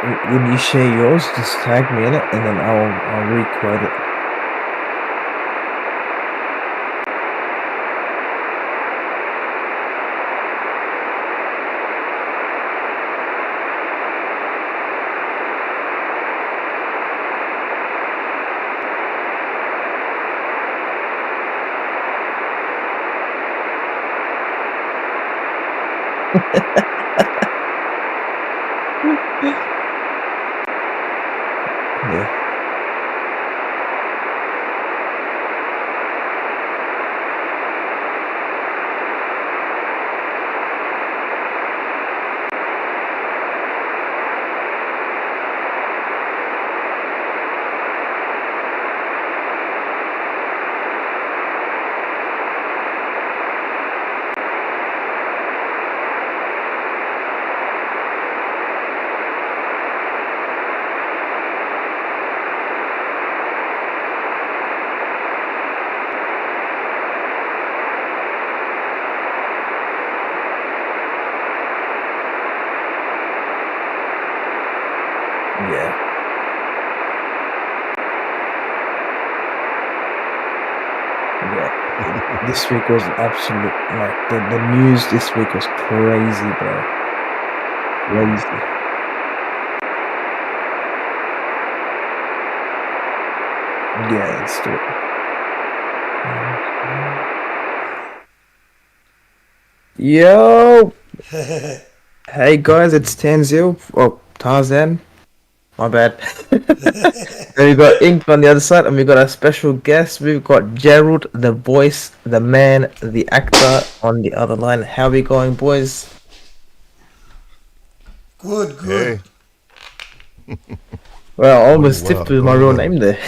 When you share yours, just tag me in it, and then I'll re-quote it. Yeah. Yeah. Yeah. This week was absolute, like, the news this week was crazy, bro. Crazy. Yeah, let's do it. Yo! Hey guys, it's Tanzil. Oh, Tarzan. My bad. And we got Ink on the other side, and we got a special guest. We've got Gerald, the voice, the man, the actor on the other line. How we going, boys? Good. Hey, Well, I almost Going well, tipped with my going real well. name there.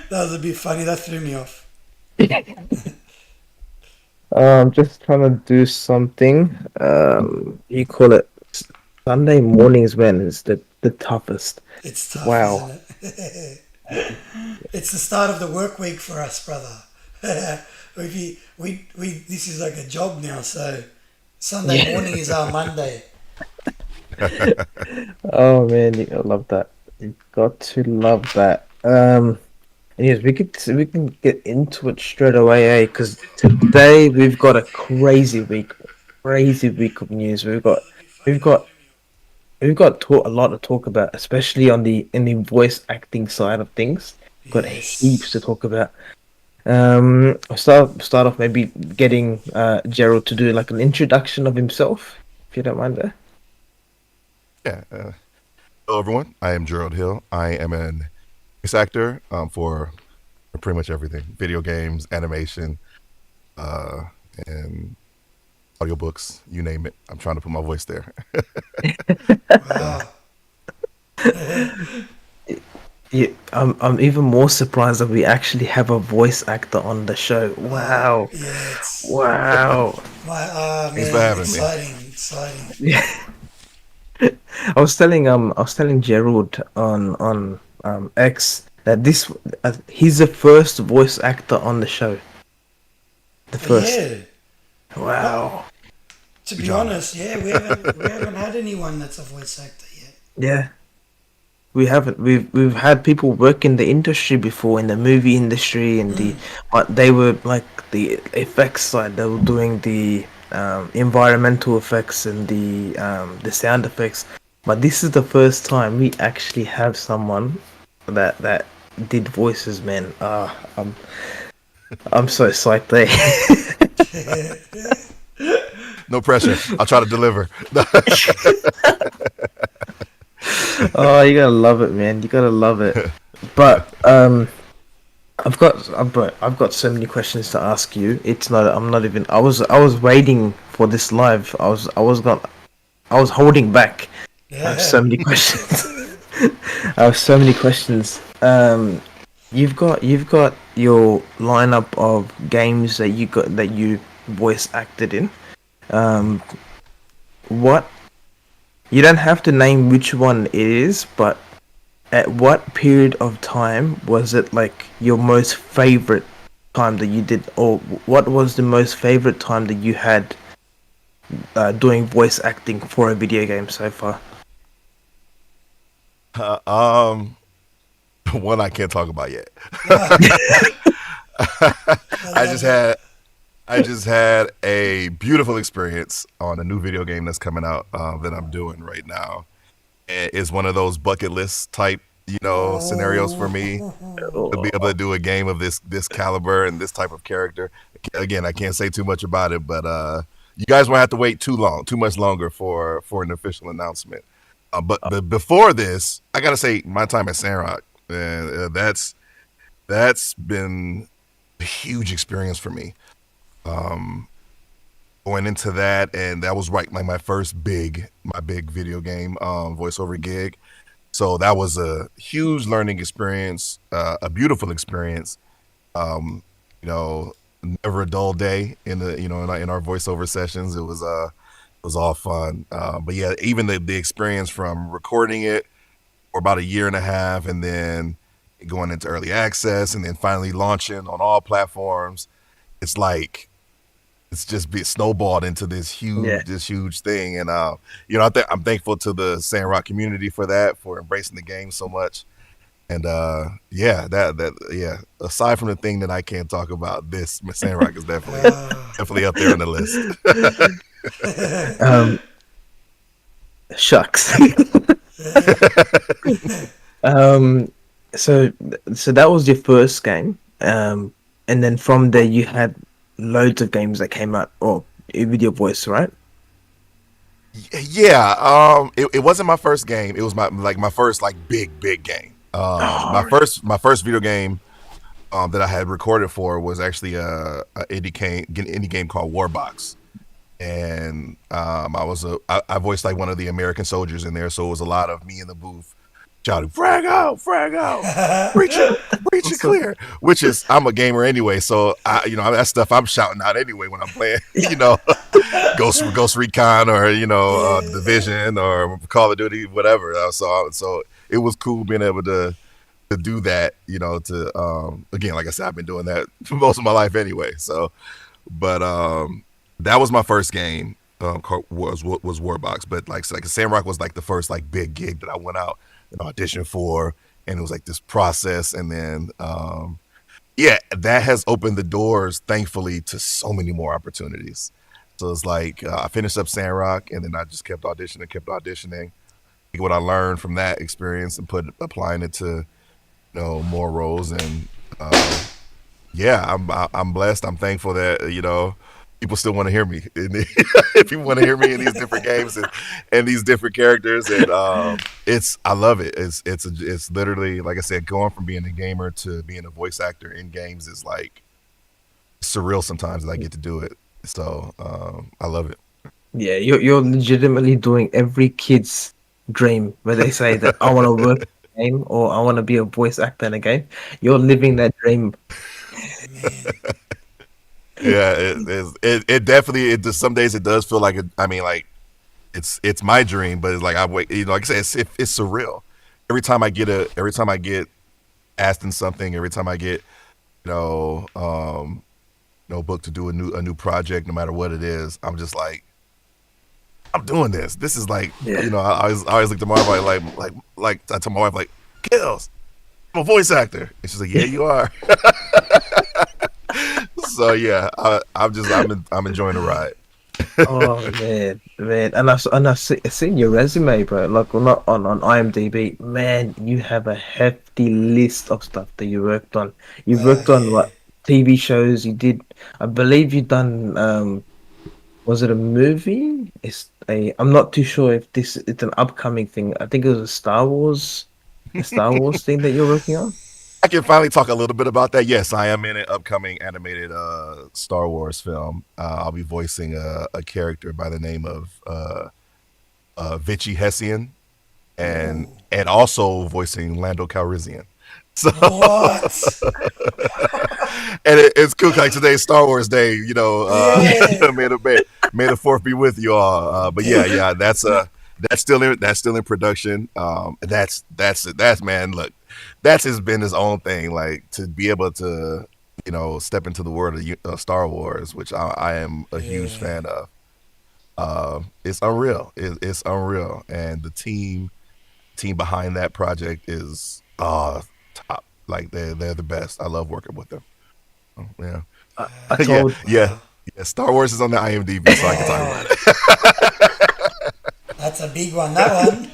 That was a bit funny. That threw me off. I'm just trying to do something. You call it Sunday mornings when it's the toughest. It's tough, Wow. isn't it? It's the start of the work week for us, brother. we this is like a job now. So Sunday Yeah. morning is our Monday. Oh man, you gotta love that. You got to love that. Anyways, we can get into it straight away, eh? Because today we've got a crazy week of news. We've got a lot to talk about, especially on the voice acting side of things. Got heaps to Yes. talk about. I'll start off maybe getting Gerald to do like an introduction of himself, if you don't mind there. Yeah. Hello, everyone. I am Gerald Hill. I am an voice actor for pretty much everything: video games, animation, uh, and audiobooks. You name it. I'm trying to put my voice there. Wow. Yeah, I'm even more surprised that we actually have a voice actor on the show. Wow, Yeah. It's wow. my Thanks for man. having me. Exciting. Yeah, I was telling Gerald on X that this he's the first voice actor on the show. The first. Yeah. Not, Wow. to Good be job. honest, yeah, we haven't had anyone that's a voice actor yet. Yeah. We haven't. We've had people work in the industry before, in the movie industry, and but they were like the effects side. They were doing the environmental effects and the sound effects. But this is the first time we actually have someone that did voices, man. I'm so psyched there. No pressure. I'll try to deliver. Oh, you gotta love it, man. You gotta love it. But I've got so many questions to ask you. It's not. I'm not even. I was waiting for this live. I was holding back. I have so Yeah. many questions. I have so many questions. You've got your lineup of games that you voice acted in. Um, what you don't have to name which one it is, but at what period of time was it like your most favorite time that you did, or what was the most favorite time that you had doing voice acting for a video game so far? Uh, um, one I can't talk about yet. I I love just it. had I just had a beautiful experience on a new video game that's coming out that I'm doing right now. It's one of those bucket list type, scenarios for me to be able to Oh, do a game of this caliber and this type of character. Again, I can't say too much about it, but you guys won't have to wait too much longer for an official announcement. But before this, I gotta say my time at Sandrock, that's been a huge experience for me. Um, Going into that, and that was right like my big video game voiceover gig. So that was a huge learning experience, a beautiful experience. Um, you know, Never a dull day in the in our voiceover sessions. It was all fun. But yeah, even the experience from recording it for about a year and a half, and then going into early access, and then finally launching on all platforms. It's like it's just be snowballed into yeah, this huge thing. And I'm thankful to the Sandrock community for that, for embracing the game so much. And yeah, that aside from the thing that I can't talk about, this Sandrock is Uh, definitely up there on the list. um, shucks. yeah. um, so so that was your first game, and then from there you had loads of games that came out, or with your voice, right? Yeah, it wasn't my first game. It was my first like big game. Oh, My first video game that I had recorded for was actually a indie game called Warbox, and I voiced like one of the American soldiers in there, so it was a lot of me in the booth shouting frag out, breach it awesome. clear. Which is I'm a gamer anyway, so that stuff I'm shouting out anyway when I'm playing. Ghost Recon or the Yeah. Division or Call of Duty, whatever. So it was cool being able to do that. To again, like I said, I've been doing that for most of my life anyway. So, but that was my first game. Was Warbox, but like Sandrock was like the first like big gig that I went out and auditioned for, and it was like this process, and then yeah, that has opened the doors, thankfully, to so many more opportunities. So it's like I finished up Sandrock, and then I just kept auditioning. Take what I learned from that experience and applying it to more roles. And uh, yeah, I'm blessed. I'm thankful that people still want to hear me. People want to hear me in these different games and these different characters, and I love it. It's literally like I said, going from being a gamer to being a voice actor in games is like surreal sometimes that I get to do it. So I love it. Yeah, you're legitimately doing every kid's dream where they say that I want to work in a game or I want to be a voice actor in a game. You're living that dream. Man. Yeah, it definitely it just some days it does feel like I mean like it's my dream, but it's like I wait, like I said, it's surreal. Every time I get asked in something, every time I get you know um booked to do a new project, no matter what it is, I'm just like I'm doing this. This is like Yeah. I always look to my wife like I tell my wife like Kills, I'm a voice actor, and she's like, yeah, you are. So yeah, I'm enjoying the ride. Oh man, and I've seen your resume, bro. Like not on IMDb, man. You have a hefty list of stuff that you worked on. You worked on Yeah. what TV shows? You did, I believe you done. Was it a movie? I'm not too sure if this it's an upcoming thing. I think it was a Star Wars thing that you're working on. I can finally talk a little bit about that. Yes, I am in an upcoming animated Star Wars film. I'll be voicing a character by the name of Vichy Hessian, Ooh. and also voicing Lando Calrissian. So What? and it's cool. Like today's Star Wars Day, Yeah. may the fourth be with you all. But yeah, that's still in production. That's man, look, that's has been his own thing. Like to be able to step into the world of Star Wars, which I am a huge Yeah. fan of. It's unreal. It's unreal, and the team behind that project is top. Like they're the best. I love working with them. Oh, yeah, I yeah, told yeah, Wow. yeah. Star Wars is on the IMDb, so I can talk about Oh, it. that's a big one. That one.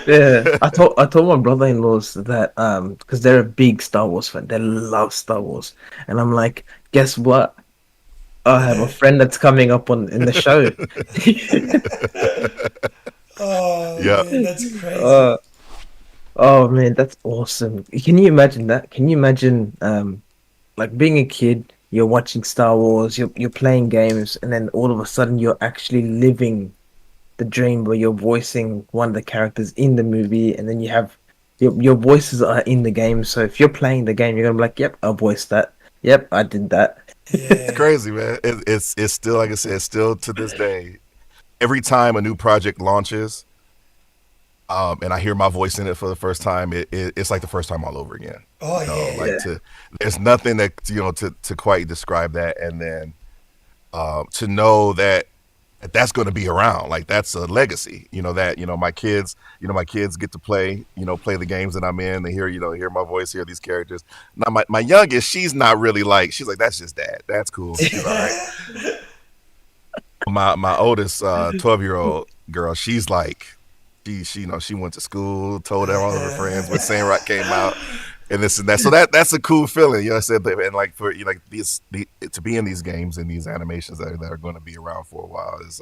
yeah, I told my brother-in-laws that because they're a big Star Wars fan, they love Star Wars, and I'm like, guess what? I have a friend that's coming up on in the show. Oh Yeah. man, that's crazy. uh, oh man, that's awesome. Can you imagine that? Can you imagine like being a kid, you're watching Star Wars, you're playing games, and then all of a sudden you're actually living the dream where you're voicing one of the characters in the movie, and then you have your voices are in the game. So if you're playing the game, you're gonna be like, "Yep, I voiced that. Yep, I did that." It's Yeah. crazy, man. It's still like I said, still to this day. Every time a new project launches, and I hear my voice in it for the first time, it's like the first time all over again. Oh yeah. Like Yeah, to there's nothing that to quite describe that, and then to know that that's going to be around, like that's a legacy. That my kids get to play the games that I'm in. They hear my voice, hear these characters. Now my youngest, she's not really like she's like that's just dad. That's cool. She's all right. My oldest 12-year-old girl, she's like she went to school, told all of her friends when Sandrock came out, and this and that. So that's a cool feeling. I said, and like for like to be in these games and these animations that are going to be around for a while is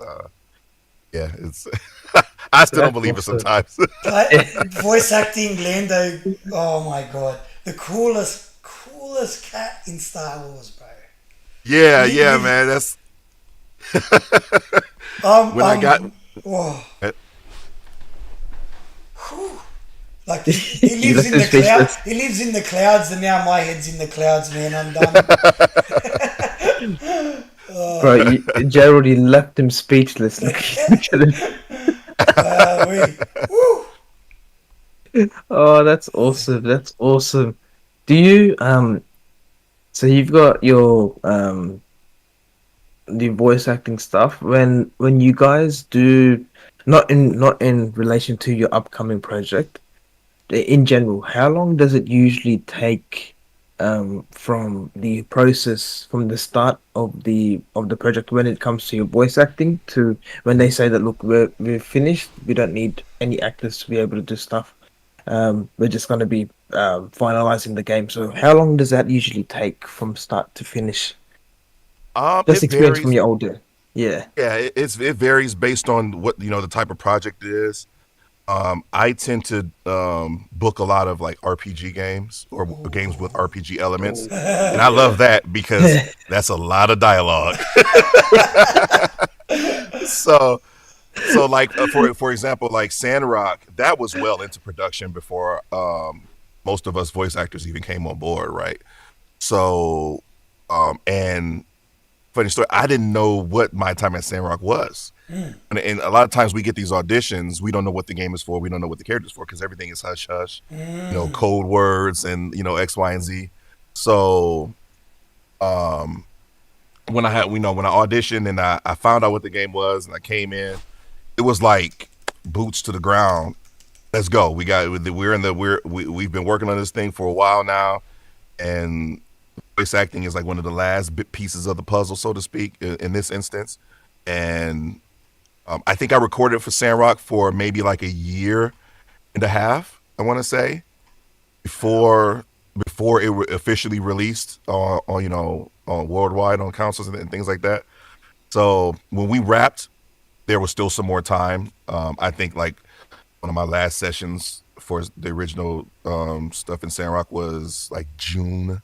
yeah, it's I still don't that's believe it awesome. sometimes. Voice acting, Lando. Oh my god, the coolest cat in Star Wars, bro. Yeah, Li- yeah, li- man. That's um, when I got um, oh, uh, whew. Like he You lives left in him the cloud. speechless, He lives in the clouds, and now my head's in the clouds, man. I'm done. bro. Gerald, you left him speechless. Look at him. We, woo. Oh, that's awesome. That's awesome. Do you So you've got your the voice acting stuff when you guys do not in relation to your upcoming project in general, how long does it usually take from the process from the start of the project when it comes to your voice acting to when they say that look we're finished, we don't need any actors to be able to do stuff, we're just going to be finalizing the game. So how long does that usually take from start to finish? Just it experience from varies. your older. Yeah. Yeah, it varies based on what the type of project it is. I tend to book a lot of like RPG games or games with RPG elements, Oh. and I love that because that's a lot of dialogue. so like for example, like Sandrock, that was well into production before most of us voice actors even came on board, right? So and funny story, I didn't know what my time at Sandrock was. And a lot of times we get these auditions, we don't know what the game is for, we don't know what the character's for because everything is hush hush, code words and X, Y, and Z. So when I had when I auditioned and I found out what the game was and I came in, it was like boots to the ground. Let's go. We've been working on this thing for a while now, and voice acting is like one of the last bit pieces of the puzzle, so to speak, in this instance. And I think I recorded for Sandrock for maybe like a year and a half, I want to say, before it officially released on on worldwide on consoles and things like that. So when we wrapped, there was still some more time. I think like one of my last sessions for the original stuff in Sandrock was like June,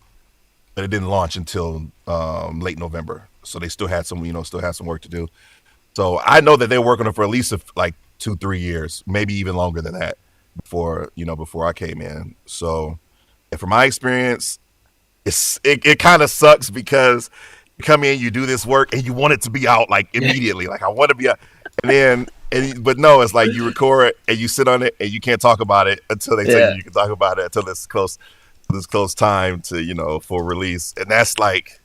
but it didn't launch until late November. So they still had some work to do. So I know that they're working on it for at least like 2-3 years, maybe even longer than that before I came in. So, and from my experience, it kind of sucks because you come in, you do this work, and you want it to be out like immediately. Like I want to be out, but no, it's like you record it and you sit on it and you can't talk about it until they tell Yeah. you can talk about it until it's close time to for release, and that's like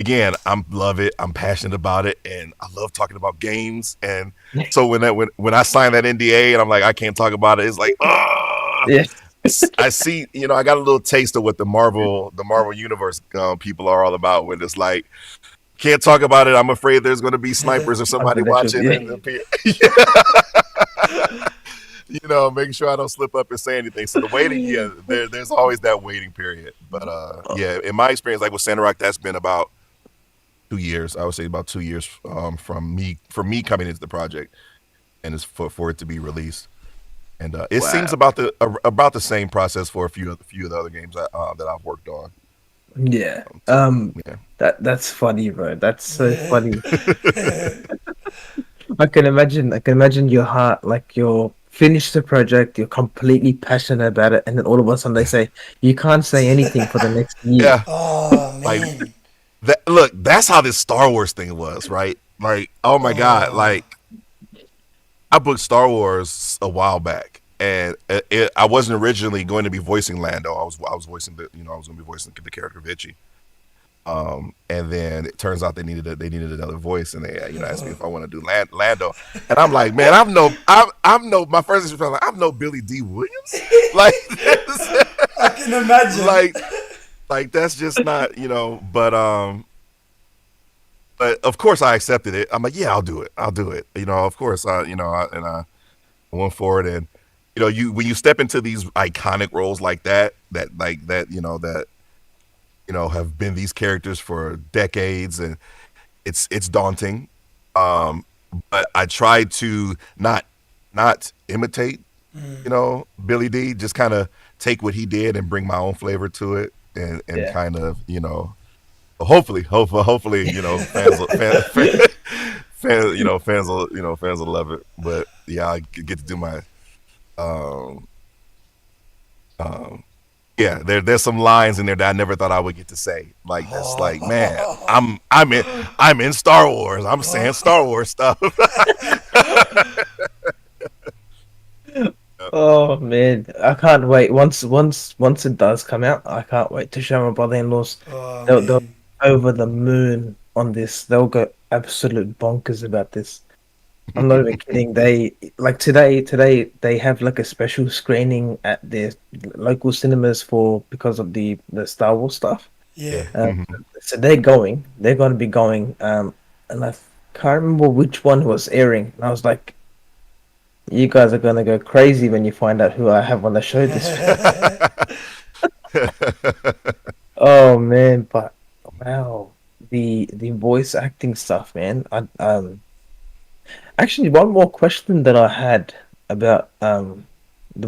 again, I'm love it. I'm passionate about it, and I love talking about games. And so when I sign that NDA and I'm like, I can't talk about it, it's like, oh, Yeah. I see. I got a little taste of what the Marvel universe people are all about. When it's like, can't talk about it. I'm afraid there's going to be snipers or somebody Confidential. watching, Yeah. and making sure I don't slip up and say anything. So the waiting, yeah, there's always that waiting period. But yeah, in my experience, like with Santa Rock, that's been about 2 years. I would say about 2 years from me coming into the project, and it's for it to be released. And it Wow. seems about the same process for a few of the other games that I've worked on. Yeah. So yeah, That's funny, bro. That's so funny. I can imagine your heart, like you're finished the project, you're completely passionate about it, and then all of a sudden they say you can't say anything for the next year. yeah. Oh Like man. that. Look, that's how this Star Wars thing was, right? Like, oh my god, Oh. like I booked Star Wars a while back, and I wasn't originally going to be voicing Lando. I was voicing I was going to be voicing the character Vichy. And then it turns out they needed another voice, and they asked me if I want to do Lando, and I'm like, man, I'm no my first is like I'm no Billy D. Williams, like I can imagine. like like that's just not but of course I accepted it. I'm like, yeah, I'll do it. Of course and I went forward, and you when you step into these iconic roles like that have been these characters for decades, and it's daunting. Um, but I tried to not imitate, Billy D. Just kind of take what he did and bring my own flavor to it, and Yeah. kind of hopefully fans fans will love it. But yeah, I get to do my um um yeah, there's some lines in there that I never thought I would get to say. Like that's like, man, I'm in Star Wars. I'm saying Star Wars stuff. Oh man, I can't wait. Once it does come out, I can't wait to show my brother-in-laws. Oh They'll man. over the moon on this. They'll go absolute bonkers about this. I'm not even kidding. They like today they have like a special screening at their local cinemas for because of the Star Wars stuff. Yeah. Yeah. Um, so they're going to be going. And I can't remember which one was airing. And I was like, you guys are going to go crazy when you find out who I have on the show this week. Oh man, but wow, the voice acting stuff, man. Actually, one more question that I had about the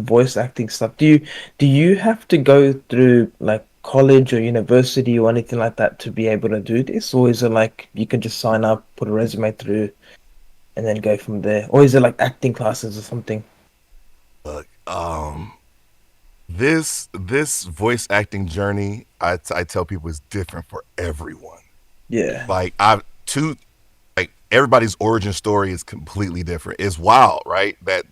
voice acting stuff. Do you have to go through like college or university or anything like that to be able to do this, or is it like you can just sign up, put a resume through, and then go from there, or is it like acting classes or something? Look, this voice acting journey, I tell people, is different for everyone. Yeah, Like I've two like everybody's origin story is completely different. It's wild, right? That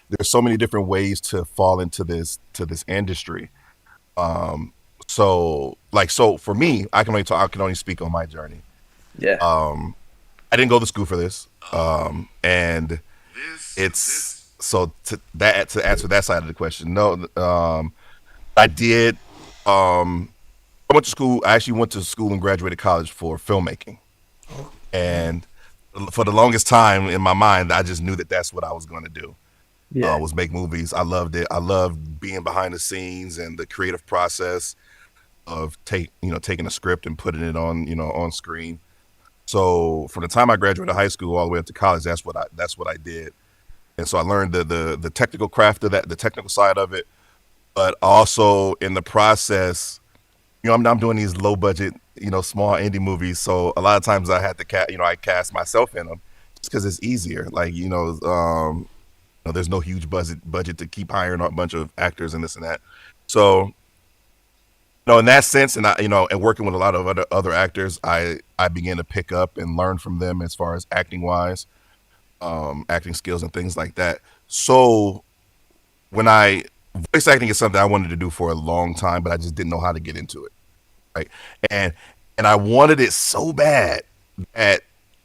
there's so many different ways to fall into this industry. Um, so for me, I can only speak on my journey. yeah, Um, I didn't go to school for this, and it's so to answer that side of the question. No, I did. I went to school. I actually went to school and graduated college for filmmaking, and for the longest time in my mind, I just knew that that's what I was going to do. yeah, Was make movies. I loved it. I loved being behind the scenes and the creative process of taking a script and putting it on screen. So from the time I graduated high school all the way up to college, that's what I did. And so I learned the technical craft of that, the technical side of it, but also in the process, I'm doing these low budget, small indie movies. So a lot of times I had to I cast myself in them just because it's easier. Like there's no huge budget to keep hiring a bunch of actors and this and that. So in that sense, and and working with a lot of other actors, I began to pick up and learn from them as far as acting wise, acting skills and things like that. So when I voice acting is something I wanted to do for a long time, but I just didn't know how to get into it. Right. And and I wanted it so bad that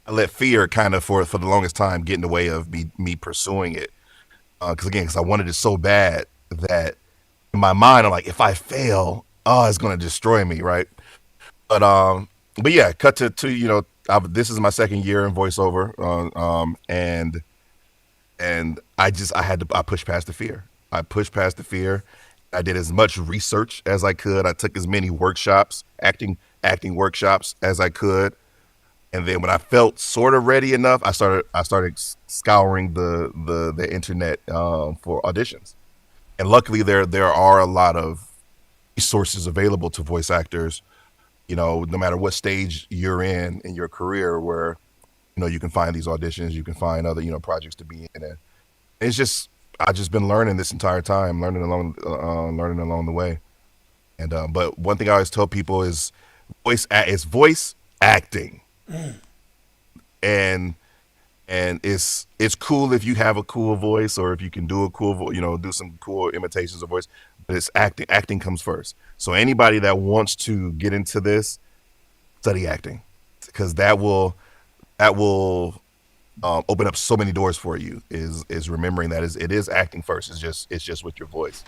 I let fear kind of for the longest time get in the way of me pursuing it. Because I wanted it so bad that in my mind I'm like, if I fail, oh, it's gonna destroy me, right? But but yeah, cut to this is my second year in voiceover, and I pushed past the fear. I pushed past the fear. I did as much research as I could. I took as many workshops, acting workshops as I could. And then when I felt sort of ready enough, I started scouring the internet for auditions. And luckily, there are a lot of resources available to voice actors. No matter what stage you're in your career, where you can find these auditions, you can find other projects to be in. And it's just I've just been learning this entire time, learning along the way. And but one thing I always tell people is it's voice acting, and it's cool if you have a cool voice or if you can do a cool do some cool imitations of voice, but it's acting comes first. So anybody that wants to get into this, study acting, because that will open up so many doors for you. Is remembering that it is acting first. It's just with your voice.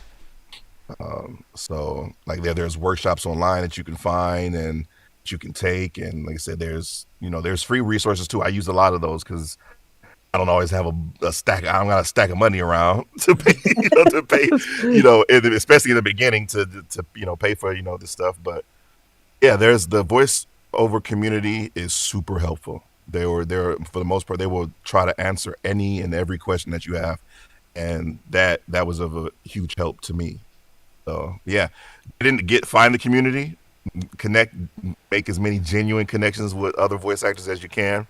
So like there's workshops online that you can find and that you can take, and like I said, there's free resources too. I use a lot of those because I don't always have a stack. I don't got a stack of money around to pay, especially in the beginning to pay for this stuff. But yeah, there's the voice over community is super helpful. They're for the most part they will try to answer any and every question that you have, and that was of a huge help to me. So yeah, find the community, connect, make as many genuine connections with other voice actors as you can,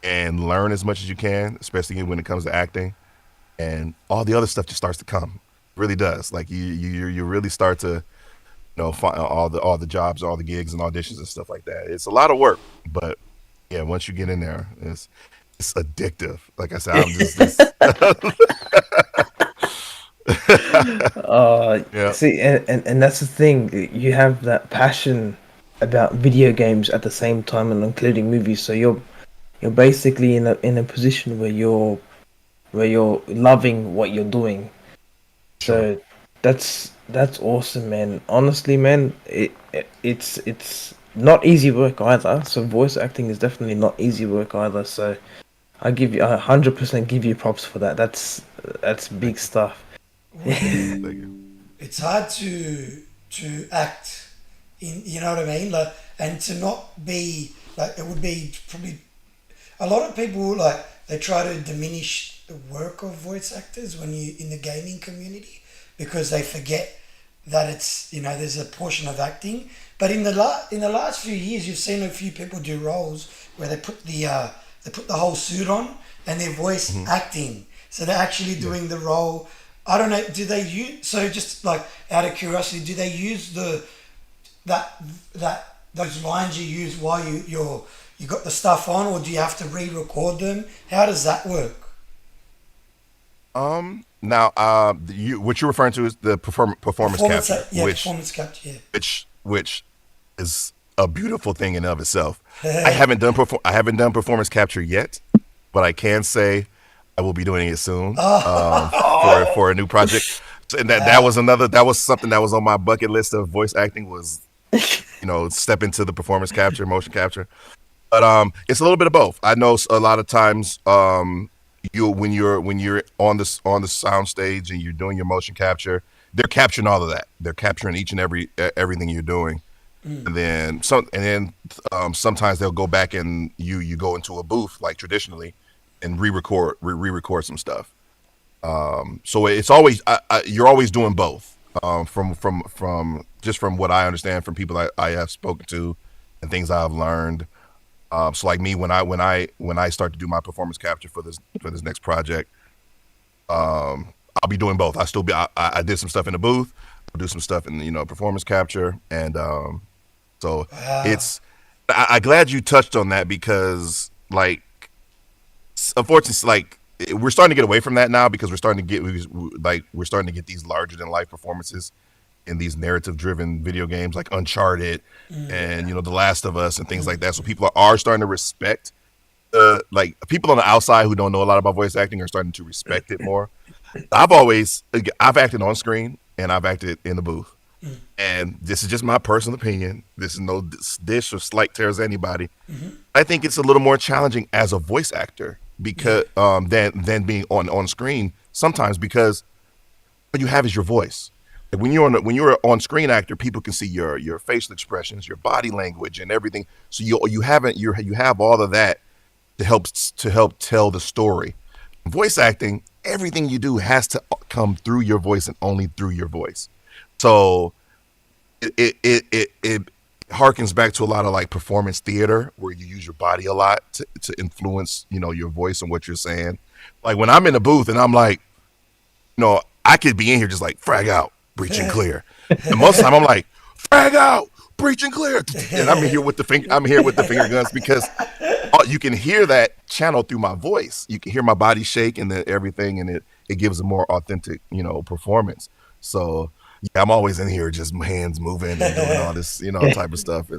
and learn as much as you can, especially when it comes to acting. And all the other stuff just starts to come. It really does. Like you really start to find all the jobs, all the gigs and auditions and stuff like that. It's a lot of work, but yeah, once you get in there, it's addictive. Like I said, I'm just this. Yeah. See, and that's the thing. You have that passion about video games at the same time, and including movies. So you're basically in a position where you're loving what you're doing. Sure. So that's awesome, man. Honestly, man, it's not easy work either. So voice acting is definitely not easy work either. So I 100% give you props for that. That's big Thank you. stuff. Well, Thank you. it's hard to act in, you know what I mean, like, and to not be like, it would be probably a lot of people like they try to diminish the work of voice actors when you in the gaming community because they forget that it's there's a portion of acting. But in the last few years, you've seen a few people do roles where they put the whole suit on and they're voice acting, so they're actually doing the role. I don't know. Do they use just like out of curiosity? Do they use that those lines you use while you got the stuff on, or do you have to re-record them? How does that work? Now, what you're referring to is the performance capture, Performance capture. Yeah. which is a beautiful thing in and of itself. I haven't done performance capture yet, but I can say I will be doing it soon for a new project. And that was something that was on my bucket list of voice acting was step into the performance capture, motion capture. But it's a little bit of both. I know a lot of times when you're on the sound stage and you're doing your motion capture, they're capturing all of that. They're capturing each and everything you're doing. And then sometimes they'll go back and you go into a booth like traditionally and re-record some stuff. So it's always you're always doing both. From what I understand from people I have spoken to and things I've learned. So like me, when I start to do my performance capture for this next project, I'll be doing both. I did some stuff in the booth. I'll do some stuff in performance capture, and so Wow. I'm glad you touched on that because like unfortunately like we're starting to get away from that now because we're starting to get these larger than life performances in these narrative driven video games like Uncharted and The Last of Us and things like that. So people are starting to respect like people on the outside who don't know a lot about voice acting are starting to respect it more. I've acted on screen and I've acted in the booth. And this is just my personal opinion. This is no dish or slight tears anybody. I think it's a little more challenging as a voice actor because than being on screen sometimes, because what you have is your voice. Like when you're on screen actor, people can see your facial expressions, your body language, and everything. So you have all of that to help tell the story. Voice acting, everything you do has to come through your voice and only through your voice. So it harkens back to a lot of like performance theater where you use your body a lot to influence your voice and what you're saying. Like when I'm in the booth and I'm like, I could be in here just like frag out, breach and clear, and most of the time I'm like frag out, breach and clear, and I'm here with the finger guns because you can hear that channel through my voice. You can hear my body shake and everything, and it gives a more authentic performance. So yeah, I'm always in here just hands moving and doing all this type of stuff.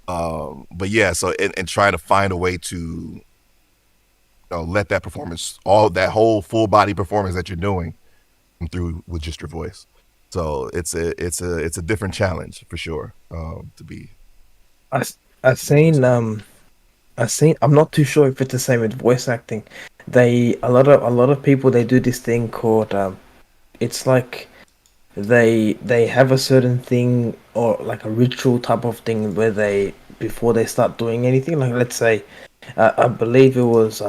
But yeah, so and trying to find a way to let that performance, all that whole full body performance that you're doing, come through with just your voice. So it's a different challenge for sure. To be. I seen I'm not too sure if it's the same with voice acting. A lot of people, they do this thing called it's like they have a certain thing or like a ritual type of thing where they, before they start doing anything, like let's say I believe it was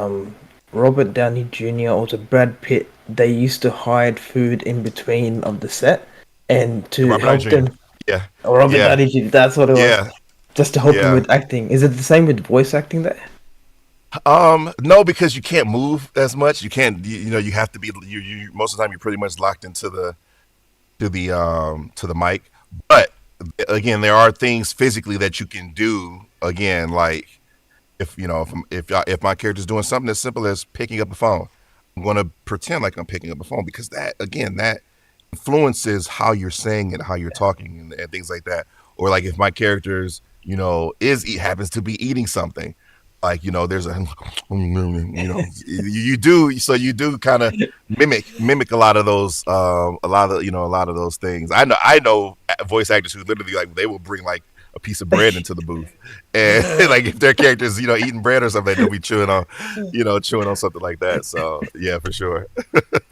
Robert Downey Jr. or to Brad Pitt, they used to hide food in between of the set and to Robert help Downey Jr. them. Yeah. Or Robert Downey Jr. That's what it was. Yeah. Just to help him Yeah. with acting. Is it the same with voice acting there? No, because you can't move as much. You can't. You have to be. You most of the time you're pretty much locked into the mic. But again, there are things physically that you can do. Again, like if my character's doing something as simple as picking up the phone, I'm going to pretend like I'm picking up the phone because that influences how you're saying it, how you're talking, and things like that. Or like if my character's happens to be eating something, like there's a you do kind of mimic a lot of those a lot of those things. I know voice actors who literally like they will bring like a piece of bread into the booth, and like if their characters eating bread or something, they'll be chewing on something like that. So yeah, for sure.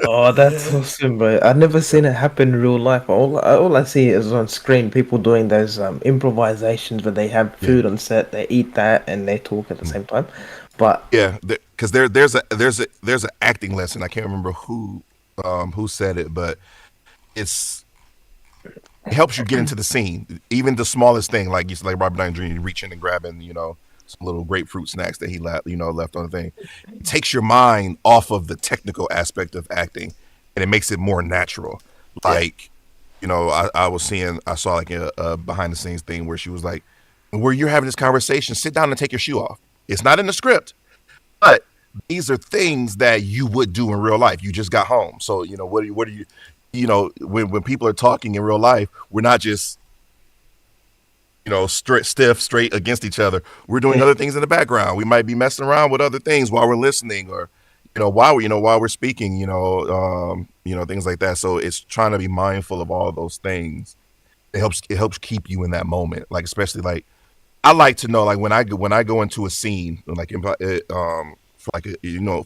Oh, that's awesome, bro. I've never seen it happen in real life. All I see is on screen people doing those improvisations where they have Yeah. food on set, they eat that, and they talk at the same time. But Yeah, because there's an acting lesson. I can't remember who said it, but it helps you get into the scene. Even the smallest thing, like Robert Downey Jr. reaching and grabbing, some little grapefruit snacks that he left on the thing. It takes your mind off of the technical aspect of acting, and it makes it more natural. Like, I saw like a behind the scenes thing where she was like, where you're having this conversation, sit down and take your shoe off. It's not in the script, but these are things that you would do in real life. You just got home, so what are you? When people are talking in real life, we're not just straight against each other. We're doing other things in the background. We might be messing around with other things while we're listening, or while we're speaking. Things like that. So it's trying to be mindful of all of those things. It helps keep you in that moment. Like especially like I like to know like when I go into a scene like for like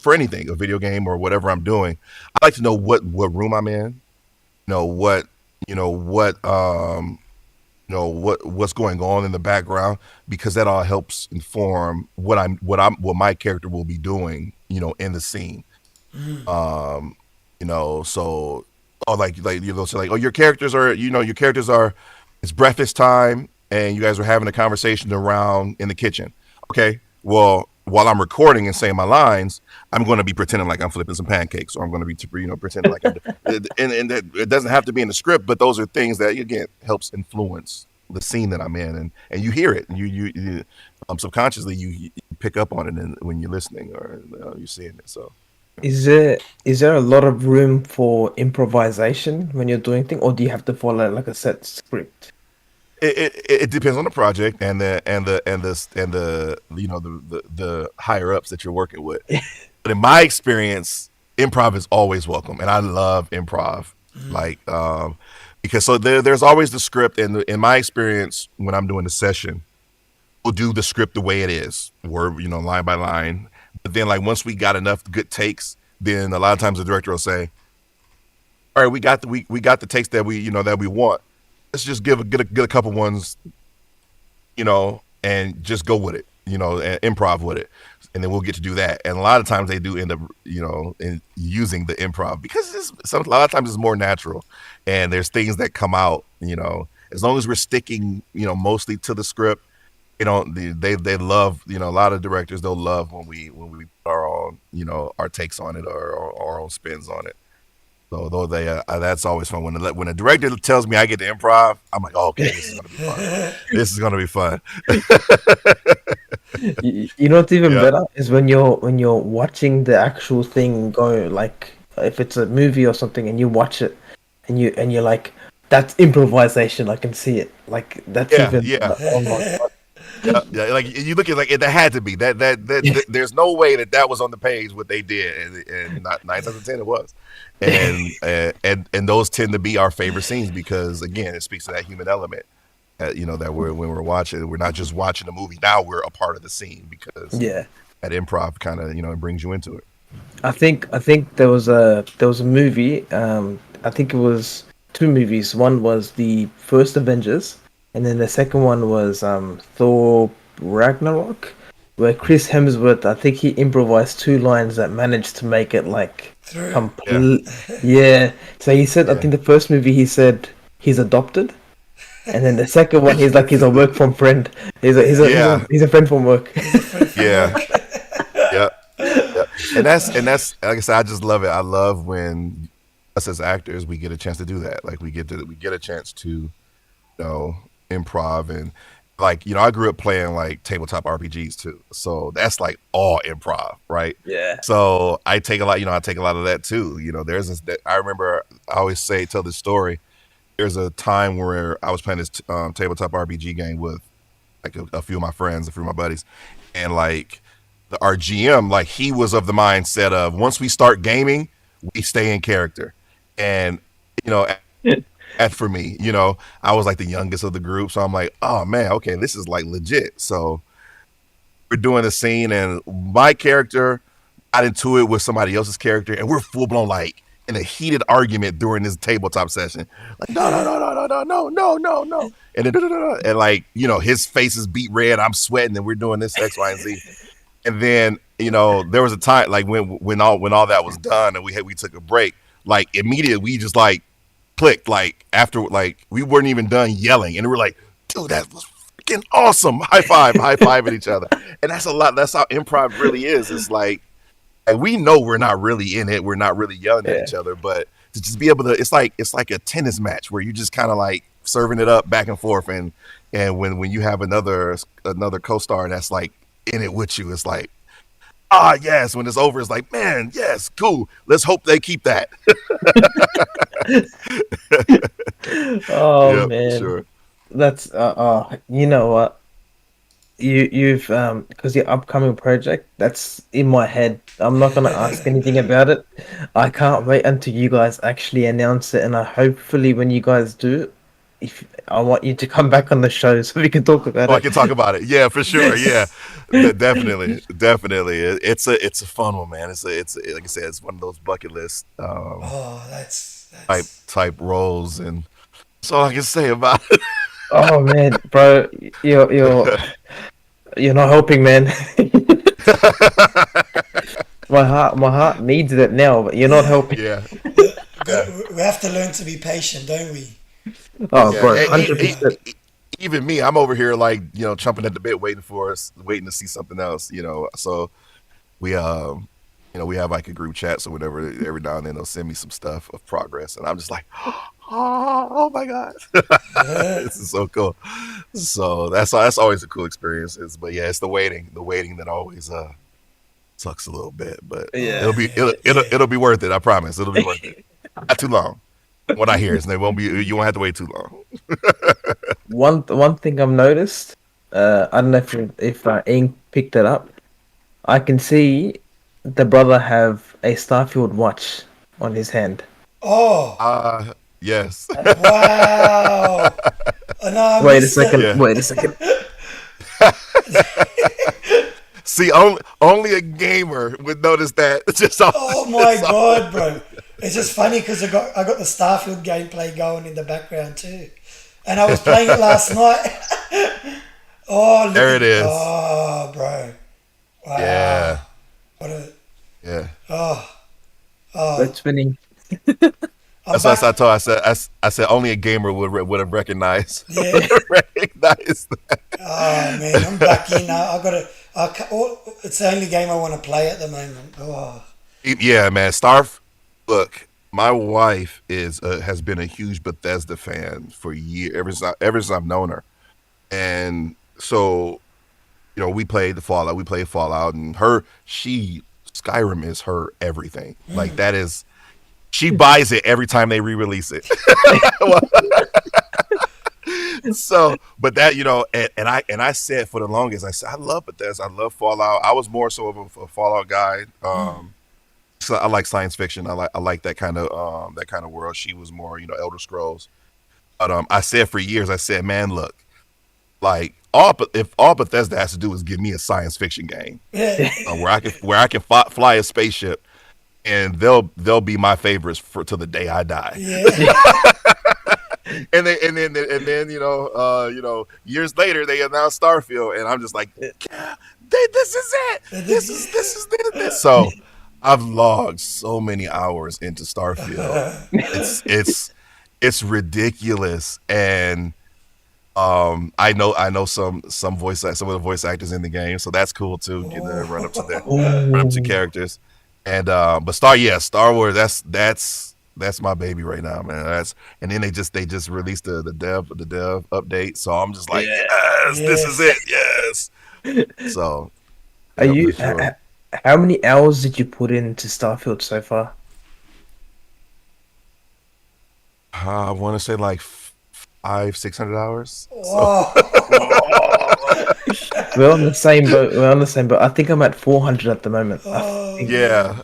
for anything, a video game or whatever I'm doing, I like to know what room I'm in. What's going on in the background, because that all helps inform what my character will be doing, in the scene. So so like, oh, your characters are, it's breakfast time and you guys are having a conversation around in the kitchen. Okay, well, while I'm recording and saying my lines, I'm going to be pretending like I'm flipping some pancakes, or I'm going to be, pretending like and it doesn't have to be in the script, but those are things that again helps influence the scene that I'm in, and you hear it, and you subconsciously you pick up on it when you're listening or you're seeing it. So Is there a lot of room for improvisation when you're doing things, or do you have to follow like a set script? It depends on the project and the the higher ups that you're working with. But in my experience, improv is always welcome, and I love improv. Like, because so there's always the script, and in my experience, when I'm doing the session, we'll do the script the way it is, word, line by line. But then, like, once we got enough good takes, then a lot of times the director will say, "All right, we got the takes that we want. Let's just get a couple ones, and just go with it, and improv with it, and then we'll get to do that." And a lot of times they do end up, in using the improv because a lot of times it's more natural, and there's things that come out, as long as we're sticking, mostly to the script. They love, a lot of directors, they'll love when we put our own, our takes on it, or our own spins on it. So though that's always fun when a director tells me I get to improv. I'm like, oh, okay, this is gonna be fun. This is gonna be fun. You know what's even Yeah, better is when you're watching the actual thing go, like if it's a movie or something and you watch it and you're like, that's improvisation. I can see it. Like that's yeah, even yeah. like, oh my god. Yeah, like you look at like that had to be that there's no way that was on the page what they did, and not 9 out of 10 it was, and those tend to be our favorite scenes because again it speaks to that human element, that when we're watching, we're not just watching a movie, now we're a part of the scene because Yeah. that improv kind of it brings you into it. I think there was a movie. I think it was two movies. One was the first Avengers, and then the second one was Thor Ragnarok, where Chris Hemsworth. I think he improvised two lines that managed to make it like Through. Yeah, complete. Yeah. So he said. I yeah, think the first movie he said he's adopted, and then the second one he's a work from friend. yeah, He's a friend from work. He's a friend from yeah, work. yeah, yeah. And that's like I said, I just love it. I love when us as actors we get a chance to do that. Like we get a chance to improv, and like I grew up playing like tabletop RPGs too, so that's like all improv, right? Yeah. So I take a lot of that too. There's this that I remember. I always tell this story. There's a time where I was playing this tabletop RPG game with like a few of my friends, a few of my buddies, and like our GM, like he was of the mindset of once we start gaming, we stay in character, and you know, and for me, I was like the youngest of the group, so I'm like, oh man, okay, this is like legit. So we're doing the scene, and my character got into it with somebody else's character, and we're full blown like in a heated argument during this tabletop session. Like, no, no, no, no, no, no, no, no, no, no. And then, and like, his face is beat red. I'm sweating, and we're doing this X, Y, and Z. And then, there was a time like when all that was done, and we took a break. Like immediately, we just like clicked. Like after, like we weren't even done yelling, and we were like, "Dude, that was freaking awesome!" High five at each other. And that's a lot. That's how improv really is. It's like, and we know we're not really in it. We're not really yelling at Yeah. each other, but to just be able to, it's like a tennis match where you just kind of like serving it up back and forth, and when you have another co-star that's like in it with you, it's like, ah, yes. When it's over, it's like, man, yes, cool. Let's hope they keep that. Oh Yeah, for man, sure. that's you know what? You've because your upcoming project that's in my head. I'm not gonna ask anything about it. I can't wait until you guys actually announce it, and I hopefully when you guys do, if I want you to come back on the show so we can talk about Oh, I it. can talk about it. Yeah, for sure. Yeah, Yes. definitely, definitely. It's a fun one, man. Like I said, it's one of those bucket list Oh, that's type that's. type roles, and that's all I can say about it. Oh man, bro, you're not helping, man. My heart needs it now, but you're not helping. Yeah, yeah, We have to learn to be patient, don't we? Oh, With yeah. bro, with hundred improv. percent. Even me, I'm over here like chomping at the bit, waiting for us, waiting to see something else. So we we have like a group chat, so whatever. Every now and then they'll send me some stuff of progress, and I'm just like, oh my god, this is so cool. So that's always a cool experience. But yeah, it's the waiting that always sucks a little bit, but Yeah. it'll be worth it. I promise. It'll be worth it. Not too long. What I hear is they won't be. You won't have to wait too long. One thing I've noticed, I don't know if Ink picked it up. I can see the brother have a Starfield watch on his hand. Oh, Yes. wow. Oh, no, I Wait a missed it. second. Yeah. Wait a second. See, only a gamer would notice that. Just Oh my god, bro! It's just funny because I got the Starfield gameplay going in the background too, and I was playing it last night. Oh, look There it is. Oh, bro! Wow. Yeah. What a Yeah. That's spinning. I'm That's what I back. told. I said only a gamer would have recognized Yeah. recognized that. Oh man, I'm back in. I got to. It's the only game I want to play at the moment. Oh, Yeah, man. Look, my wife has been a huge Bethesda fan for years, ever since I've known her, and so we played Fallout. We played Fallout, and Skyrim is her everything. Like that is. She buys it every time they re-release it. So, but that and I said for the longest, I said I love Bethesda, I love Fallout. I was more so of a Fallout guy. So I like science fiction. I like that kind of world. She was more Elder Scrolls. But I said for years, I said, man, look, like if all Bethesda has to do is give me a science fiction game yeah. where I can fly a spaceship, and they'll be my favorites to the day I die. Yeah. And then years later they announced Starfield, and I'm just like, yeah, this is it. This is this. So I've logged so many hours into Starfield. It's ridiculous, and I know some of the voice actors in the game, so that's cool too. Getting to run up to characters, and but Star Wars. That's my baby right now, man. And then they just released the dev update, so I'm just like, yes, this is it, yes. So, Are you? for sure. How many hours did you put into Starfield so far? I want to say like 500-600 hours. Oh, We're on the same boat. I think I'm at 400 at the moment. oh, Yeah,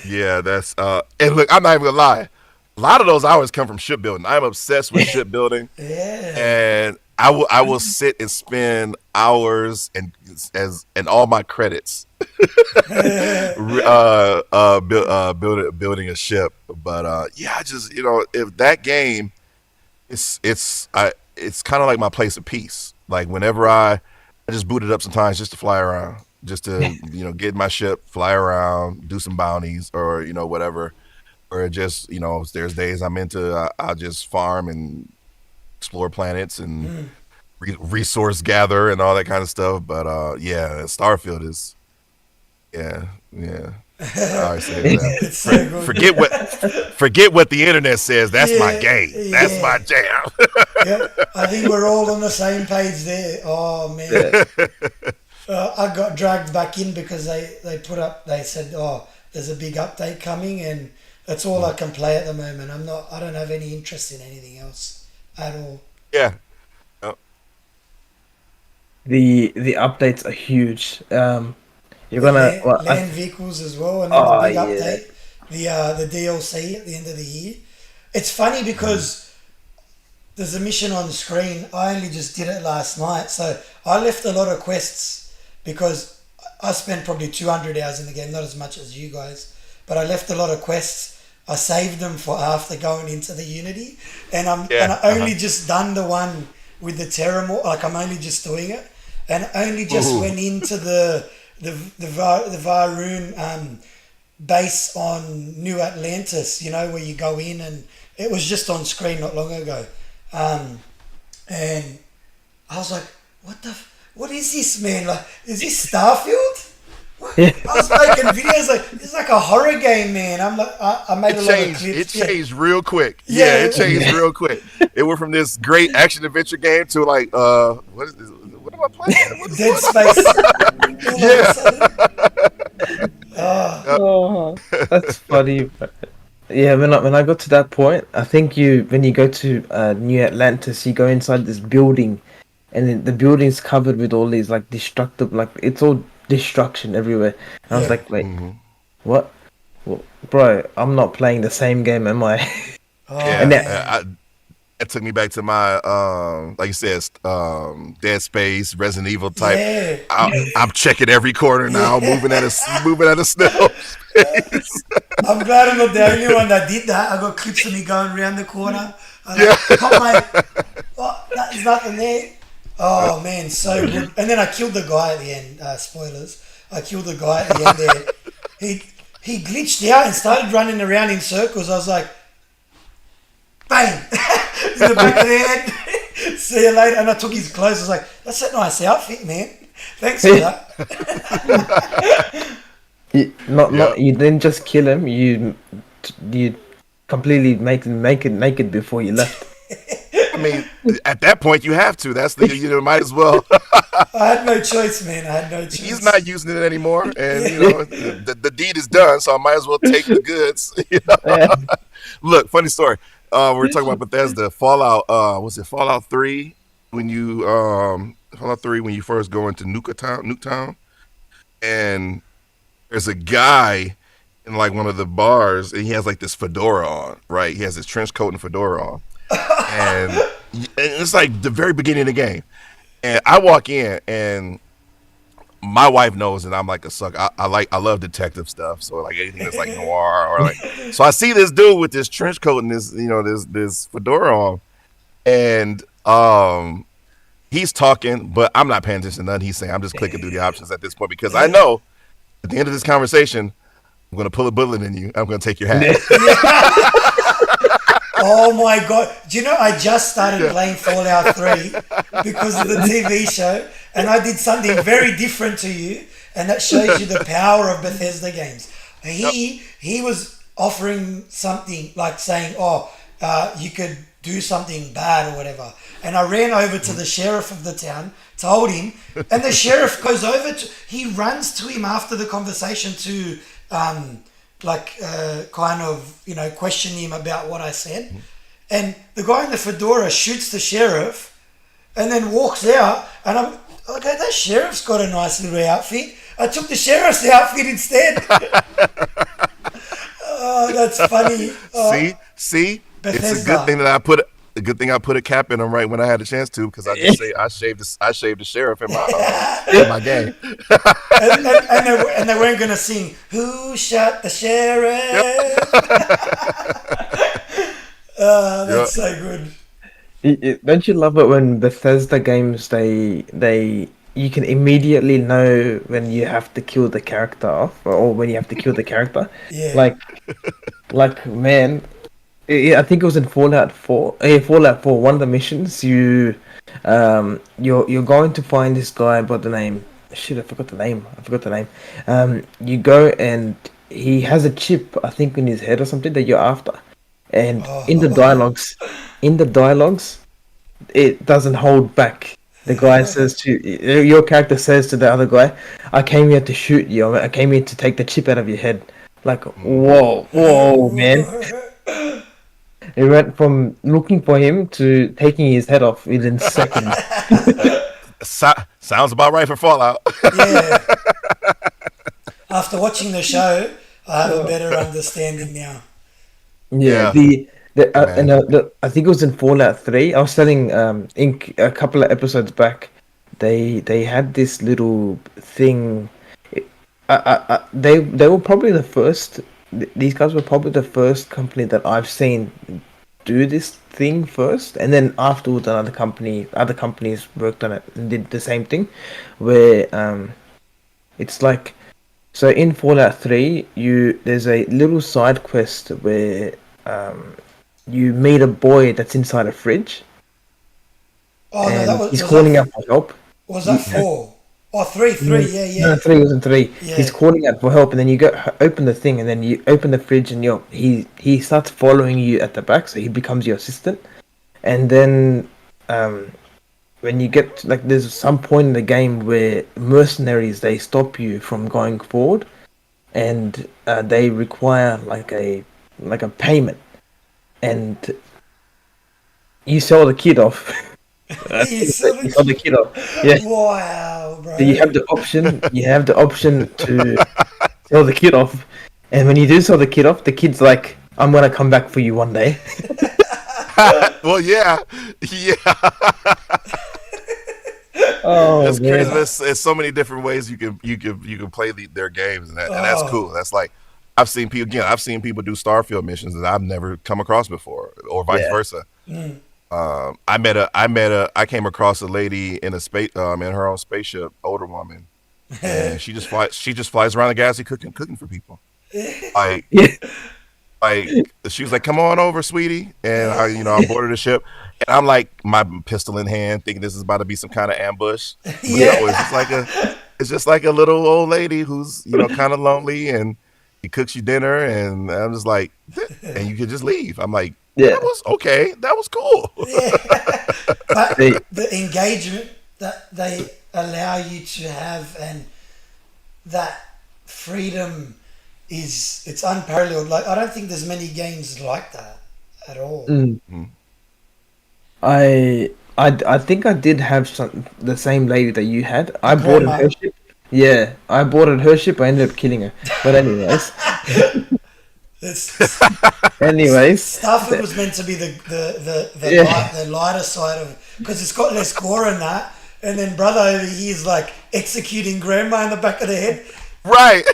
yeah. That's and look, I'm not even gonna lie. A lot of those hours come from shipbuilding. I'm obsessed with shipbuilding, yeah. and I will sit and spend hours and all my credits building a ship. But yeah, I just if that game, it's kind of like my place of peace. Like whenever I just boot it up sometimes just to fly around, just to get in my ship, fly around, do some bounties or whatever, or just there's days I'm into I'll just farm and explore planets and resource gather and all that kind of stuff. But yeah, Starfield is yeah. I always say that. It's so good. Forget what the internet says. That's my Yeah, game. That's yeah. my jam. Yeah, I think we're all on the same page there. Oh man, I got dragged back in because they said, oh, there's a big update coming, and that's all I can play at the moment. I don't have any interest in anything else at all. Yeah. The updates are huge. You're gonna Land vehicles as well, and the big yeah. update, the DLC at the end of the year. It's funny because there's a mission on the screen. I only just did it last night, so I left a lot of quests because I spent probably 200 hours in the game, not as much as you guys, but I left a lot of quests. I saved them for after going into the Unity, and I only just done the one with the Terramore. Like I'm only just doing it, and I only just went into the Varoon base on New Atlantis, where you go in, and it was just on screen not long ago. And I was like, what is this, man? Like, is this Starfield? What? I was making videos like, it's like a horror game, man. I'm like, I made a lot of clips. It changed real quick. Yeah. Yeah, it changed real quick. It went from this great action adventure game to like, what is this? What am I playing? Dead Space. All of a sudden. Oh, that's funny. But yeah, when I got to that point, I think when you go to New Atlantis, you go inside this building, and the building's covered with all these like destructive, like it's all destruction everywhere. And I was Yeah. like, wait, Hmm. what? Well, bro, I'm not playing the same game, am I? Oh And Yeah, then, man. it took me back to my like you said, Dead Space, Resident Evil type. Yeah. I'm checking every corner now, Yeah. moving at a snail pace. I'm glad I'm not the only one that did that. I got clips of me going around the corner. I Yeah. like pop my. Oh, there's nothing there. Oh man, so good. And then I killed the guy at the end. Spoilers. I killed the guy at the end there. He he glitched out and started running around in circles. I was like, bang, in the back of the head. See you later. And I took his clothes. I was like, that's a nice outfit, man. Thanks for that. Yeah. you didn't just kill him. You completely make it naked before you left. I mean, at that point, you have to. That's the might as well. I had no choice, man. I had no He's choice. not using it anymore, and Yeah. the deed is done. So I might as well take the goods. You know? Yeah. Look, funny story. We're talking about Bethesda Fallout. Was it Fallout 3 when you Fallout 3 when you first go into Nuketown, and there's a guy in like one of the bars, and he has like this fedora on, right? He has his trench coat and fedora on, and it's like the very beginning of the game. And I walk in, and my wife knows that I'm like a sucker. I love detective stuff, so like anything that's like noir or like. So I see this dude with this trench coat and this fedora on, and he's talking, but I'm not paying attention to nothing he's saying. I'm just clicking through the options at this point because I know at the end of this conversation, I'm gonna pull a bullet in you. I'm gonna take your hat. Oh my god! Do you know I just started playing Fallout 3 because of the TV show, and I did something very different to you, and that shows you the power of Bethesda games. He was offering something like saying, "Oh, you could do something bad or whatever," and I ran over to the sheriff of the town, told him, and the sheriff goes over to he runs to him after the conversation to. Kind of, question him about what I said. And the guy in the fedora shoots the sheriff and then walks out. And I'm, okay, that sheriff's got a nice little outfit. I took the sheriff's outfit instead. Oh, that's funny. Oh, See, it's a good Bethesda. thing that I put a cap in him right when I had a chance to because I shaved the sheriff in my game. And they weren't going to sing, "Who shot the sheriff?" Oh, Yep. that's so good. Don't you love it when Bethesda games they you can immediately know when you have to kill the character off or when you have to kill the character. Yeah. Like man, I think it was in Fallout 4. Fallout 4. One of the missions you're going to find this guy by the name. Shit, I forgot the name. You go and he has a chip, I think, in his head or something that you're after. And in the dialogues, it doesn't hold back. The guy says your character says to the other guy, "I came here to shoot you. I came here to take the chip out of your head." Like, whoa, man! It went from looking for him to taking his head off within seconds. Sounds about right for Fallout. Yeah. After watching the show, I have a better understanding now. Yeah, Yeah, and man. I think it was in Fallout 3. I was telling Ink a couple of episodes back. They had this little thing. They were probably the first. These guys were probably the first company that I've seen do this thing first, and then afterwards other companies worked on it and did the same thing, where it's like so in Fallout 3, there's a little side quest where you meet a boy that's inside a fridge, Oh no, that and was he's calling out for help. was that four? Oh, three. Yeah, No, yeah, three wasn't three. yeah. He's calling out for help, and then you go open the thing, and then you open the fridge, and he starts following you at the back, so he becomes your assistant. And then when you get there's some point in the game where mercenaries they stop you from going forward, and they require like a payment, and you sell the kid off. You saw You sell the the kid off. Yeah. Wow, So you have bro. the option. You have the option to sell the kid off, and when you do sell the kid off, the kid's like, "I'm gonna come back for you one day." Well, yeah, yeah. Oh That's crazy. man. There's so many different ways you can play their games, and that's Oh, cool. That's like I've seen people do Starfield missions that I've never come across before, or vice Yeah. versa. I came across a lady in a space in her own spaceship, older woman, and she just flies around the galaxy cooking for people. Like Yeah. like she was like, "Come on over, sweetie," and I boarded the ship, and I'm like, my pistol in hand, thinking this is about to be some kind of ambush, but no, yeah. it's just like a little old lady who's kind of lonely, and he cooks you dinner, and I'm just like, and you could just leave. I'm like, that Yeah. was okay, that was cool. Yeah. But They, the engagement that they allow you to have and that freedom it's unparalleled. Like I don't think there's many games like that at all. mm, Mhm. I think I did have the same lady that you had. The I boarded grandma. her ship. Yeah, I boarded her ship. I ended up killing her. But anyways, It's Starfield th- was meant to be yeah, the lighter side of it because it's got less gore in that. And then brother over here is like executing grandma in the back of the head. Right.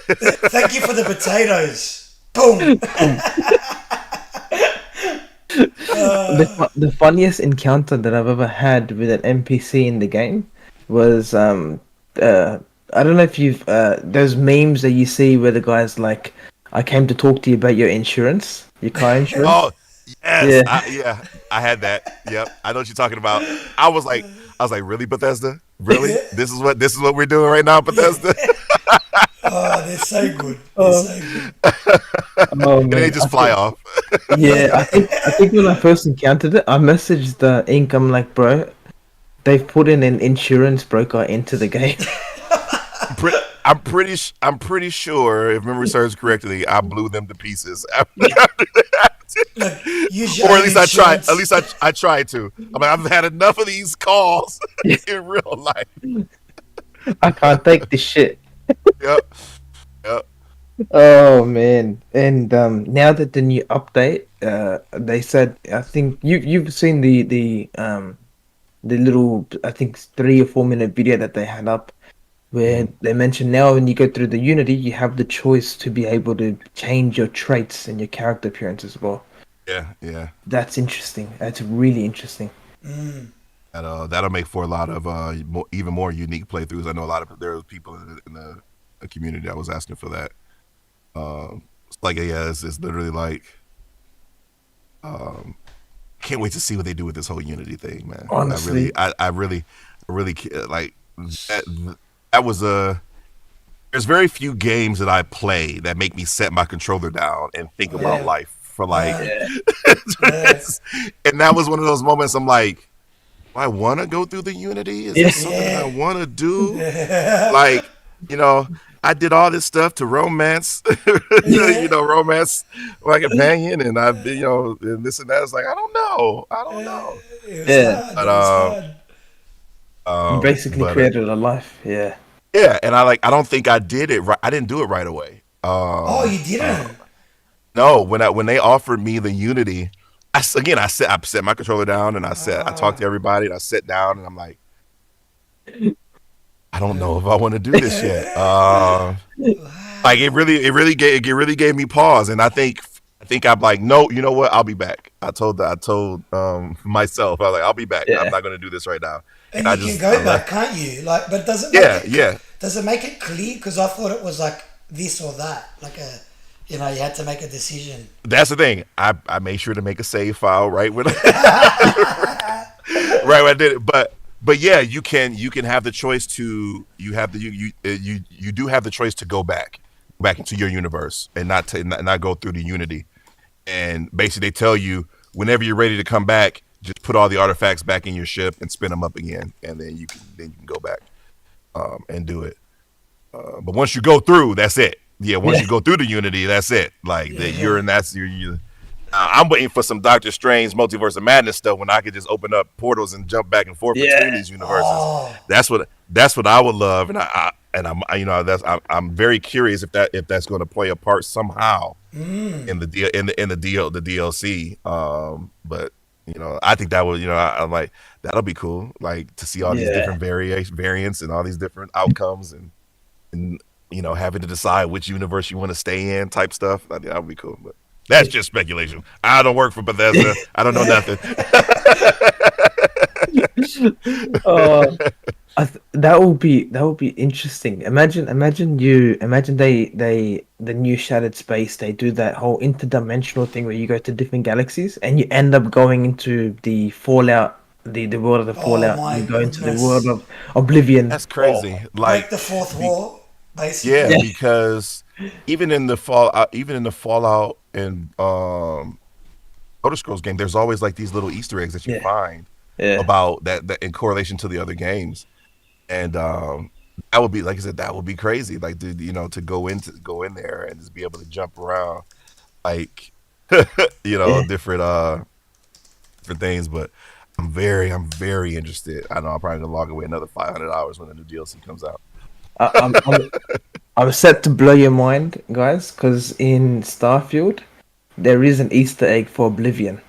Thank you for the potatoes. Boom. the funniest encounter that I've ever had with an NPC in the game was uh I don't know if you've those memes that you see where the guy's like, "I came to talk to you about your insurance, your car insurance." Oh, yes. Yeah, I had that. Yep. I know what you're talking about. I was like, really, Bethesda? Really? This is what we're doing right now, Bethesda? Oh, they're so good. They're oh, so good. oh And they man, just fly off. yeah, I think when I first encountered it, I messaged the Inc. I'm like, bro, they've put in an insurance broker into the game. I'm pretty sure, if memory serves correctly, I blew them to pieces. Look, use your Or at own least I tried. At insurance. least I tried to. I'm like, I've had enough of these calls in real life. I can't take this shit. Yep. Yep. Oh man! And now that the new update, they said, I think you've seen the little, I think 3 or 4 minute video that they had up, where Mhm. they mentioned now when you go through the Unity, you have the choice to be able to change your traits and your character appearance as well. Yeah. Yeah. That's interesting. That's really interesting. That'll make for a lot of even more unique playthroughs. I know a lot of there was people in the community that was asking for that. It's like yeah, it's literally like um, can't wait to see what they do with this whole Unity thing, man. Honestly, I really like that. That was a. There's very few games that I play that make me set my controller down and think about Yeah. life for like. Uh, yeah, yeah. And that was one of those moments. I'm like, do I want to go through the Unity? Is yeah, this something that I Yeah. want to do? Like, you know, I did all this stuff to romance, Yeah. romance my companion, and and this and that. It's like I don't know. It was yeah. hard. But It was hard. You basically but created a life. Yeah. yeah, and I don't think I did it right. I didn't do it right away. Oh, you didn't? No, when they offered me the Unity, again I set my controller down and I talked to everybody and I sat down and I'm like, I don't know if I want to do this yet. Like it really gave me pause, and I think I'm like, no, you know what? I'll be back. I told myself, I was like, I'll be back. I'm Yeah. not going to do this right now. And And you can I go back, left. can't you? Like, but does it make Yeah, yeah. does it make it clear? Because I thought it was like this or that. Like you had to make a decision. That's the thing. I made sure to make a save file right when right when I did it. But yeah, you can have the choice to you have the you do have the choice to go back into your universe and not go through the Unity. And basically, they tell you whenever you're ready to come back, just put all the artifacts back in your ship and spin them up again, and then you can go back and do it. But once you go through, that's it. Yeah, once Yeah. you go through the Unity, that's it. Like that, Yeah. you. I'm waiting for some Doctor Strange Multiverse of Madness stuff when I could just open up portals and jump back and forth Yeah. between these universes. Oh, That's what I would love, and I'm very curious if that's going to play a part somehow in the DLC. But I think that would I'm like that'll be cool, like to see all these Yeah. different variants and all these different outcomes and having to decide which universe you want to stay in type stuff. I think that would be cool, but. That's just speculation. I don't work for Bethesda. I don't know nothing. uh, that will be interesting. Imagine the new Shattered Space. They do that whole interdimensional thing where you go to different galaxies and you end up going into the Fallout, the world of the oh Fallout. my You go into the world goodness. of Oblivion. That's Oh, crazy. Break Like, the fourth be, wall, yeah, basically. yeah, because even in the Fallout and Elder Scrolls game, there's always like these little Easter eggs that you yeah, find yeah, about that in correlation to the other games, and that would be like I said, that would be crazy. Like, to go in there and just be able to jump around, like, yeah. different things. But I'm very interested. I know I'm probably gonna log away another 500 hours when the new DLC comes out. I, I'm set to blow your mind, guys, because in Starfield there is an Easter egg for Oblivion.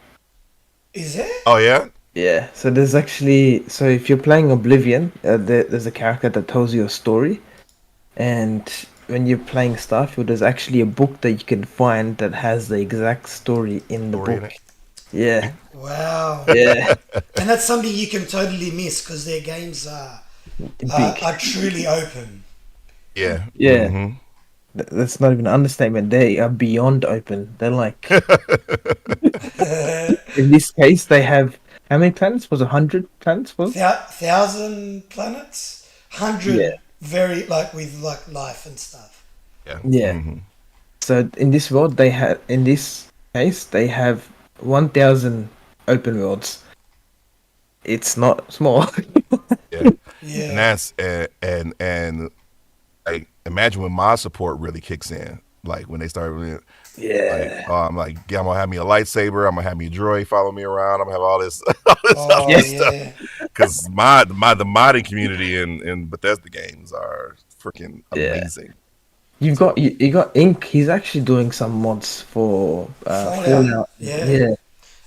Is it? Oh yeah, Yeah, so if you're playing Oblivion, there's a character that tells you a story, and when you're playing Starfield, there's actually a book that you can find that has the exact story in the story in book. it. Yeah, Wow. yeah, And that's something you can totally miss because their games big. are truly open. Yeah. Yeah, Hmm. that's not even an understatement. They are beyond open. They're like, in this case, they have how many planets? Was 100 planets? Thousand planets, Yeah, 100 very like with like life and stuff. Yeah. yeah. Hmm. So in this world, in this case, they have 1,000 open worlds. It's not small. Yeah. And Yeah. that's and like imagine when mod support really kicks in. Like when they start really, like Yeah. I'm like, yeah, I'm gonna have me a lightsaber. I'm gonna have me a droid follow me around. I'm gonna have all this all this Oh other Yeah. stuff yeah. because the modding community in Bethesda games are freaking Yeah. amazing. You've got So you got Ink. He's actually doing some mods for Fallout. Fallout. Yeah. Yeah.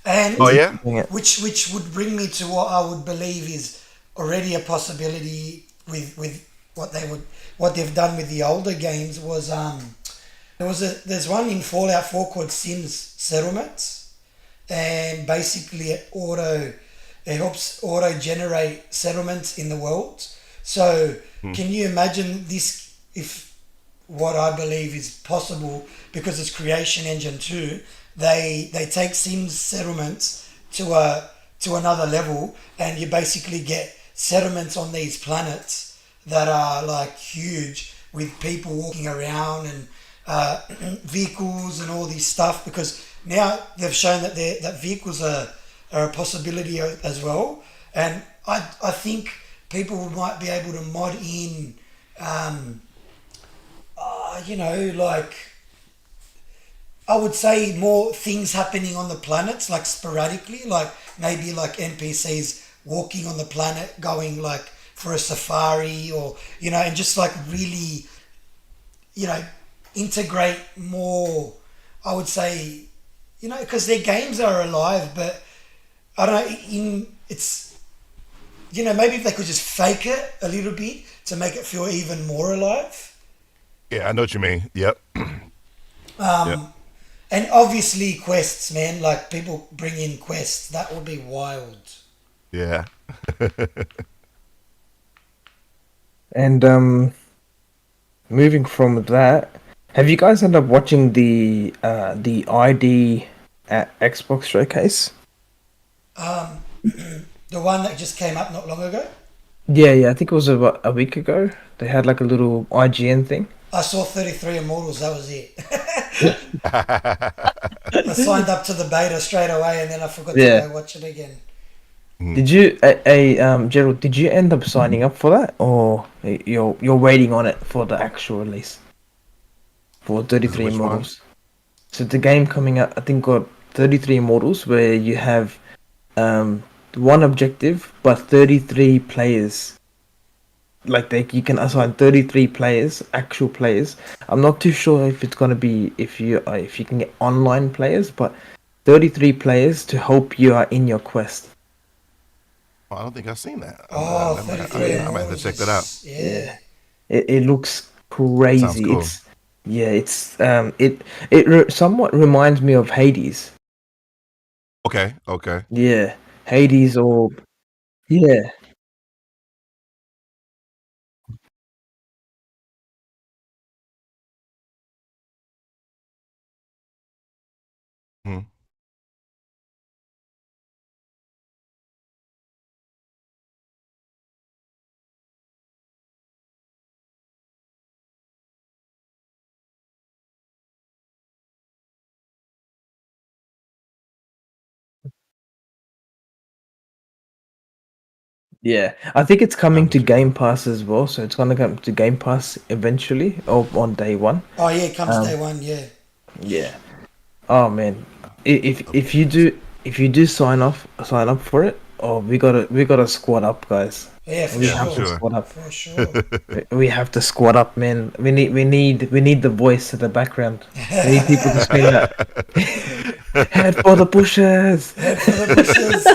And oh He's yeah, doing it. which would bring me to what I would believe is already a possibility with what they've done with the older games was there's one in Fallout 4 called Sims Settlements, and basically it helps auto generate settlements in the world. So can you imagine this if what I believe is possible because it's Creation Engine 2, they take Sims settlements to another level, and you basically get settlements on these planets that are like huge with people walking around and vehicles and all this stuff, because now they've shown that that vehicles are a possibility as well, and I think people might be able to mod in like I would say more things happening on the planets, like sporadically, like maybe like NPCs walking on the planet, going like for a safari, or and just like really, you know, integrate more. I would say, because their games are alive, but I don't know. It's maybe if they could just fake it a little bit to make it feel even more alive. yeah, I know what you mean. Yep. Yep. And obviously quests, man. Like people bring in quests. That would be wild. Yeah. And moving from that, have you guys ended up watching the ID at Xbox showcase? The one that just came up not long ago. Yeah, yeah. I think it was about a week ago. They had like a little IGN thing. I saw 33 Immortals. That was it. I signed up to the beta straight away, and then I forgot to Yeah. go watch it again. Did you, Gerald? Did you end up signing up for that, or you're waiting on it for the actual release? for Is it 33 which one? Immortals. So the game coming out, I think, got 33 Immortals, where you have um one objective but 33 players. Like you can assign 33 players, actual players. I'm not too sure if it's gonna be if you can get online players, but 33 players to help you out in your quest. Oh, I don't think I've seen that. Oh, Yeah, I might have to check that out. Yeah. yeah. It looks That sounds crazy. cool. It somewhat reminds me of Hades. Okay, okay. Yeah, Hades or yeah, Hmm. yeah. I think it's I coming have to to check it Game out. Pass as well, so it's gonna come to Game Pass eventually or on day one. Oh yeah, it comes day Um, one. Yeah. yeah. Oh man, I'll be if you interested. do sign up for it, oh we gotta squad up, guys. Yeah, for We Yeah, for have to sure. sure. squad up. For sure. We have to squad up, man. We need the voice at the background. We need people to scream out, "Head for the bushes!" Head for the bushes.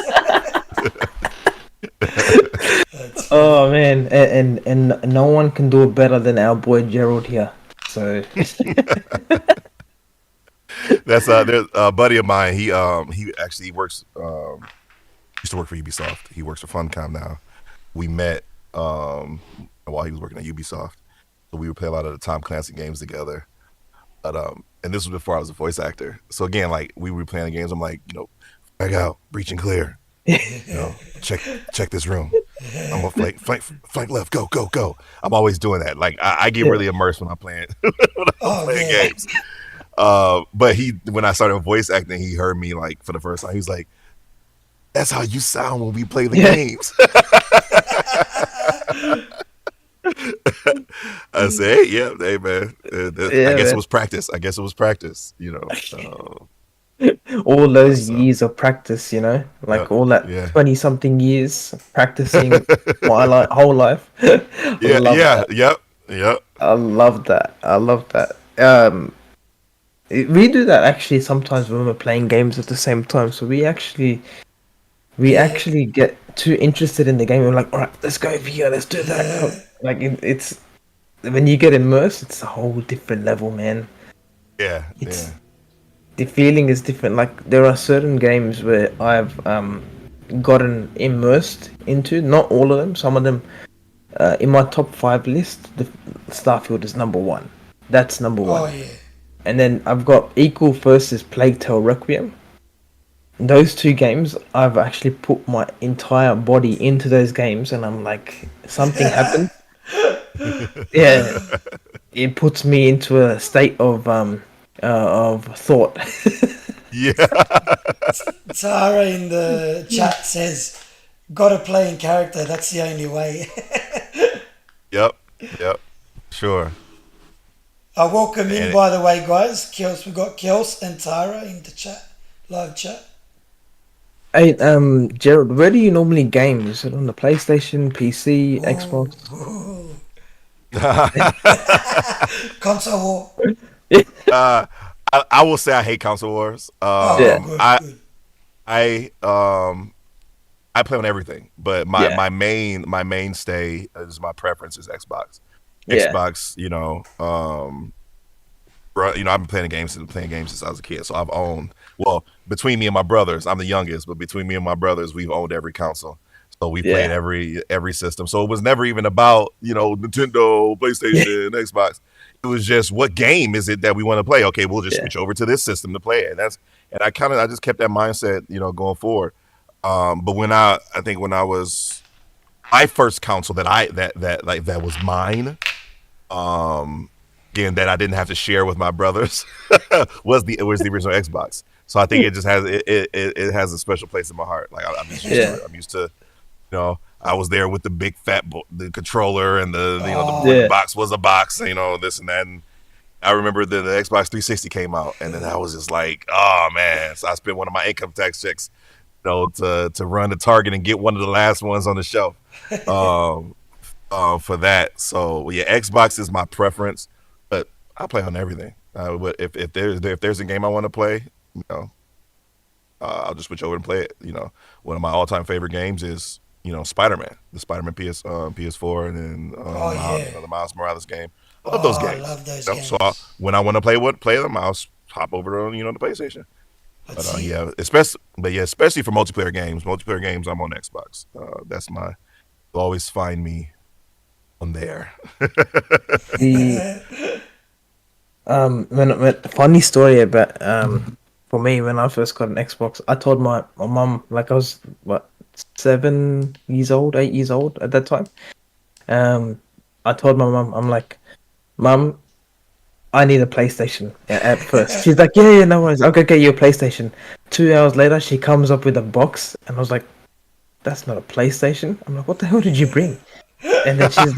That's funny. Oh man, and no one can do it better than our boy Gerald here. So That's there's a buddy of mine. He actually works used to work for Ubisoft. He works for Funcom now. We met while he was working at Ubisoft. So we would play a lot of the Tom Clancy games together. But and this was before I was a voice actor. So again, like we were playing the games, I'm like, flag out, breach and clear. Check this room. I'm gonna flank left, go, go, go. I'm always doing that. Like I get yeah, really immersed when I'm playing when I'm Oh playing yeah. games. But when I started voice acting, he heard me like for the first time. He was like, "That's how you sound when we play the yeah, games." I say, hey, yeah, hey man. I yeah, guess it man. was practice. I guess it was practice. All those So years of practice, yeah, like all that yeah, 20 something years practicing whole life. I yeah, love yeah, that. yep, yep. I love that. I love that. We do that actually sometimes when we're playing games at the same time. So we Yeah. actually get too interested in the game. We're like, all right, let's go over here, let's do that. Yeah. Like it's when you get immersed, it's a whole different level, man. Yeah, It's yeah. the feeling is different. Like there are certain games where I've gotten immersed into. Not all of them. Some of them. In my top five list, the Starfield is number one. That's number Oh one. yeah. And then I've got equal first is Plague Tale Requiem. Those two games, I've actually put my entire body into those games, and I'm like, something happened. Yeah, it puts me into a state of thought. Yeah. Tara in the chat says, "Gotta play in character. That's the only way." Yep. Yep. Sure. I welcome in, And by the way, guys. Kels, we got Kels and Tara in the chat, live chat. Hey, Gerald, where do you normally game? Is it on the PlayStation, PC, Ooh, Xbox? ooh. Console war. uh, I will say I hate console wars. Oh, Yeah, good, good. I I play on everything, but my yeah, my main my mainstay is my preference is Xbox. yeah, Xbox, I've been playing games since I was a kid. So I've owned between me and my brothers, I'm the youngest, but between me and my brothers, we've owned every console. So we played yeah, every system. So it was never even about Nintendo, PlayStation, Xbox. It was just what game is it that we want to play? Okay, we'll just yeah, switch over to this system to play it. I just kept that mindset, going forward. But I think when I was my first console that was mine, um, again that I didn't have to share with my brothers was the original Xbox. So I think it just it has a special place in my heart. Like I'm just used to yeah, it. I'm used to I was there with the big fat the controller and the Oh, the yeah, box was a box, this and that. And I remember the Xbox 360 came out, and then I was just like, oh man! So I spent one of my income tax checks, to run the Target and get one of the last ones on the shelf, um, for that. So yeah, Xbox is my preference, but I play on everything. But if there's a game I want to play, you know, I'll just switch over and play it. One of my all-time favorite games is Spider-Man, the Spider-Man PS4, and then Oh yeah. the Miles Morales game. I love those Oh, I games. love those So games. when I want to play them, I'll hop over to the PlayStation. But That's it. yeah, especially for multiplayer games. Multiplayer games, I'm on Xbox. That's my. You'll always find me on there. The when funny story about for me when I first got an Xbox, I told my mum, like I was what 7 years old, 8 years old at that time. Um, I told my mum, I'm like, Mum, I need a PlayStation at first. She's like, yeah, no worries, I'll go get you a PlayStation. 2 hours later, she comes up with a box, and I was like, that's not a PlayStation. I'm like, what the hell did you bring? And then she's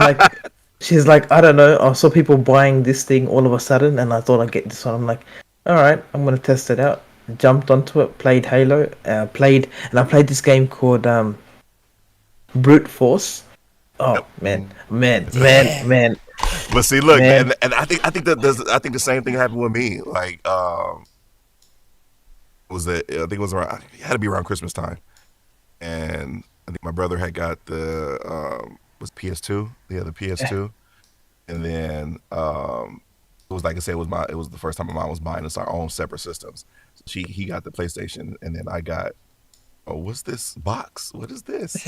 like, I don't know. I saw people buying this thing all of a sudden, and I thought I'd get this one. I'm like, all right, I'm gonna test it out. Jumped onto it, played Halo, and I played this game called Brute Force. Oh Yep. man, man, man, Damn. man, But see, look, man. and I think the same thing happened with me. Like, I think it was around. It had to be around Christmas time, and I think my brother had got the was PS2, yeah, the PS2, and then it was like I said, it was the first time my mom was buying us our own separate systems. So he got the PlayStation, and then I got, oh, what's this box? What is this?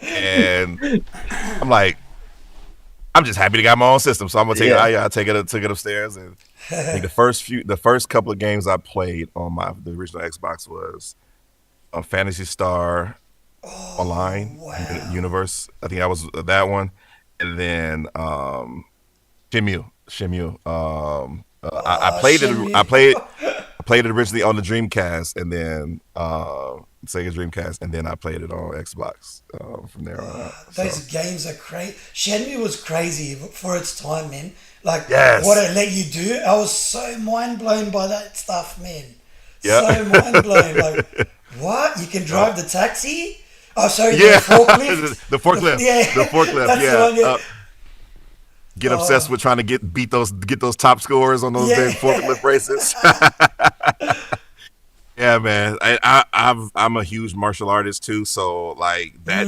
And I'm like, I'm just happy to got my own system, so I'm gonna take it. Yeah. I took it upstairs, and I think the first couple of games I played on the original Xbox was Fantasy Star Oh Online wow. Universe. I think that was that one, and then Shimu. I Oh, played it. Shenmue. I played it originally on the Dreamcast, and then Sega Dreamcast, and then I played it on Xbox from there on out. So Those games are crazy. Shenmue was crazy for its time, man. Like what yes, it let you do, I was so mind blown by that stuff, man. yeah, So mind blown. Like what? You can drive the taxi? Oh, sorry, the yeah. forklift. The forklift, Yeah, the forklift. that's the Yeah. one. Yeah. Get obsessed Oh, with trying to get those top scores on those yeah. damn forklift races. Yeah, man. I'm a huge martial artist too, so like that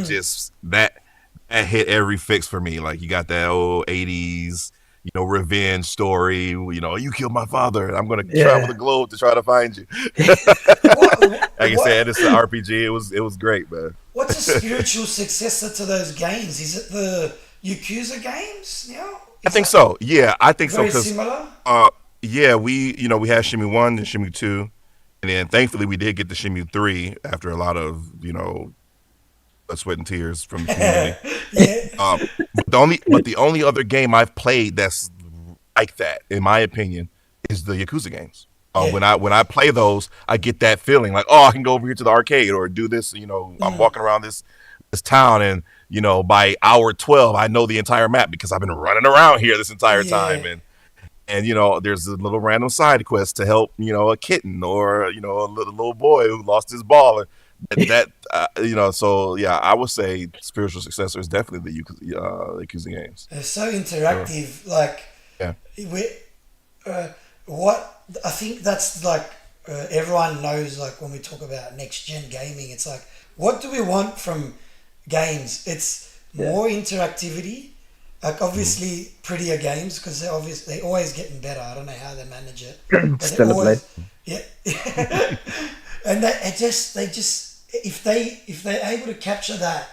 hit every fix for me. Like you got that old '80s, revenge story. You killed my father, and I'm gonna travel the Yeah. globe to try to find you. What? Like I said, it's an RPG. It was great, man. What's a spiritual successor to those games? Is it the Yakuza games now? I Is think that so. Yeah, I think so very because similar? yeah, we had Shimmy 1 and Shimmy 2, and then thankfully we did get the Shimmy 3 after a lot of blood, sweat, and tears from the community. Yeah. But the only other game I've played that's like that, in my opinion, is the Yakuza games. Yeah. When I play those, I get that feeling like, oh, I can go over here to the arcade or do this. I'm walking around this town, and by hour 12, I know the entire map because I've been running around here this entire time, Yeah. and there's a little random side quest to help a kitten or a little boy who lost his ball. So yeah, I would say spiritual successor is definitely the Yakuza games. They're so So, interactive. Like, yeah. we, what I think that's like everyone knows. Like when we talk about next gen gaming, it's like, what do we want from games? It's Yeah. more interactivity. Like obviously prettier games because they're always getting better. I don't know how they manage it, but they're Still a blade. always yeah. And they just if they're able to capture that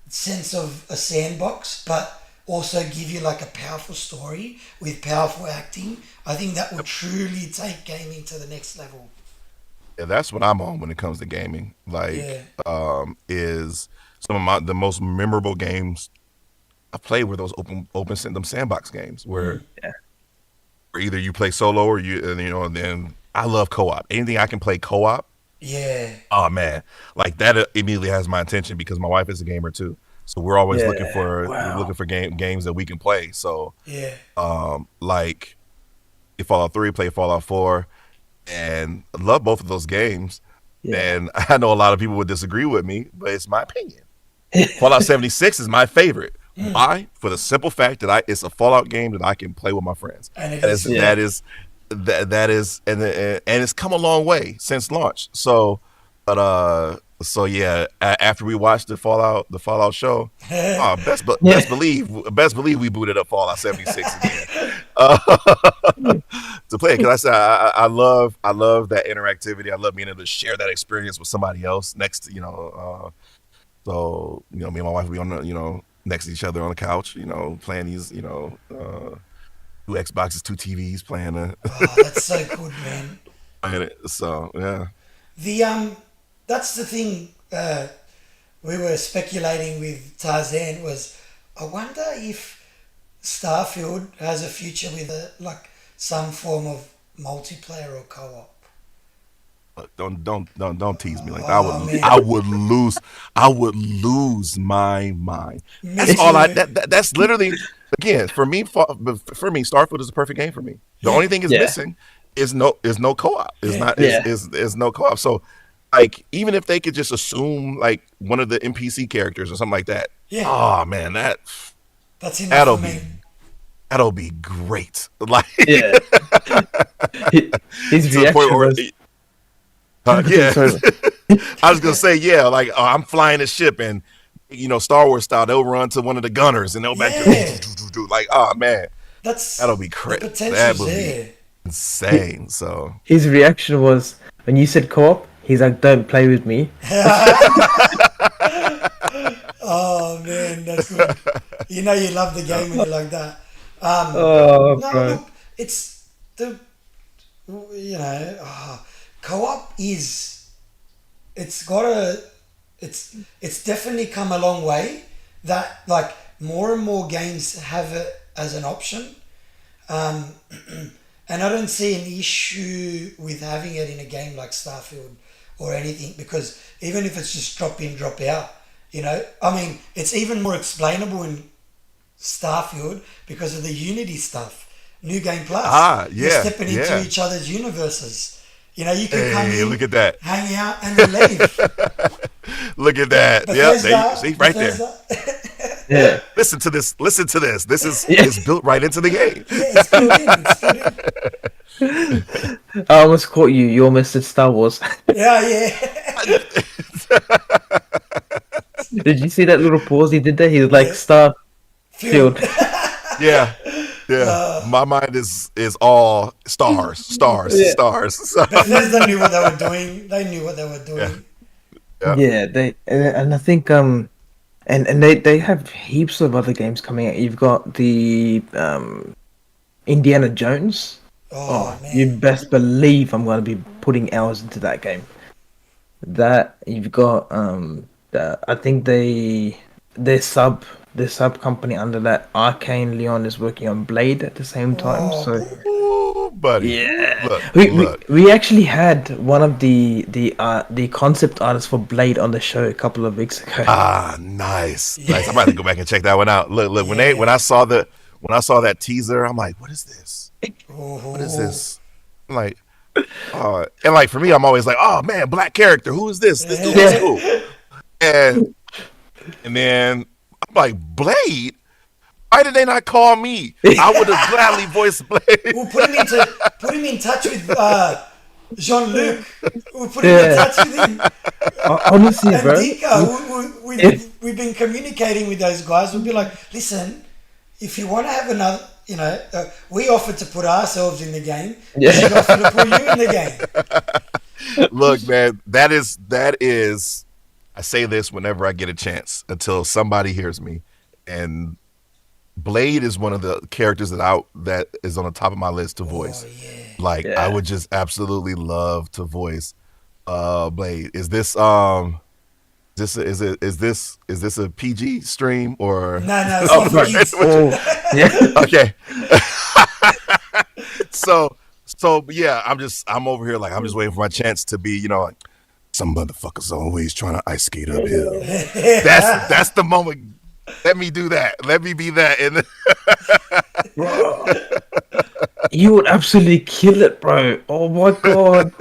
sense of a sandbox, but also give you like a powerful story with powerful acting, I think that will truly take gaming to the next level. Yeah, that's what I'm on when it comes to gaming. Yeah. Like, is some of the most memorable games I played were those them sandbox games where Yeah. either you play solo or and then I love co-op. Anything I can play co-op, Yeah. oh man, like that immediately has my attention because my wife is a gamer too. So we're always looking Yeah. for Wow. games that we can play. So Yeah. like Fallout 3, played Fallout 4, and I love both of those games. Yeah. And I know a lot of people would disagree with me, but it's my opinion. Fallout 76 is my favorite. Why? For the simple fact that it's a Fallout game that I can play with my friends. And it That is, is that is and it's come a long way since launch. So, so yeah, after we watched the Fallout show, best believe we booted up Fallout 76 again to play it, because I said I love that interactivity. I love being able to share that experience with somebody else next to so me and my wife will be on next to each other on the couch, playing these two Xboxes, two TVs, playing oh, that's so good, man. playing it. So yeah. The that's the thing. We were speculating with Tarzan was, I wonder if Starfield has a future with some form of multiplayer or co-op. Don't tease me like that. Man. I would lose my mind. Me That's too. all that's literally, again, for me, Starfield is a perfect game for me. The only thing is missing is no co-op. Is no co-op. So like, even if they could just assume like one of the NPC characters or something like that. Yeah. Oh man, That's enough for me. That'll be great. Like His to the point reaction where was, yeah. Sorry. I was gonna say, like, I'm flying a ship, and Star Wars style, they'll run to one of the gunners and they'll back to like, oh man, that'll be crazy. That would be insane. So his reaction was, when you said co-op, he's like, "Don't play with me." Oh man, that's good. You love the game when you're like that. Oh, No, bro. look, it's co-op is, it's definitely come a long way, that like more and more games have it as an option, and I don't see an issue with having it in a game like Starfield or anything, because even if it's just drop in, drop out, I mean, it's even more explainable in Starfield because of the Unity stuff. New Game Plus. You're stepping into each other's universes. You can come in, look at that, hang out, and then leave. Look at that. See right there. Yeah. Listen to this. This is it's built right into the game. Yeah, it's built in. I almost caught you. You almost said Star Wars. Yeah. Did you see that little pause he did there? He was like, Starfield. Yeah. My mind is all stars. So. Bethesda knew what they were doing. They knew what they were doing. Yeah, they and I think and they have heaps of other games coming out. You've got the Indiana Jones. Oh man. You best believe I'm going to be putting hours into that game. That you've got I think their sub company under that, Arcane Leon, is working on Blade at the same time. So Ooh, buddy. yeah, Look. we actually had one of the concept artists for Blade on the show a couple of weeks ago. Nice. I'm about to go back and check that one out. Look, when I saw that teaser, I'm like, what is this? What is this? I'm like, and like for me, I'm always like, oh man, black character. Who is this? This dude is cool. And then I'm like, Blade? Why did they not call me? I would have gladly voiced Blade. We'll put him in touch with Jean-Luc. We'll put him in touch with him. Honestly, And bro. Dinka, we've been communicating with those guys. We'll be like, listen, if you want to have another, we offered to put ourselves in the game. Yeah. We offered to put you in the game. Look, man, that is. I say this whenever I get a chance until somebody hears me, and Blade is one of the characters that is on the top of my list to voice. I would just absolutely love to voice Blade. Is this a PG stream or No, it's not for kids. Yeah. okay? So yeah, I'm over here like I'm just waiting for my chance to be, like, some motherfuckers always trying to ice skate uphill. That's the moment. Let me do that. Let me be that. And You would absolutely kill it, bro. Oh my god.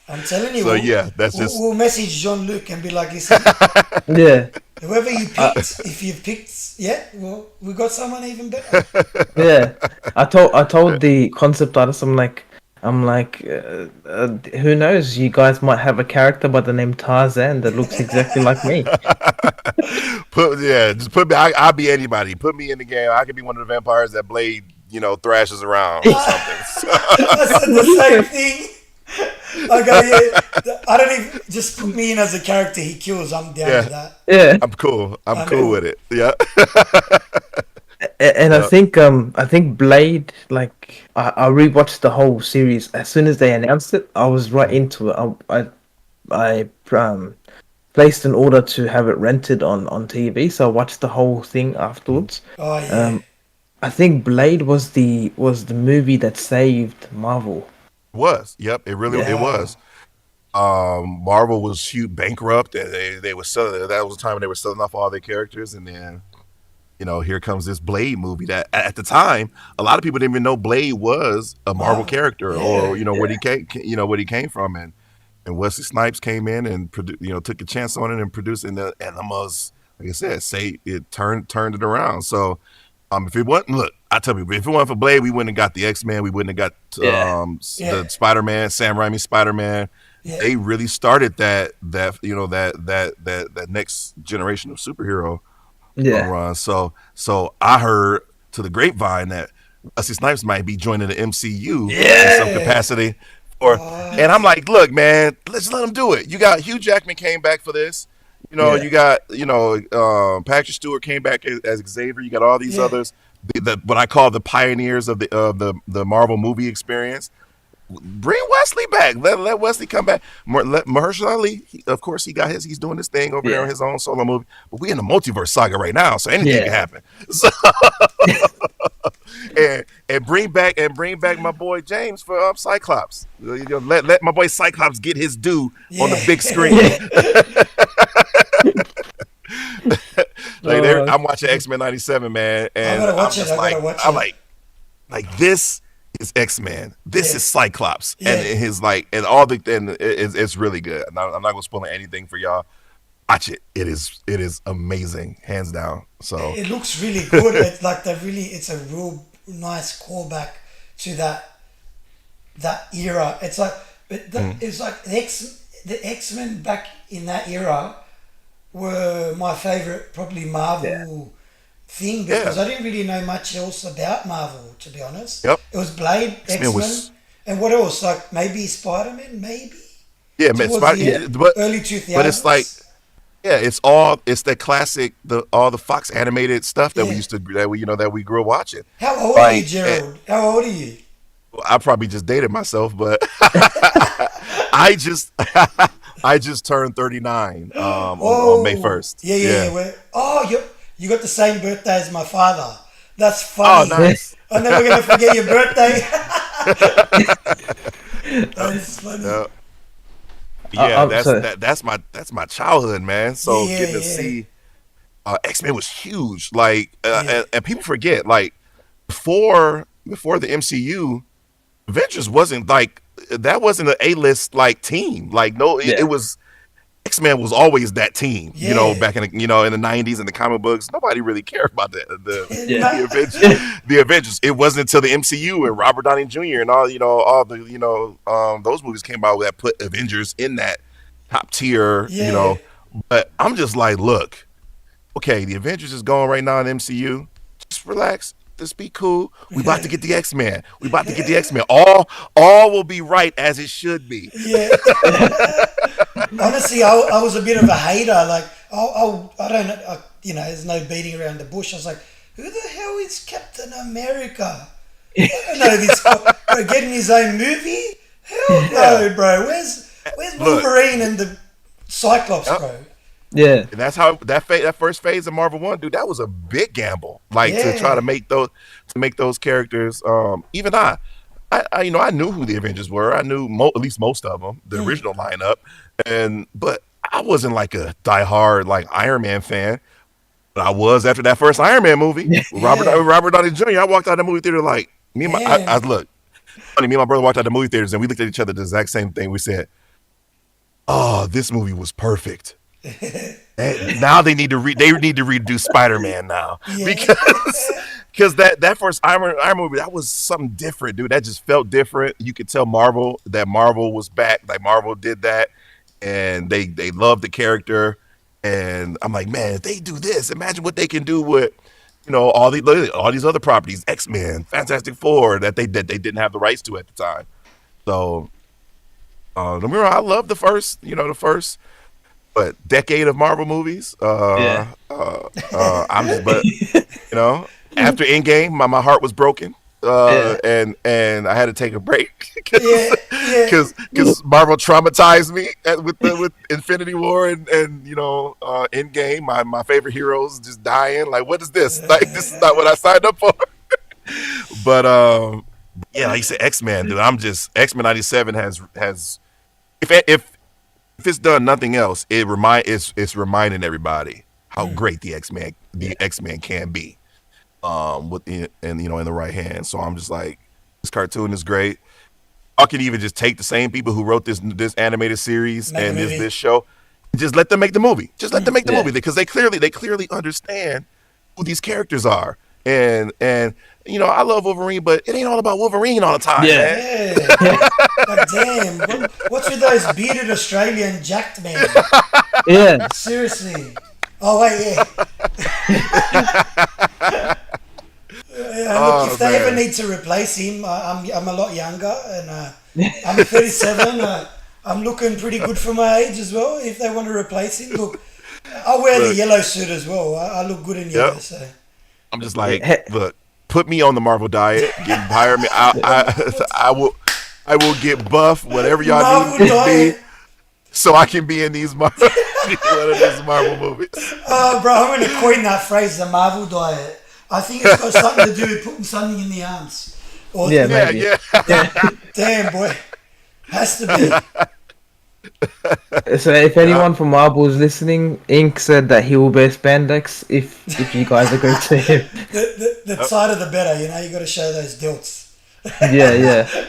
I'm telling you, So yeah, that's just we'll message Jean Luc and be like, listen, Yeah, whoever you uh, picked, if you've picked, yeah, well, we got someone even better. yeah. I told the concept artist, who knows? You guys might have a character by the name Tarzan that looks exactly like me. just put me. I'll be anybody. Put me in the game. I could be one of the vampires that Blade, thrashes around or something. I said the same thing. I go, yeah, I don't even, just put me in as a character he kills. I'm down Yeah, with that. Yeah, I'm cool. I'm I'm cool cool. with it. Yeah. and Yeah. I think Blade. Like I rewatched the whole series as soon as they announced it. I was right into it. I placed an order to have it rented on TV, so I watched the whole thing afterwards. Oh, yeah. Um, I think Blade was the movie that saved Marvel. Was. Yep. It Wow. was. Marvel was huge bankrupt, and they were selling. That was the time when they were selling off all their characters, and then here comes this Blade movie that at the time a lot of people didn't even know Blade was a Marvel Marvel. character or Yeah. what he came what he came from, and Wesley Snipes came in and took a chance on it and produced, and the most, like I said, say it turned it around. So if it wasn't, look, I tell people, if it wasn't for Blade, we wouldn't have got the X-Men, we wouldn't have got Yeah, Yeah. the Spider-Man, Sam Raimi Spider-Man. Yeah. They really started that next generation of superhero yeah, run. So I heard to the grapevine that Wesley Snipes might be joining the MCU in some Yeah. capacity. And I'm What? like, look, man, let's let him do it. You got Hugh Jackman came back for this. yeah, You got Patrick Stewart came back as Xavier. You got all these Yeah. others, what I call the pioneers of the Marvel movie experience. Bring Wesley back. Let Wesley come back. Let Mahershala Ali, of course, he's doing this thing over there on yeah, his own solo movie. But we in the multiverse saga right now, so anything can yeah. happen. So and bring back my boy James for Cyclops. Let my boy Cyclops get his due on the Yeah. big screen. Yeah. I'm watching X-Men '97, man, I and gotta I'm watch it. just I like, gotta watch I'm it. like this is X-Men. This Yeah. is Cyclops, Yeah. and his and all it's really good. I'm not gonna spoil anything for y'all. Watch it. It is amazing, hands down. So It looks really good. It's like it's a real nice callback to that era. It's like it's like the X-Men back in that era were my favorite, probably Marvel thing, because yeah, I didn't really know much else about Marvel, to be honest. yep. It was Blade, X-Men X-Men, was and what else? Like maybe Spider-Man, maybe yeah, man. towards the early But it's like 2000s. yeah, it's that classic all the Fox animated stuff that we Yeah. used to that we grew up watching. How old are you, Like Gerald? How old are you? I probably just dated myself, but I just I just turned 39 on May Oh, 1st. yeah, yeah, Yeah. yeah. You got the same birthday as my father. That's Oh, funny. nice. I'm never gonna forget your birthday. That's funny. Yeah. Yeah, So that's my childhood, man. So Yeah, getting to yeah, see X-Men was huge. Like yeah, and people forget, like before the MCU, Avengers wasn't like that wasn't an A-list like team. Like no, it yeah, was X-Men was always that team. yeah. Back in the '90s in the comic books, nobody really cared about yeah, the Avengers. The Avengers. It wasn't until the MCU and Robert Downey Jr. and all the those movies came out that put Avengers in that top tier. Yeah. But I'm just like, look, okay, the Avengers is going right now in MCU. Just relax. Just be cool. We about to get the X-Men. We about to get the X-Men. All will be right as it should be. Yeah. Honestly, I was a bit of a hater. Like, I don't know, there's no beating around the bush. I was like, who the hell is Captain America? I don't know this guy. Bro, getting his own movie? Hell no, bro. Where's Look. Wolverine and the Cyclops, Yep. bro? yeah, And that's how that first phase of Marvel One, dude. That was a big gamble, like to try to Yeah. make those characters. Even I knew who the Avengers were. I knew at least most of them, the original lineup, but I wasn't like a diehard like Iron Man fan. But I was after that first Iron Man movie. Yeah. Robert Downey Jr. I walked out of the movie theater like, Me and I Man. look funny. Me and my brother walked out the movie theaters and we looked at each other the exact same thing. We said, "Oh, this movie was perfect." And now they need to redo Spider-Man now Yeah. because that first Iron movie, that was something different, dude. That just felt different. You could tell Marvel was back. Like Marvel did that, and they loved the character. And I'm like, man, if they do this, imagine what they can do with all these other properties, X-Men, Fantastic Four, that they didn't have the rights to at the time. So don't get me wrong, I love the first but decade of Marvel movies. Yeah. I'm just, but after Endgame, my heart was broken. Yeah. And I had to take a break Yeah. Yeah. because Marvel traumatized me with Infinity War and Endgame. My favorite heroes just dying. Like, what is this? Like, this is not what I signed up for. But yeah, like you said, X-Men, dude. X-Men '97 has if it's done nothing else, it's reminding everybody how great the X-Men can be. In the right hand. So I'm just like, this cartoon is great. I can even just take the same people who wrote this animated series Make a and movie. this show, just let them make the movie. Just let them make the Yeah. movie because they clearly understand who these characters are. And I love Wolverine, but it ain't all about Wolverine all the time, Yeah. man. Yeah. Like, damn. What's with those bearded Australian jacked men? Yeah. Seriously. Oh, wait, yeah. Look, if they ever Man. need to replace him, I'm a lot younger and I'm 37. I'm looking pretty good for my age as well. If they want to replace him, look, I'll wear the Look. yellow suit as well. I look good in yellow, Yep. so. I'm just like, Hey. look, put me on the Marvel diet, hire me. I will get buff, whatever y'all Marvel need me to diet. be, so I can be in these Marvel, one of these Marvel movies. Oh, bro, I'm going to coin that phrase, the Marvel diet. I think it's got something to do with putting something in the arms. Or Yeah, Yeah, maybe. yeah. damn, boy. Has to be. So if anyone from Marvel is listening, Ink said that he will wear spandex if you guys agree to him. The tighter the better, you got to show those delts. Yeah, yeah,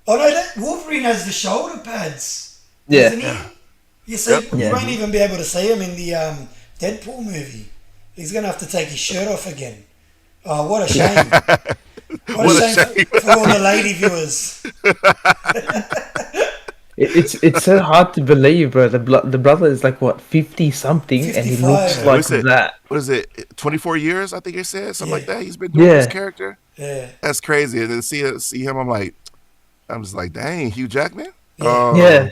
Oh no, Wolverine has the shoulder pads, yeah. doesn't he? You see, you Yeah. won't even be able to see him in the Deadpool movie. He's going to have to take his shirt off again. Oh, what a shame. What a shame for all the lady viewers. It's so hard to believe, bro. The brother is like what 50 something, and he 55. looks What like is it? that. What is it? 24 years, I think it said something like Yeah. that. He's been doing this Yeah. character. Yeah. That's crazy. And then see him, I'm just like, dang, Hugh Jackman. Yeah. Yeah,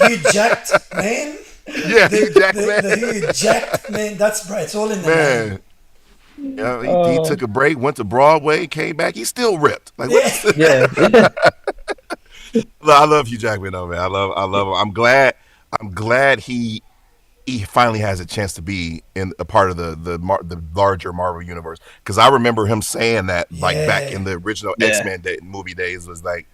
Hugh jacked man. Yeah, Hugh Jackman. The Hugh jacked man. That's right. It's all in the name. Man. Yeah, he took a break, went to Broadway, came back. He's still ripped. Like, what is Yeah. yeah, yeah. I love Hugh Jackman though, man. I love him. I'm glad he finally has a chance to be in a part of the larger Marvel universe. Because I remember him saying that like back Yeah. in the original Yeah. X-Men movie days was like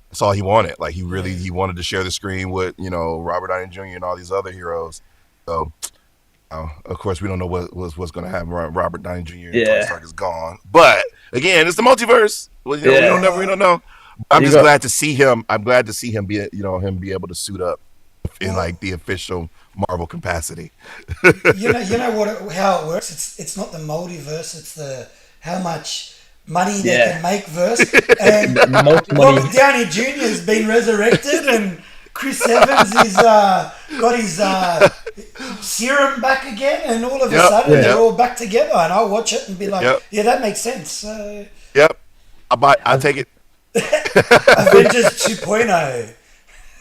that's all he wanted. Like he wanted to share the screen with Robert Downey Jr. and all these other heroes. So of course we don't know what's going to happen. Robert Downey Jr. and Tony Yeah. Stark is gone. But again, it's the multiverse. Well, we Yeah. don't know. I'm You just got- glad to see him. I'm glad to see him be able to suit up in like the official Marvel capacity. You know how it works. It's not the multiverse. It's the how much money they Yeah. can make verse. And Multi Robert money. Downey Jr. has been resurrected, and Chris Evans is got his serum back again, and all of a Yep. sudden Yeah. they're all back together. And I'll watch it and be like, Yep. yeah, that makes sense. Yep, I take it. Avengers 2.0.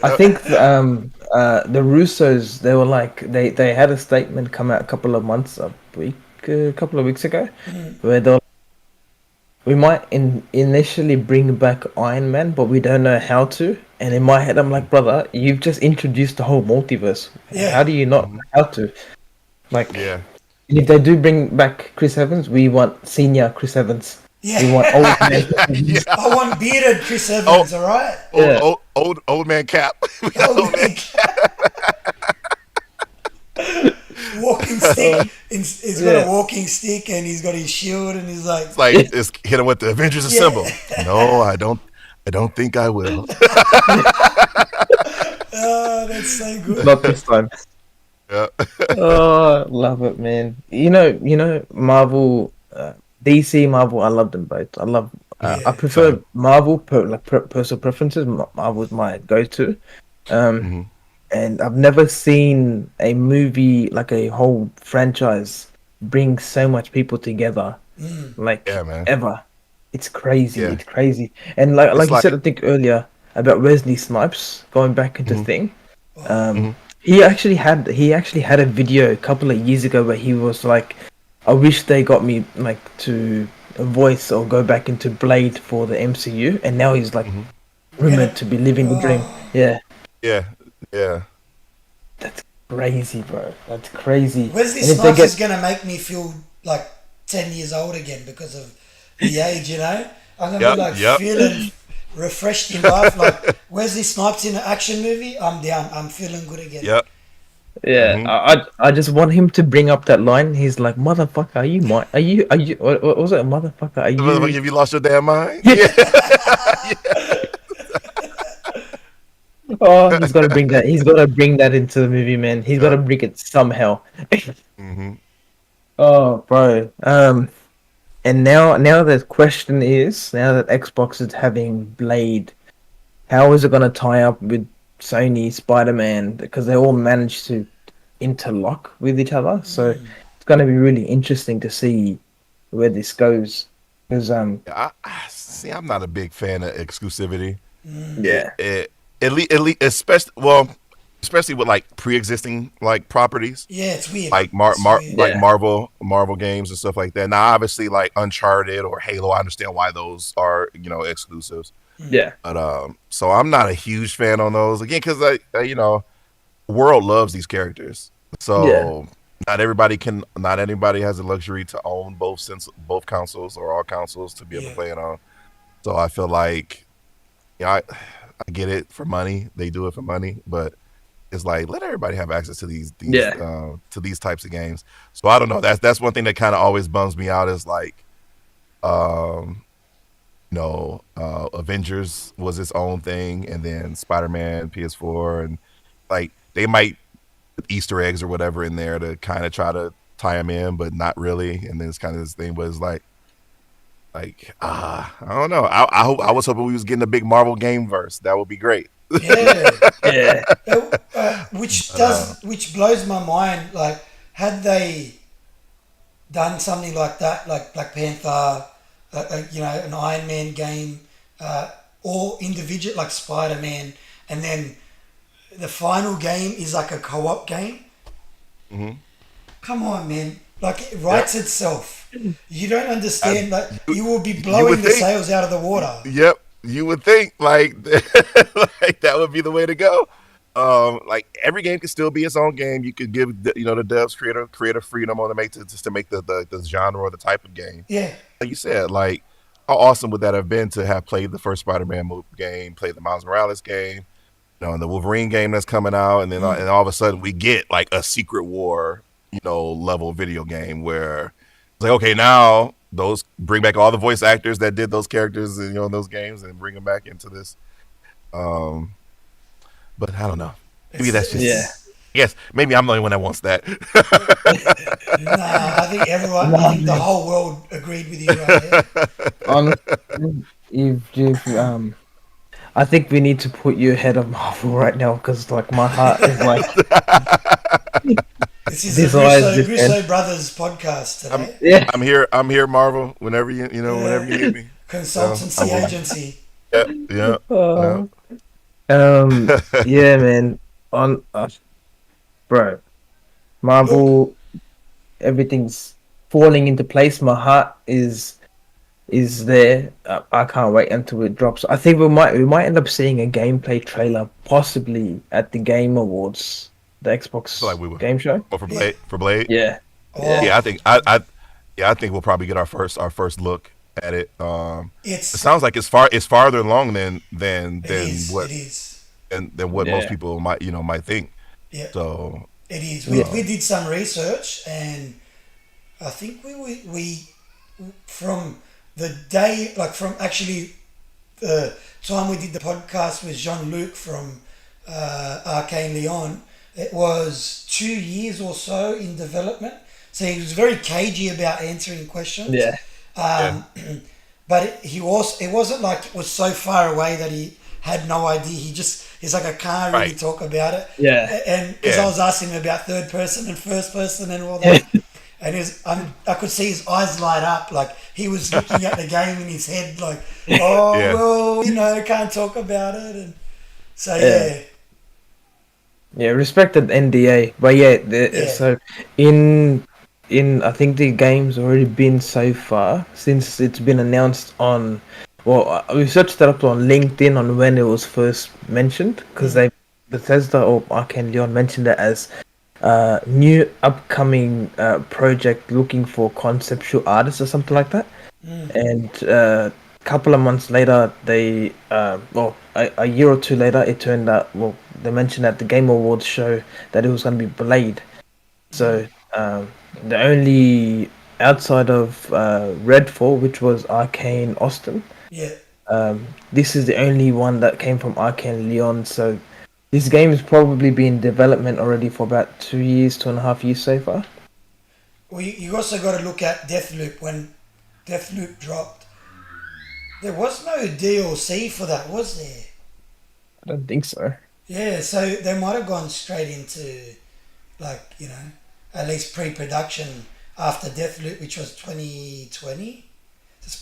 I think the Russos, they were like they had a statement come out a couple of weeks ago, where they were, we might initially bring back Iron Man, but we don't know how to. And in my head, I'm like, brother, you've just introduced the whole multiverse. Yeah. How do you not know how to? Like, Yeah, if they do bring back Chris Evans, we want senior Chris Evans. Yeah. We want old man Chris Evans. I want bearded Chris Evans, all right? Yeah. old man Cap. Walking walking stick. Oh, He's got a yeah. walking stick and he's got his shield and he's like, It's like it's hit him with the Avengers yeah. Assemble. No, I don't. I don't think I will. Oh, that's so good. Not this time. Yeah. Oh, love it, man. Marvel, DC, Marvel. I love them both. I love. I Yeah. prefer Same. Marvel personal preferences. Marvel's my go-to. Um, Hmm. and I've never seen a movie like a whole franchise bring so much people together, like Yeah, man. ever. It's crazy. Yeah. It's crazy. And like It's you said, like. I think earlier about Wesley Snipes going back into Hmm. thing. Oh, Um, Hmm. he actually had a video a couple of years ago where he was like, "I wish they got me like to voice or go back into Blade for the MCU," and now he's like Hmm. we're rumored gonna. to be living the dream. Oh, Yeah, Yeah. Yeah. that's crazy, bro. That's crazy. Wesley And if they Snipes is get gonna make me feel like 10 years old again because of the age. I'm gonna be Yep. like Yep. feeling refreshed in life. Like Wesley Snipes in an action movie, I'm down. I'm feeling good again. Yep. Yeah, Hmm. I just want him to bring up that line. He's like, "Motherfucker, are you my? Are you? What was it? Motherfucker, are you?" Have you lost your damn mind? Yeah. Yeah. Oh, he's got to bring that. He's got to bring that into the movie, man. He's got to Yep. bring it somehow. Hmm. Oh, bro. And now the question is, now that Xbox is having Blade, how is it going to tie up with Sony Spider-Man? Because they all managed to interlock with each other. So it's going to be really interesting to see where this goes. Because See, I'm not a big fan of exclusivity. It, yeah, it at least, especially with like pre-existing like properties, Yeah, it's weird. like It's weird. like yeah, Marvel games and stuff like that. Now, obviously, like Uncharted or Halo, I understand why those are exclusives. yeah, But so I'm not a huge fan on those again because the world loves these characters. yeah, So not anybody has the luxury to own both consoles or all consoles to be able to Yeah. play it on. So I feel like, I get it for money. They do it for money, but it's like let everybody have access to yeah, these types of games. So I don't know. That's one thing that kind of always bums me out is like, um, Avengers was its own thing, and then Spider-Man, PS4, and like they might put Easter eggs or whatever in there to kind of try to tie them in, but not really. And then it's kind of this thing was I don't know. I was hoping we was getting a big Marvel game verse. That would be great. Yeah. yeah, Which blows my mind. Like, had they done something like that, like Black Panther, an Iron Man game, or individual like Spider Man, and then the final game is like a co-op game. Hmm. Come on, man! Like it Yep. writes itself. You don't I, understand. Like you, you will be you would blowing the think. sails out of the water. Yep, you would think like like that would be the way to go. Like every game could still be its own game. You could give the devs creative freedom on to make just to make the genre or the type of game. Yeah, Like you said, like how awesome would that have been to have played the first Spider-Man game, played the Miles Morales game, and the Wolverine game that's coming out, and then and all of a sudden we get like a Secret War, level video game where it's like, okay, now those bring back all the voice actors that did those characters, in those games, and bring them back into this. Um, but I don't know. Maybe it's that's yeah. just yes. Maybe I'm the only one that wants that. nah. I think everyone, I Nah, think the man. whole world agreed with you right there. Honestly, you've I think we need to put you ahead of Marvel right now because like my heart is like This is the desires this man. Russo brothers podcast I'm today. Yeah. I'm here. I'm here, Marvel. Whenever whenever you Yeah. need me. Consultancy I'm willing. agency. Yeah, yeah, yeah. Uh, yeah, man. On bro, Look, Marvel, everything's falling into place. My heart is there. I can't wait until it drops. I think we might end up seeing a gameplay trailer possibly at the Game Awards, the I feel Xbox like we would. game show. Oh, for yeah. Blade. Yeah, yeah, Yeah, Oh, I think we'll probably get our first look at it. It it's sounds like it's farther along than it is. what It is. than what most yeah, people might think. Yeah. So It is. Yeah. We did some research, and I think we from the day, like from actually the time we did the podcast with Jean Luc from Arcane Leon, it was 2 years or so in development. So he was very cagey about answering questions. Yeah. Yeah. Um, but it wasn't like it was so far away that he had no idea. He's like, I can't really Right. talk about it. Yeah. And because I Yeah. was asking him about third person and first person and all Yeah. that. And I could see his eyes light up, like he was looking at the game in his head, like, oh Yeah. well, can't talk about it, and so Yeah. yeah, Yeah, respected NDA, but yeah, yeah, so in I think the game's already been so far since it's been announced on. Well, we searched that up on LinkedIn on when it was first mentioned because they Bethesda or Arcane Leon mentioned it as new upcoming project looking for conceptual artists or something like that. And couple of months later, they a year or two later, it turned out they mentioned at the Game Awards show that it was going to be Blade. So the only outside of Redfall, which was Arcane Austin, yeah. this is the only one that came from Arcane Leon. So this game has probably been in development already for about 2 years, 2.5 years so far. Well, you also got to look at Deathloop. When Deathloop dropped, there was no DLC for that, was there? I don't think so. Yeah, so they might have gone straight into, like, at least pre-production after Deathloop, which was 2020. It's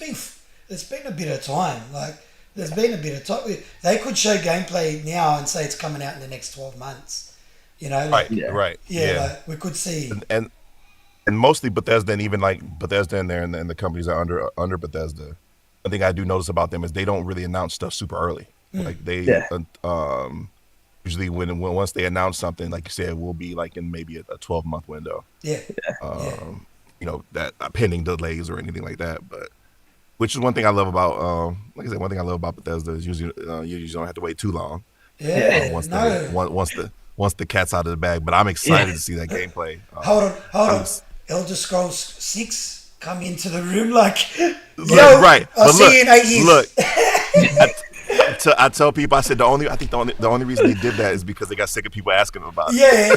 been a bit of time. Like, there's been a bit of time. They could show gameplay now and say it's coming out in the next 12 months. Like, Right. Yeah. Right. yeah, Yeah. like we could see. And mostly Bethesda, and even like Bethesda in there, and the companies that are under Bethesda. One thing I do notice about them is they don't really announce stuff super early. Like they Yeah. usually when once they announce something, like you said, will be like in maybe a 12-month window. Yeah, That pending delays or anything like that. But which is one thing I love about like I said, one thing I love about Bethesda is usually you usually don't have to wait too long. yeah. Once No, once the cat's out of the bag. But I'm excited Yeah. to see that gameplay. hold on. I'm- Elder Scrolls 6 come into the room like, yo, right. I'll But see look, you in 8 years. look. I tell people, I said the only reason they did that is because they got sick of people asking them about it. Yeah,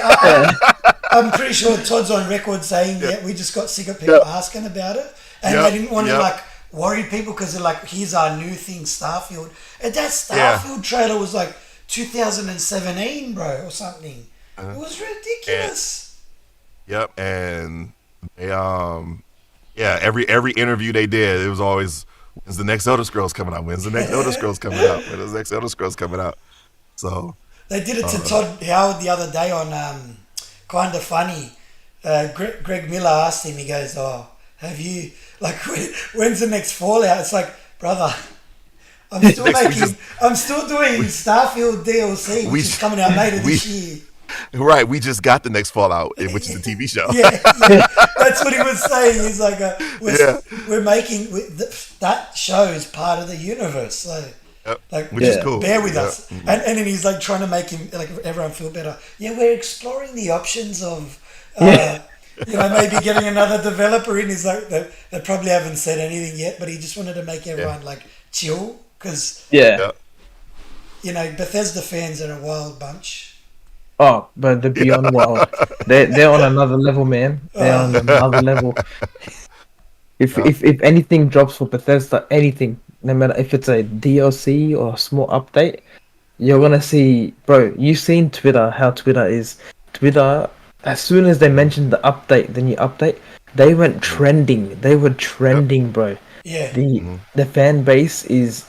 I'm pretty sure Todd's on record saying, yeah, we just got sick of people asking about it. And Yep, they didn't want to, yep. like, worry people because they're like, here's our new thing, Starfield. And that Yeah. Starfield trailer was like 2017, bro, or something. Uh-huh. It was ridiculous. Yep, and they every interview they did, it was always, when's the next Elder Scrolls coming out? When's the next Elder Scrolls coming out? When's the next Elder Scrolls coming out? So They did it to Todd Howard the other day on Kind of Funny. Greg Miller asked him, he goes, oh, have you, like, when's the next Fallout? It's like, brother, I'm still I'm still doing Starfield DLC, which is coming out later this year. right, we just got the next Fallout, which is the TV show. Yeah, that's what he was saying. He's like, we're making that show is part of the universe, so Yep, like, which is cool. bear with Yep. us. And then he's like trying to make him, like, everyone feel better. Yeah, we're exploring the options of, maybe getting another developer in. He's like, they probably haven't said anything yet, but he just wanted to make everyone like chill because Yeah. Yep. Bethesda fans are a wild bunch. Oh, but they're beyond wild. They're on another level, man. They're on another level. If anything drops for Bethesda, anything, no matter if it's a DLC or a small update, you're gonna see, bro. You've seen Twitter, how Twitter is. Twitter, as soon as they mentioned the update, the new update, they went trending. They were trending, bro. Yeah. The fan base is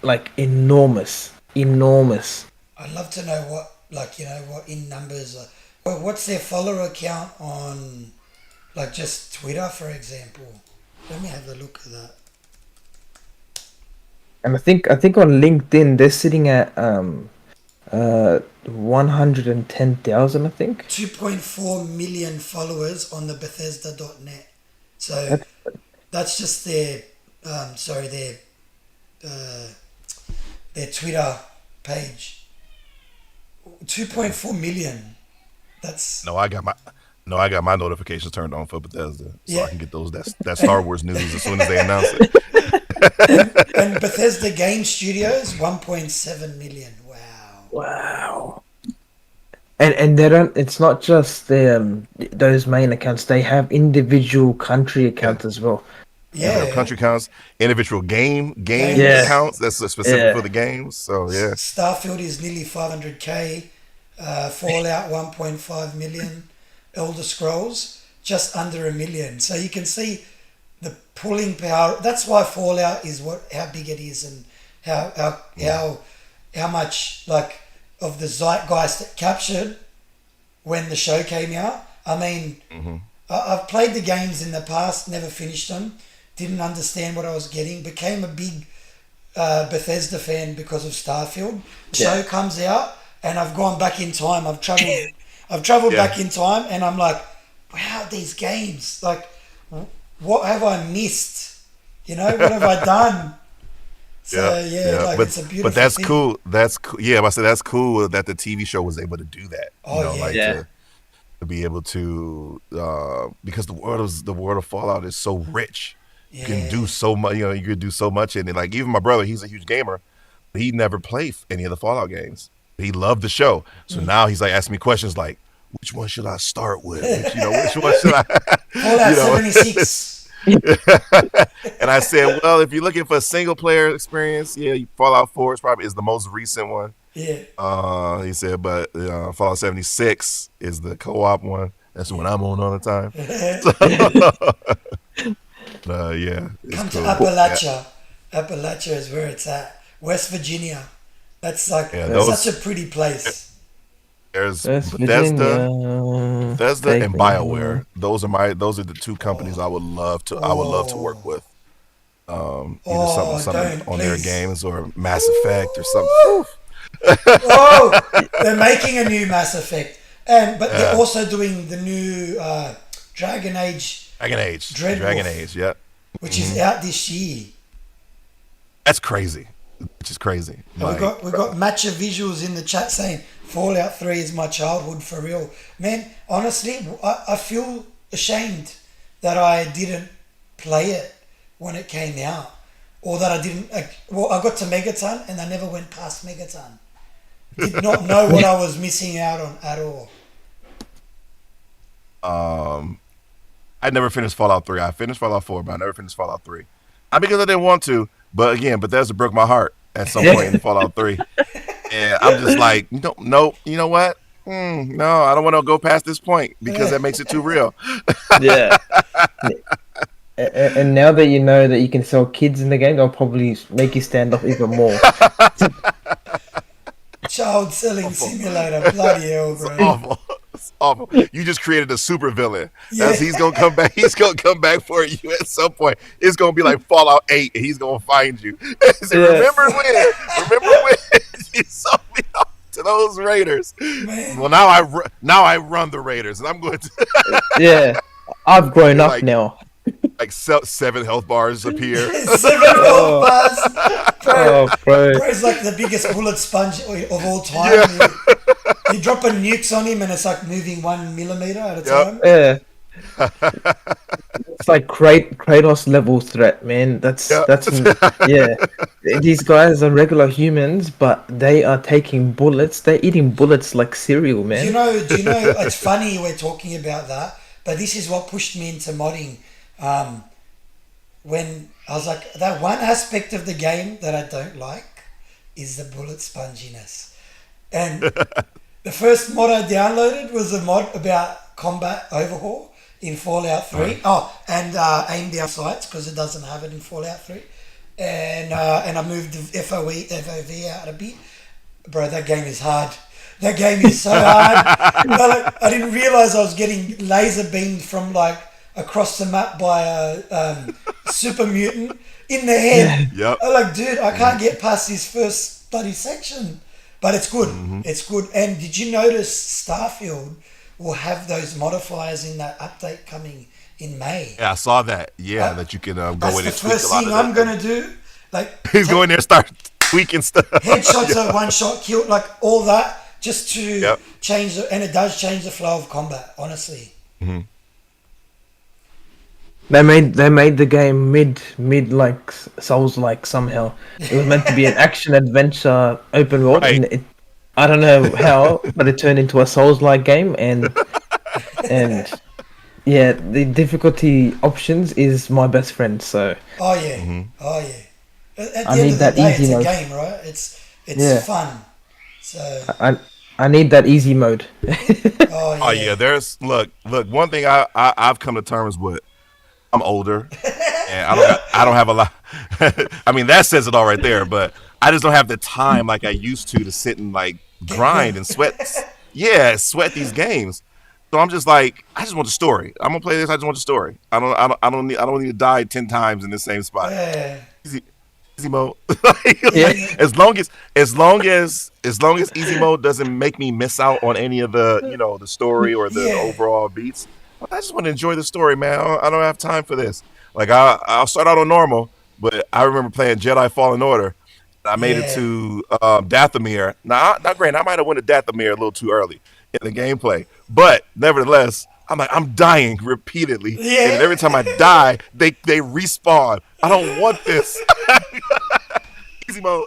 like enormous. I'd love to know what, like, what in numbers, what's their follower count on, like, just Twitter, for example. Let me have a look at that. And I think on LinkedIn they're sitting at 110,000, I think. 2.4 million followers on the Bethesda.net. So that's just their Twitter page. 2.4 million. That's No, I got my no, I got my notifications turned on for Bethesda, so I yeah. can get those that Star And Wars news as soon as they announce it. and Bethesda Game Studios 1.7 million. Wow. Wow. And they don't. It's not just those main accounts. They have individual country Yeah, accounts as well. individual Yeah. country counts, individual game Yeah, Games. accounts that's specific for yeah. the games. So yeah, Starfield is nearly 500k. Fallout 1.5 million. Elder Scrolls just under a million. So you can see the pulling power. That's why Fallout is how big it is, and how much like of the zeitgeist it captured when the show came out. I mean, I've played the games in the past, never finished them, didn't understand what I was getting, became a big Bethesda fan because of Starfield. Show Yeah. comes out, and I've gone back in time. I've traveled yeah, back in time, and I'm like, wow, these games, like, what have I missed? You know, what have I done? So yeah, yeah. like it's a But beautiful that's thing. cool. That's cool. Yeah, I said that's cool that the TV show was able to do that. You Oh know, yeah, like Yeah. to be able to because the world of Fallout is so rich. You can yeah, do so much. You know, you could do so much in it. Like even my brother, he's a huge gamer. But he never played any of the Fallout games. He loved the show. So now he's like asking me questions like, which one should I start with? Which one should I, Fallout you know? 76. And I said, well, if you're looking for a single player experience, yeah, Fallout 4 is the most recent one. Yeah, He said, but Fallout 76 is the co-op one. That's the one I'm on all the time. Yeah, it's come to cool. Yeah, Appalachia. Appalachia is where it's at. West Virginia. That's like yeah. such a Those pretty place. there's West Virginia. Bethesda, Take and me BioWare. home. Those are the two companies I would love to work Oh, with. Either oh, something don't on their please. games or Mass Effect or something. Oh, they're making a new Mass Effect, but they're Yeah. also doing the new Dragon Age Dragon Dreadwolf, Age. Yeah, which is out this year. that's crazy. Which is crazy. And Like, we got Matcha Visuals in the chat saying Fallout 3 is my childhood for real. Man, honestly, I feel ashamed that I didn't play it when it came out, or that I didn't. Well, I got to Megaton and I never went past Megaton. Did not know what I was missing out on at all. I never finished Fallout 3. I finished Fallout 4, but I never finished Fallout 3. Not because I didn't want to, but again, Bethesda broke my heart at some point in Fallout 3. And I'm just like, no, you know what? No, I don't want to go past this point because that makes it too real. Yeah. And now that you know that you can sell kids in the game, they'll probably make you stand off even more. Child selling simulator, bloody hell, It's bro. awful. It's awful. You just created a super villain. Yeah. He's gonna come back. He's gonna come back for you at some point. It's gonna be like Fallout 8, and he's gonna find you. Say, Yeah. remember when? Remember when you sold me off to those Raiders? Man. Well, now I run the Raiders, and I'm going to Yeah. I've grown up like now. like 7 health bars appear. 7 health bars. Oh, bro. Bro is like the biggest bullet sponge of all time. Yeah. You drop a nukes on him and it's like moving 1 millimeter at a Yep. time. Yeah. It's like Kratos level threat, man. Yeah. Yeah. These guys are regular humans, but they are taking bullets. They're eating bullets like cereal, Do man. you know, it's funny we're talking about that, but this is what pushed me into modding. When I was like, that one aspect of the game that I don't like is the bullet sponginess. And the first mod I downloaded was a mod about combat overhaul in Fallout 3. Oh, and aim down sights because it doesn't have it in Fallout 3. And I moved the FOV out a bit. Bro, that game is hard. That game is so hard. I didn't realize I was getting laser beamed from like across the map by a super mutant in the head. Yep. I'm like, dude, I can't get past this first bloody section. But it's good. It's good. And did you notice Starfield will have those modifiers in that update coming in May? Yeah, I saw that. Yeah, that you can go That's in the and tweak first a lot thing of I'm that. going to do. Like, He's going there and start tweaking stuff. headshots are one shot kill, like all that. just to Yep. change and it does change the flow of combat. Honestly, Hmm. They made the game mid like Souls like somehow. It was meant to be an action adventure open world, Right. and I don't know how, but it turned into a Souls like game, and yeah, the difficulty options is my best friend. So oh yeah, Hmm. oh yeah. At I the end need of the that day, easy it's a mode. game, right? It's Yeah, fun. So I need that easy mode. oh Oh yeah, yeah, there's look. One thing I've come to terms with. I'm older, and I don't have a lot. I mean, that says it all right there. But I just don't have the time like I used to sit and like get good. grind and sweat. Yeah, sweat these games. So I'm just like, I just want the story. I'm gonna play this. I just want the story. I don't need to die 10 times in the same spot. Yeah, Easy, easy mode. Like, Yeah, as long as easy mode doesn't make me miss out on any of the the story or the yeah, overall beats. I just want to enjoy the story, man. I don't have time for this. Like I'll start out on normal, but I remember playing Jedi Fallen Order. I made it yeah, to Dathomir. Now, granted, I might have went to Dathomir a little too early in the gameplay, but nevertheless, I'm dying repeatedly, and yeah. every time I die, they respawn. I don't want this. Easy mode.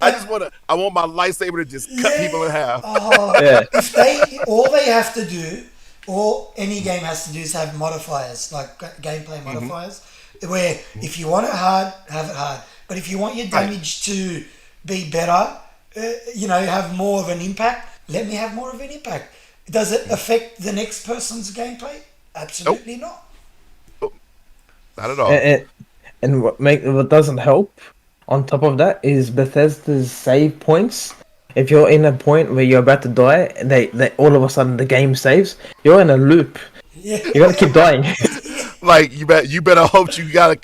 I want my lightsaber to just cut people in half. Oh, yeah, if they all they have to do, all any game has to do is have modifiers like gameplay Hmm. modifiers, where if you want it hard, have it hard. But if you want your Right. damage to be better, have more of an impact, let me have more of an impact. Does it affect the next person's gameplay? Nope, Absolutely not. not at all. and, and what doesn't help on top of that is Bethesda's save points. If you're in a point where you're about to die, and they all of a sudden the game saves, you're in a loop. Yeah. You gotta keep dying. Like you better hope you got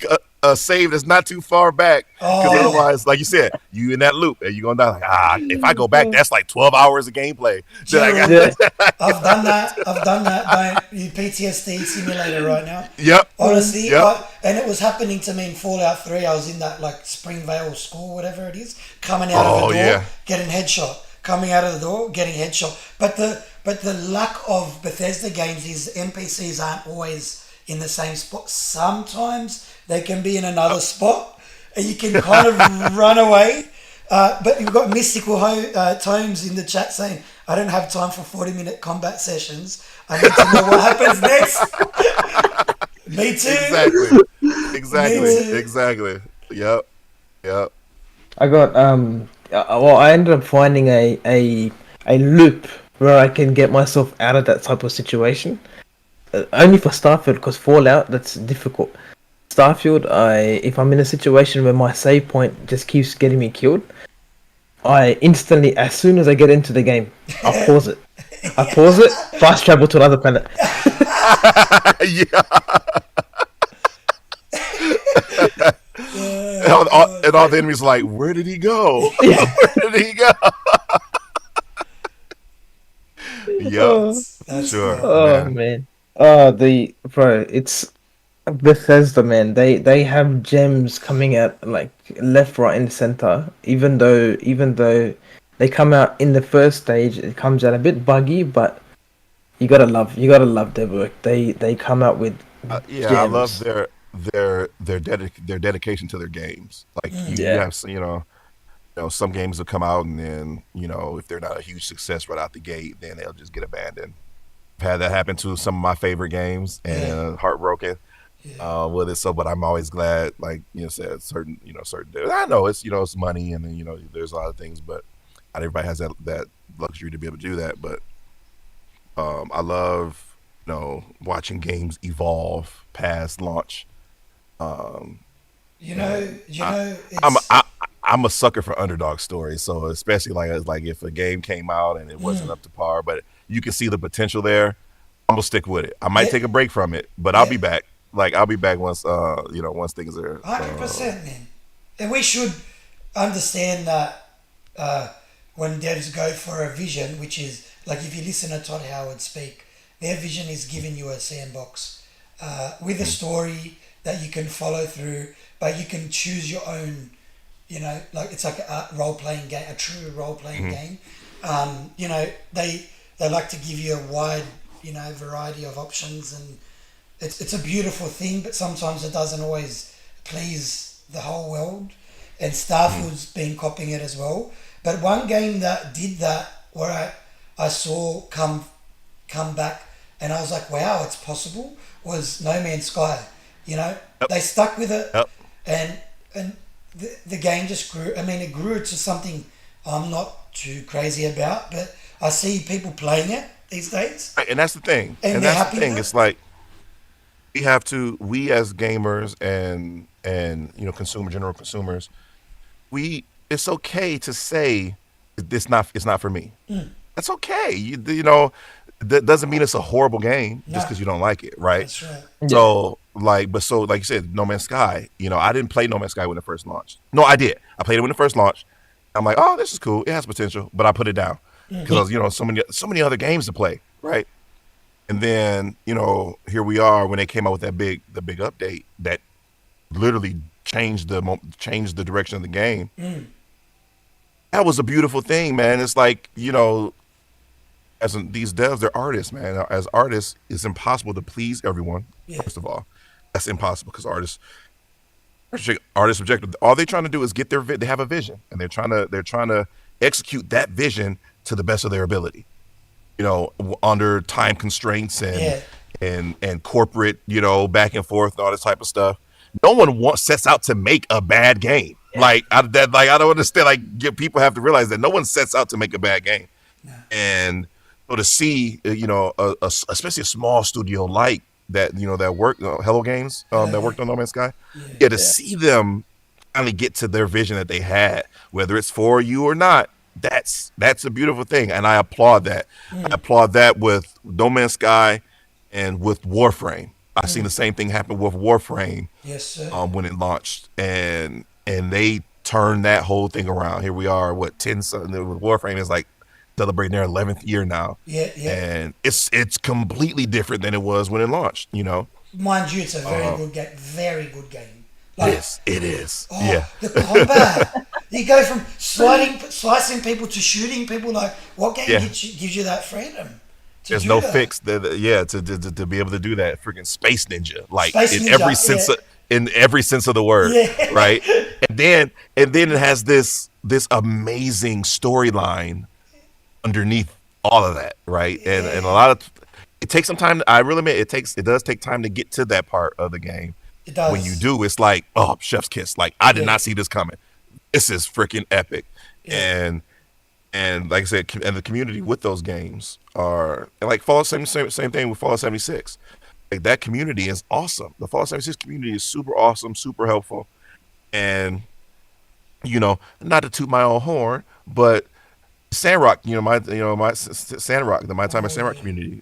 a save that's not too far back, because Oh, otherwise, like you said, you in that loop and you're gonna die. Like if I go back, that's like 12 hours of gameplay. That I Gerald, Yeah. got. I've done that. I've done that by PTSD simulator right now. Yep, Honestly, yep. and it was happening to me in Fallout 3. I was in that like Springvale school, whatever it is, coming out of Oh the door, yeah. getting headshot, coming out of the door, getting headshot. But the luck of Bethesda games is NPCs aren't always in the same spot. Sometimes they can be in another spot, and you can kind of run away. But you've got Mystical Tomes in the chat saying, I don't have time for 40-minute combat sessions. I need to know what happens next. Me too. Exactly. Me too. Exactly. Yep. Yep. I got well, I ended up finding a loop where I can get myself out of that type of situation. Only for Starfield, because Fallout that's difficult. Starfield, if I'm in a situation where my save point just keeps getting me killed, I instantly, as soon as I get into the game, I pause it. Fast travel to another planet. Yeah. And all the enemies are like, where did he go? Where did he go? Yep. That's Sure, cool. Oh man. man. It's Bethesda, man. They have gems coming out like left, right, and center. Even though they come out in the first stage, it comes out a bit buggy, but you gotta love their work. They come out with Yeah, I love gems. their dedication to their games. Like you Yeah. have some games will come out and then if they're not a huge success right out the gate, then they'll just get abandoned. I've had that happen to some of my favorite games Yeah. and heartbroken Yeah. with it. So, but I'm always glad, like said certain. I know it's money and then there's a lot of things, but not everybody has that luxury to be able to do that. But I love watching games evolve past launch. Um, You and know, you I, know, I'm it's I, I'm a sucker for underdog stories. So especially like if a game came out and it wasn't up to par, but you can see the potential there, I'm gonna stick with it. I might yeah, take a break from it, but I'll yeah, be back. Like I'll be back once once things are 100%, man. And we should understand that when devs go for a vision, which is like if you listen to Todd Howard speak, their vision is giving you a sandbox with a story that you can follow through, but you can choose your own You know, like it's like a role playing game, a true role playing Mhm. game. You know, they like to give you a wide, you know, variety of options, and it's a beautiful thing. But sometimes it doesn't always please the whole world. And Mhm. Starfield's been copying it as well. But one game that did that, where I saw come back, and I was like, wow, it's possible, was No Man's Sky. You know, Yep. they stuck with it, Yep. and the game just grew. I mean, it grew to something I'm not too crazy about, but I see people playing it these days, Right, and that's the thing. and And they're that's the happy with thing. it. It's like we as gamers and consumer general consumers, we it's okay to say it's not for me. That's okay. That doesn't mean it's a horrible game just No, because you don't like it, right? that's right. Yeah. So like you said, No Man's Sky. I didn't play No Man's Sky when it first launched. No, I did. I played it when it first launched. I'm like, oh, this is cool. It has potential, but I put it down because so many other games to play, right? And then here we are when they came out with the big update that literally changed the direction of the game. That was a beautiful thing, man. It's like these devs, they're artists, man. As artists, it's impossible to please everyone. Yeah, First of all, that's impossible because artists objective. All they're trying to do is get they have a vision, and they're trying to execute that vision to the best of their ability. Under time constraints yeah, and corporate, back and forth and all this type of stuff. No one sets out to make a bad game. I don't understand. People have to realize that no one sets out to make a bad game. no, And so to see, especially a small studio like that, that worked, Hello Games, hello, that yeah, worked on No Man's Sky, yeah, yeah, to Yeah. see them finally get to their vision that they had, whether it's for you or not, that's a beautiful thing, and I applaud that. I applaud that with No Man's Sky and with Warframe. I've seen the same thing happen with Warframe yes, sir. when it launched, and they turned that whole thing around. Here we are, what 10 something with Warframe is like celebrating their 11th year now, Yeah, yeah. and it's completely different than it was when it launched. Mind you, it's a very Uh, good game. Very good game. Like, yes, it is. oh, Yeah, the combat. You go from slicing people to shooting people. Like, what game yeah. gives you that freedom to There's do no that? fix yeah, to be able to do that. Freaking Space Ninja, like Space Ninja, yeah, in every sense of the word, yeah, right? And then it has this amazing storyline underneath all of that, right? And a yeah. lot of it takes some time. I really admit it does take time to get to that part of the game. It When you does. do, it's like, oh, chef's kiss. Like, I did Yeah, not see this coming. This is freaking epic. yeah. And like I said, and the community with those games are, and like Fallout 76, same thing with Fallout 76. Like, that community is awesome. The Fallout 76 community is super awesome, super helpful. And not to toot my own horn, but Sandrock, Sandrock, the My Time at Oh Sandrock yeah, community,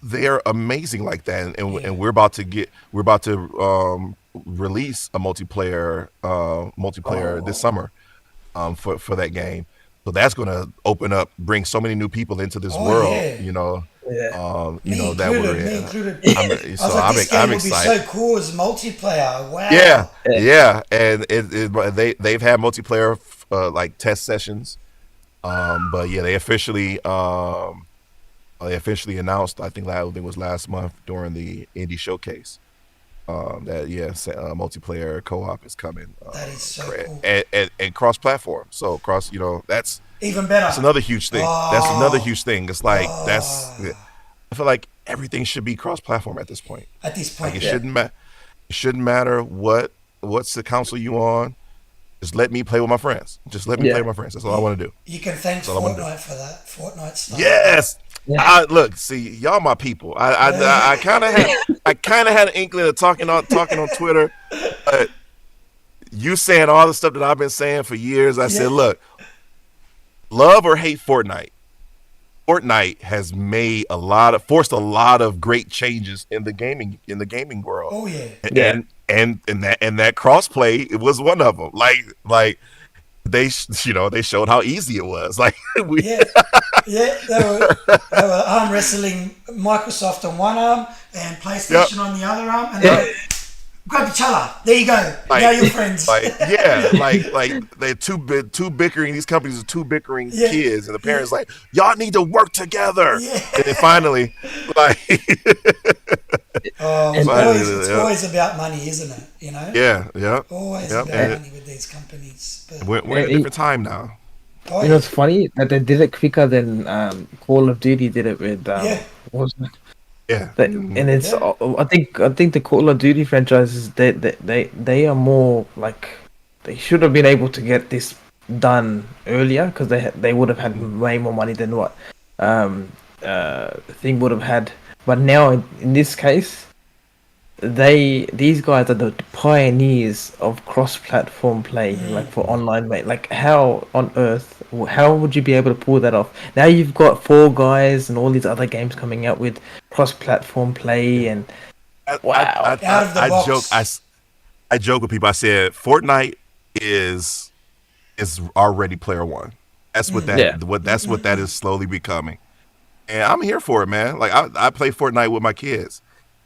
they're amazing like that, yeah. and we're about to release a multiplayer this Oh, summer, for that game. So that's going to bring so many new people into this Oh world, yeah. yeah. that we're Me in. included. I was So like, this I'm game would be excited. so cool as multiplayer. Yeah, Wow. Yeah. yeah, and they've had multiplayer like test sessions, but yeah, they officially announced. I think it was last month during the indie showcase, that multiplayer co-op is coming, That is so cool. and cross platform. So cross, Even that's better. another huge thing. That's another Oh, huge thing. It's like oh. I feel like everything should be cross platform at this point. At this Like, point, Yeah. it shouldn't matter what's the console you on. Just let me play with my friends. Just let me play Yeah. with my friends. That's all I you, want to do. you can thank That's all I want to do. Fortnite for that. Fortnite stuff. Yes. Yeah. Look, see, y'all my people. I kind of had an inkling of talking on Twitter, but you saying all the stuff that I've been saying for years. I Yeah. said, look, love or hate Fortnite. Fortnite has forced a lot of great changes in the gaming world, Oh yeah. Yeah. and that crossplay, it was one of them. Like they showed how easy it was. Like, we Yeah. Yeah. They were arm wrestling Microsoft on one arm and yep PlayStation on the other arm, and Yeah. grab each other. There you go. Like, Now you're friends. They're two bickering. These companies are two bickering Yeah. kids, and the parents like, y'all need to work together. Yeah. And then finally, like, Oh, it's always about money, isn't it? You know? yeah. Always Yep. about money with these companies. But, We're in a different time now. oh, You know, it's funny that they did it quicker than Call of Duty did it with yeah. what was it? Yeah. And it's Yeah. I think the Call of Duty franchises they are more like they should have been able to get this done earlier because they would have had way more money than what thing would have had. But now in this case, these guys are the pioneers of cross-platform play, like for online mate. Like how on earth, how would you be able to pull that off? Now you've got Fall Guys and all these other games coming out with cross-platform play, and wow. Out of the box. I joke with people. I said Fortnite is our Ready Player One. That's what that is slowly becoming, and I'm here for it, man. Like I play Fortnite with my kids,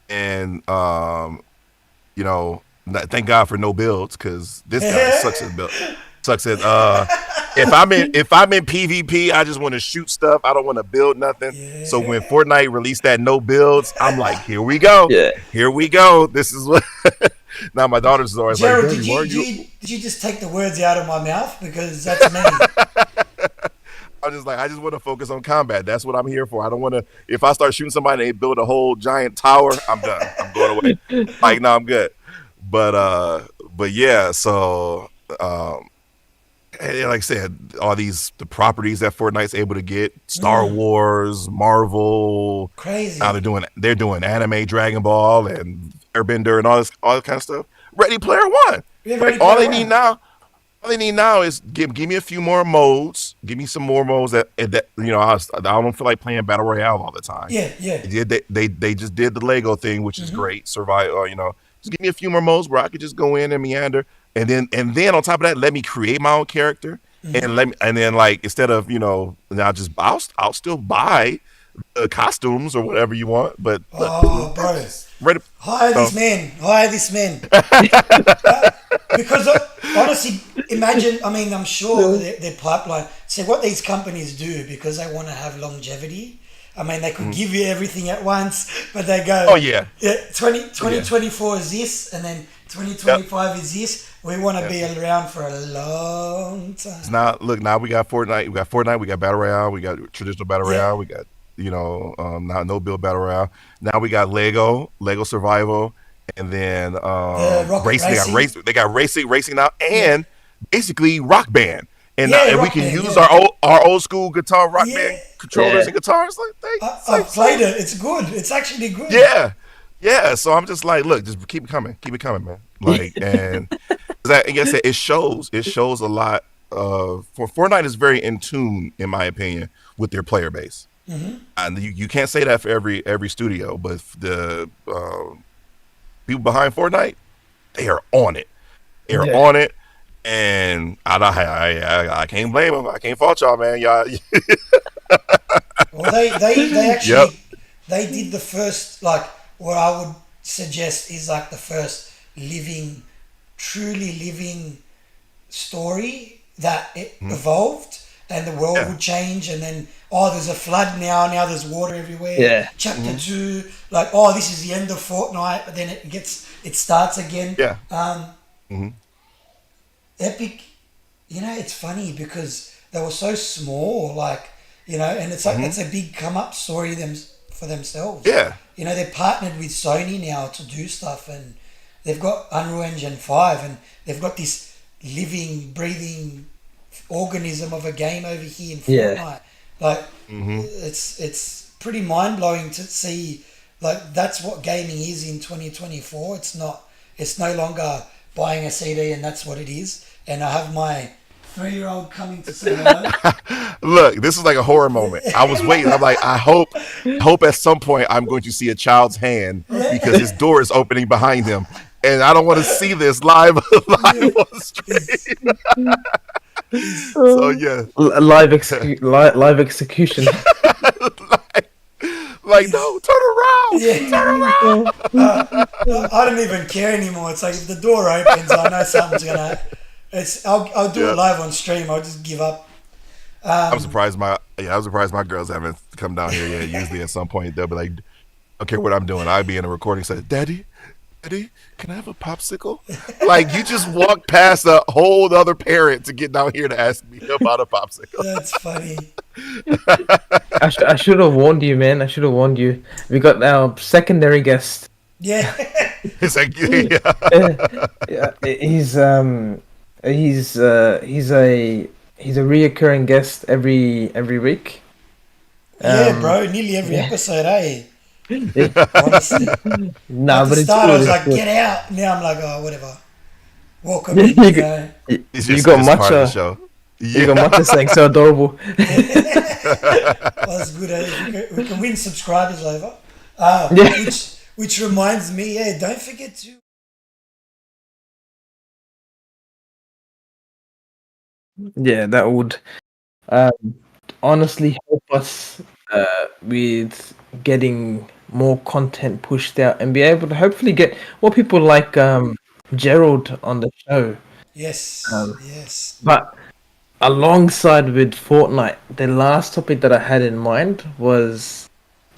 and you know, thank God for no builds because this guy sucks at build. Sucks at if I'm in PvP, I just want to shoot stuff. I don't want to build nothing. Yeah. So when Fortnite released that no builds, I'm like, here we go. Yeah. Here we go. This is what. Now my daughter's always Gerald, like, did you just take the words out of my mouth? Because that's me. I'm just like, I just want to focus on combat. That's what I'm here for. I don't want to. If I start shooting somebody and they build a whole giant tower, I'm done. I'm going away. Like, no, I'm good. But yeah. So, and like I said, all the properties that Fortnite's able to get: Star Wars, Marvel. Crazy. Now they're doing anime, Dragon Ball, and Airbender, and all this kind of stuff. Ready Player One. Yeah, Like, all they need now is give me a few more modes. Give me some more modes that you know. I don't feel like playing Battle Royale all the time. Yeah. They just did the Lego thing, which is great. Survive, you know, just give me a few more modes where I could just go in and meander, and then on top of that, let me create my own character, and then like instead of I'll still buy costumes or whatever you want, but Bro. ready. Hire this man. Because honestly, imagine, I'm sure their pipeline. So what these companies do, because they want to have longevity, they could give you everything at once, but they go, oh yeah, 2024 is this, and then 2025 is this. We want to be around for a long time. Now we got Fortnite, we got Battle Royale, we got traditional Battle Royale, we got now no build Battle Royale. Now we got Lego Survival, and then racing. They got racing now, and basically Rock Band. And we can use our old school guitar Rock Band controllers and guitars. I've played it. It's good. It's actually good. Yeah. So I'm just like, look, just keep it coming, man. Like, and like I said, it shows a lot of. For Fortnite is very in tune, in my opinion, with their player base. And you can't say that for every studio, but the people behind Fortnite, they are on it. They're on it, and I can't blame them. I can't fault y'all, man. Y'all. Well, they actually they did the first, like, what I would suggest is like the first truly living story that it evolved, and the world would change, and then there's a flood now there's water everywhere. Chapter 2, like, this is the end of Fortnite, but then it starts again. Epic, it's funny because they were so small, like, and it's like it's a big come up story for themselves. They're partnered with Sony now to do stuff, and they've got Unreal Engine 5, and they've got this living, breathing organism of a game over here in Fortnite. Like, it's pretty mind blowing to see, like, that's what gaming is in 2024. It's no longer buying a CD and that's what it is. And I have my 3-year-old coming to say hello. Look, this is like a horror moment. I was waiting. I'm like, I hope at some point I'm going to see a child's hand because his door is opening behind him, and I don't want to see this live on stream. So yeah, live execution. Like, He's no, turn around, turn yeah. around. I don't even care anymore. It's like if the door opens, I know something's gonna. I'll do it Yeah. live on stream. I'll just give up. Um, I'm surprised my girls haven't come down here yet. Usually at some point they'll be like, okay, what I'm doing. I'd be in a recording say, Daddy, can I have a popsicle? Like you just walked past a whole other parent to get down here to ask me about a popsicle. that's funny. I should have warned you, man. I should have warned you. We got our secondary guest. Yeah, It's like, Uh, yeah. yeah, he's a reoccurring guest every week. yeah, Um, bro. Nearly every yeah, episode, eh? yeah. Honestly, Nah, at the but it's start I good. was It's like, good. "Get out!" Now I'm like, "Oh, whatever." Welcome You, in, you, you got- know. you got It's part of the matcha. show. You got Yeah. matcha saying so adorable. Well, that's good. Eh? We can win subscribers over. Yeah, Which reminds me, yeah, don't forget to. yeah, that would um, honestly help us with getting more content pushed out and be able to hopefully get more people like Gerald on the show. Yes, Um, yes. but alongside with Fortnite, the last topic that I had in mind was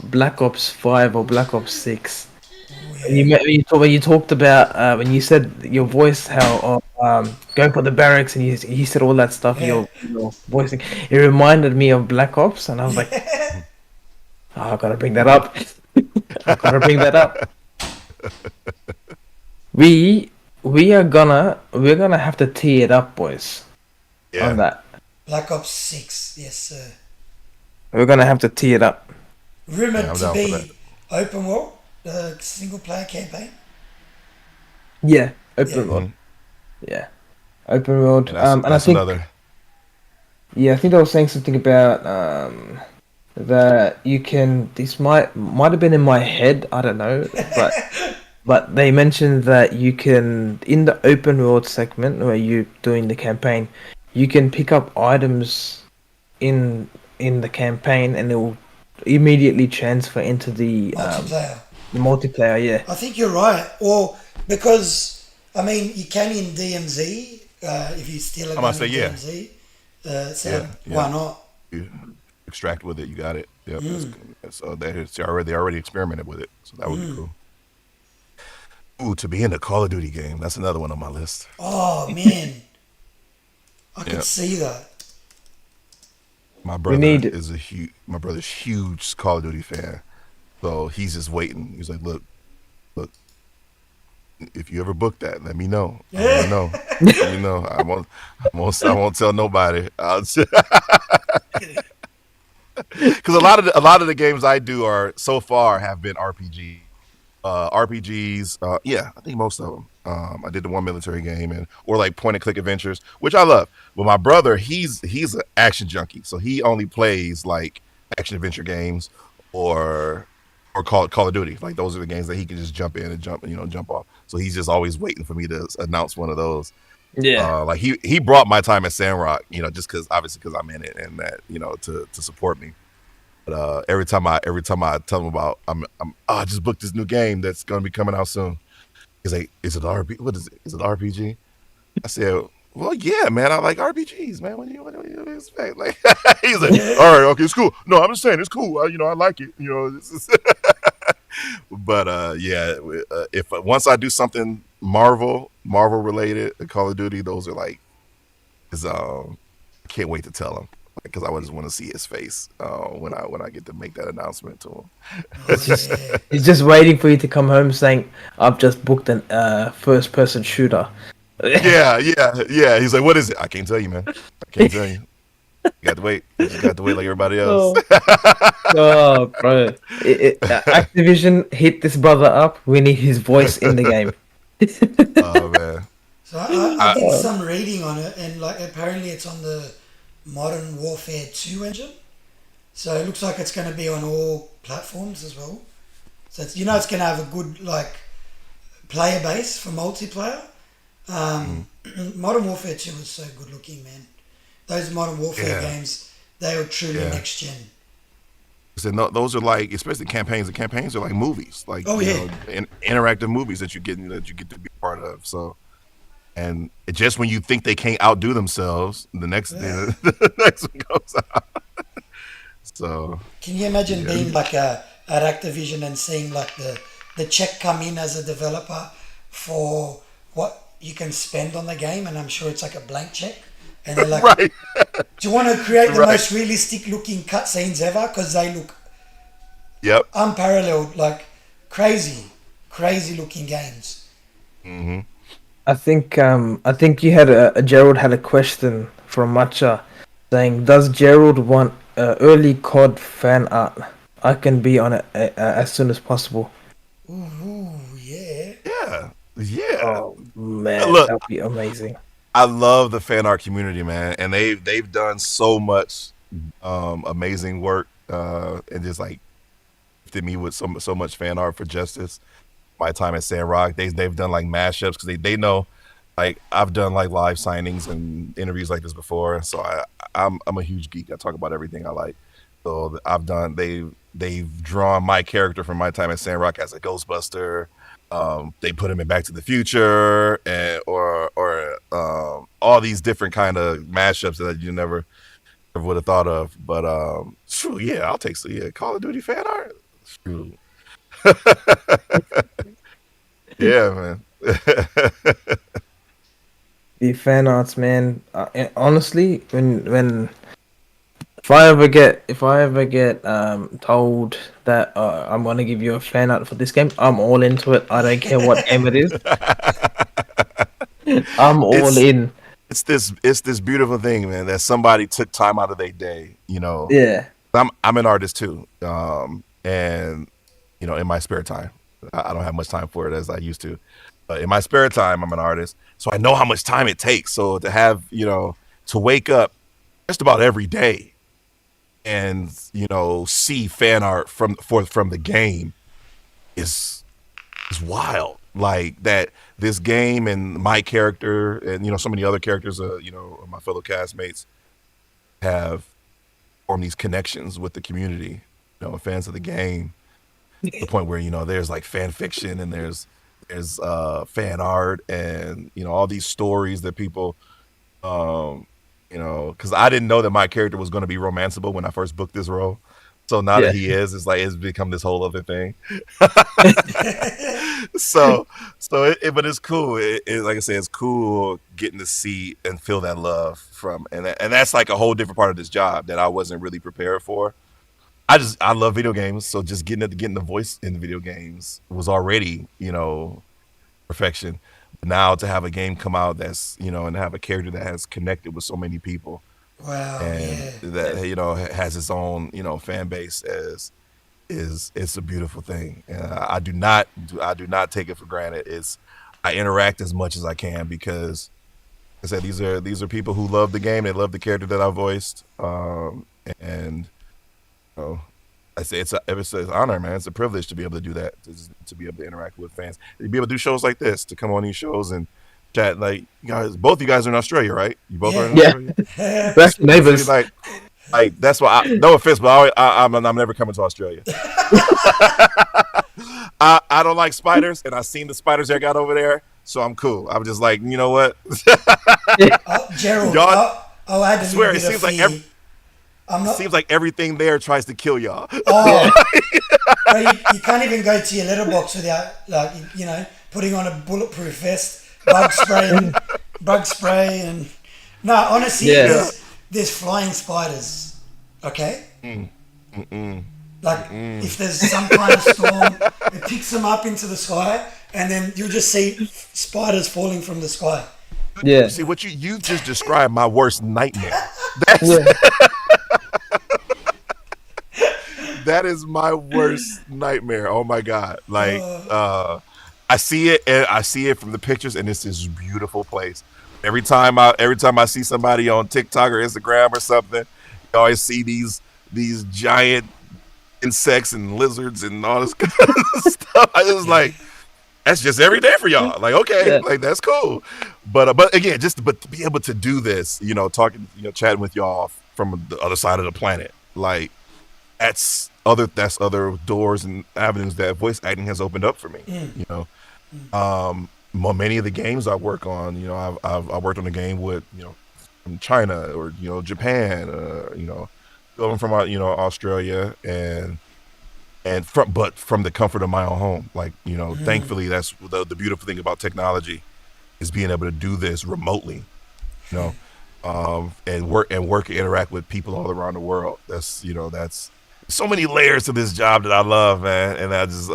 Black Ops 5 or Black Ops 6. Oh And yeah, when you talked about when you said your voice how going for the barracks and you said all that stuff yeah, your voicing it reminded me of Black Ops and I was like yeah. oh, I gotta bring that up. I gotta bring that up. We we're gonna have to tee it up, boys. On Yeah. that, Black Ops 6, yes, sir. we're gonna have to tee it up. Yeah, Rumored I'm to down for that. be open world, single player campaign. Yeah, Yeah, open world. Mhm. Yeah, open world. And that's And I that's think another. yeah, I think I was saying something about that you can. This might have been in my head. I don't know, but they mentioned that you can in the open world segment where you're doing the campaign, you can pick up items in the campaign and it will immediately transfer into multiplayer. the multiplayer. Yeah, I think you're right. Or because, I mean, you can in DMZ, if you steal a I'm gun gonna say in yeah, DMZ. So yeah, why yeah. not? You extract with it, you got it. Yep. Mm, So they already experimented with it, so that would be mm. cool. Ooh, to be in a Call of Duty game, that's another one on my list. Oh, man. I could Yeah, see that. we need. my brother's huge Call of Duty fan, so he's just waiting. He's like, look, if you ever book that, let me know. I want to Yeah. know. Let me know. I won't tell nobody. Because a lot of the games I do are so far have been RPGs. Yeah, I think most of them. I did the one military game or like point and click adventures, which I love. But my brother, he's an action junkie, so he only plays like action adventure games or Call of Duty. Like those are the games that he can just jump in and jump off. So he's just always waiting for me to announce one of those. Yeah, Like he brought my time at Sandrock, just because obviously because I'm in it and that to support me. But every time I tell him about I just booked this new game that's gonna be coming out soon. He's like, is it RP? What is it? Is it RPG? I said, well, yeah, man. I like RPGs, man. What do you expect? Like, he's like, all right, okay, it's cool. No, I'm just saying it's cool. I like it. This is but yeah, if once I do something Marvel related, Call of Duty, those are like, is I can't wait to tell him because I just want to see his face when I get to make that announcement to him. Oh, it's just yeah. he's just waiting for you to come home saying I've just booked an first person shooter. Yeah. He's like, what is it? I can't tell you, man. I can't tell you. You got to wait. You just got to wait like everybody else. Oh, oh, bro! Activision hit this brother up. We need his voice in the game. Oh man. So I I, did some reading on it, and like apparently it's on the Modern Warfare 2 engine. So it looks like it's going to be on all platforms as well. So it's going to have a good like player base for multiplayer. Modern Warfare 2 was so good looking, man. Those Modern Warfare yeah, games, they were truly yeah. next gen. And those are like, especially campaigns. The campaigns are like movies, like Oh yeah, interactive movies that you get to be part of. So, and it just when you think they can't outdo themselves, the next the next one comes out. So can you imagine yeah, being like at Activision and seeing like the check come in as a developer for what you can spend on the game, and I'm sure it's like a blank check, and they're like, right, "Do you want to create the right, most realistic looking cutscenes ever? Because they look yep. unparalleled, like crazy looking games." Hmm. I think you had a Gerald had a question from Matcha saying, "Does Gerald want early COD fan art? I can be on it as soon as possible." Ooh, yeah. Yeah, yeah. Oh man, Look, that'd be amazing. I love the fan art community, man, and they've done so much amazing work, and just like gifted me with so much fan art for Justice. My time at Sandrock, they've done like mashups because they know, like I've done like live signings and interviews like this before, so I'm a huge geek. I talk about everything I like. So I've done they've drawn my character from my time at Sandrock as a Ghostbuster. They put him in Back to the Future, and or all these different kind of mashups that you never would have thought of. But true, yeah, I'll take some, yeah, Call of Duty fan art. True. Yeah, man. The fan arts, man. And honestly, when if I ever get told that I'm gonna give you a fan art for this game, I'm all into it. I don't care what game it is. I'm all it's in. it's this beautiful thing, man, that somebody took time out of their day. Yeah, I'm an artist too, and in my spare time, I don't have much time for it as I used to. But in my spare time, I'm an artist, so I know how much time it takes. So to have to wake up just about every day and see fan art from the game is wild. Like that, this game and my character and so many other characters, my fellow castmates have formed these connections with the community, fans of the game. To the point where there's like fan fiction and there's fan art and all these stories that people because I didn't know that my character was going to be romanceable when I first booked this role. So now that yeah. he is, it's become this whole other thing. so but it's cool. Like I said, it's cool getting to see and feel that love from, and that's like a whole different part of this job that I wasn't really prepared for. I love video games, so just getting the voice in the video games was already perfection. But now to have a game come out that's and have a character that has connected with so many people Wow, and yeah. that has its own fan base is it's a beautiful thing. And I do not take it for granted. I interact as much as I can because like I said these are people who love the game. They love the character that I voiced, and so I say it's an honor, man. It's a privilege to be able to do that, to be able to interact with fans, to be able to do shows like this, to come on these shows and chat. Like you guys, both you guys are in Australia, right? You both are in Yeah. Australia. That's So neighbors. like that's why. No offense, but I'm never coming to Australia. I don't like spiders, and I seen the spiders that got over there, so I'm cool. I'm just like, you know what? Gerald, Y'all, I'll add I a swear, little it bit of seems like fear. I'm it not. seems like everything there tries to kill y'all. Oh, Yeah. bro, you can't even go to your letterbox without, like, putting on a bulletproof vest, bug spray, and no, honestly, Yeah. there's flying spiders. Okay, like if there's some kind of storm, it picks them up into the sky, and then you'll just see spiders falling from the sky. Yeah. See what you just described my worst nightmare. Yeah. That is my worst nightmare. Oh my god! Like I see it, and I see it from the pictures, and it's this beautiful place. Every time I see somebody on TikTok or Instagram or something, you always see these giant insects and lizards and all this kind of stuff. I was like, that's just every day for y'all. Like, okay, Yeah. like that's cool. But again, but to be able to do this, talking, chatting with y'all from the other side of the planet, like that's other doors and avenues that voice acting has opened up for me. You know, many of the games I work on, you know, I worked on a game with, you know, from China or, you know, Japan, you know, going from you know, Australia, and from the comfort of my own home. Like, you know, thankfully that's the beautiful thing about technology is being able to do this remotely, you know, and work and interact with people all around the world. That's, you know, that's so many layers to this job that I love, man. And I just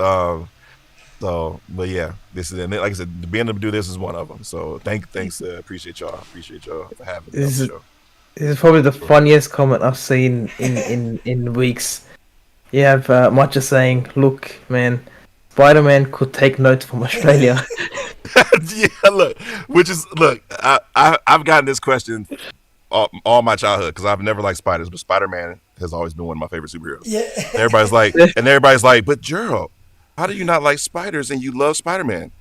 so, but yeah, this is, and like I said, being able to do this is one of them. So thanks, appreciate y'all for having me on This the is show. this is probably the funniest comment I've seen in weeks. You have Matcha saying, "Look, man, Spider-Man could take notes from Australia." Yeah, look, I've gotten this question all my childhood because I've never liked spiders, but Spider-Man has always been one of my favorite superheroes. Yeah. And everybody's like, but Gerald, how do you not like spiders and you love Spider-Man?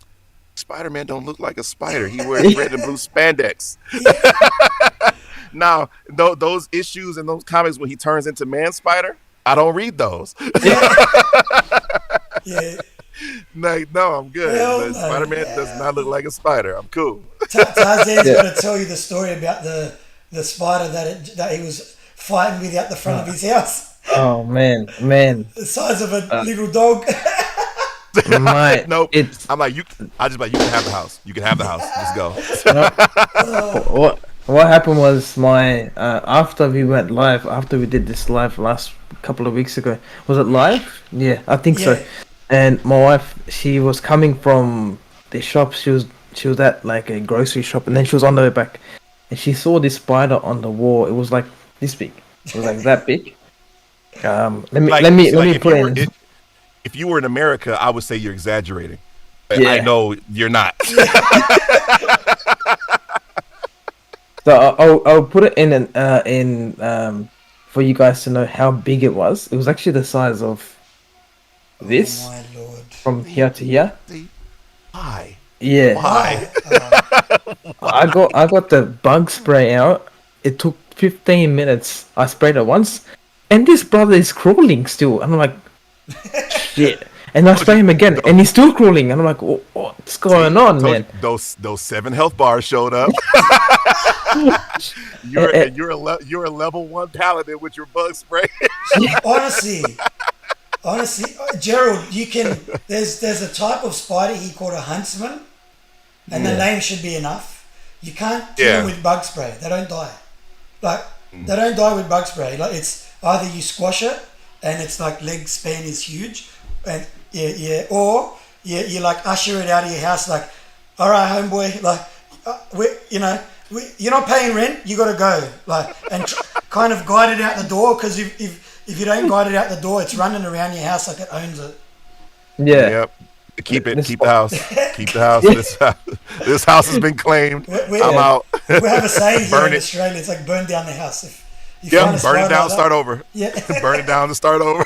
Spider-Man don't look like a spider. He wears red and blue spandex. Now, those issues and those comics when he turns into Man Spider, I don't read those. Yeah. Like, no, I'm good. Hell But no, Spider-Man does not look like a spider. I'm cool. Tarzan's got to tell you the story about the spider that he was fighting with out the front of his house, Oh man, the size of a little dog. my Nope. it's I'm like, I just like, you can have the house. You can have the house. Let's go. what happened was my after we went live, after we did this live last couple of weeks ago. Was it live? Yeah, I think so. Yeah. And my wife, she was coming from the shop. She was at like a grocery shop, and then she was on the way back, and she saw this spider on the wall. It was like this big. It was like that big. Let me put it in. If you were in America, I would say you're exaggerating. But Yeah. I know you're not. So I'll put it in for you guys to know how big it was. It was actually the size of this Oh my lord. from here to here. Why? Yeah, Why? I got the bug spray out. It took 15 minutes. I sprayed it once, and this brother is crawling still. And I'm like, shit. And I spray him again, and he's still crawling. And I'm like, what's going on, man? Those 7 health bars showed up. You're a level 1 paladin with your bug spray. Honestly, Gerald, you can. There's a type of spider here called a huntsman, and the name should be enough. You can't kill them with bug spray. They don't die. Like they don't die with bug spray. Like it's either you squash it, and it's like leg span is huge, and or you like usher it out of your house. Like, all right, homeboy, like you're not paying rent. You got to go. Like and kind of guide it out the door because if you don't guide it out the door, it's running around your house like it owns it. Yeah. Yep. Keep the house. Keep the house. This house has been claimed. I'm out. We have a saying here Burn in it. Australia. It's like burn down the house. If you Yep. find a Burn it spider down. like Start that- over. Yeah. Burn it down to start over.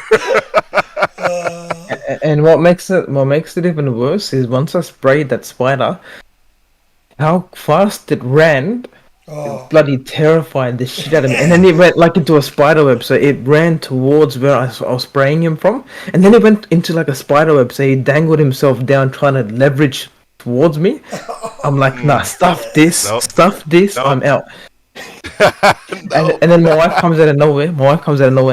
And what makes it even worse is once I sprayed that spider, how fast it ran. Oh. It bloody terrified the shit out of me. And then it went like into a spider web, so it ran towards where I was spraying him from. And then it went into like a spider web, so he dangled himself down trying to leverage towards me. I'm like, nah, stuff this, Nope. Nope. I'm out. And then my wife comes out of nowhere.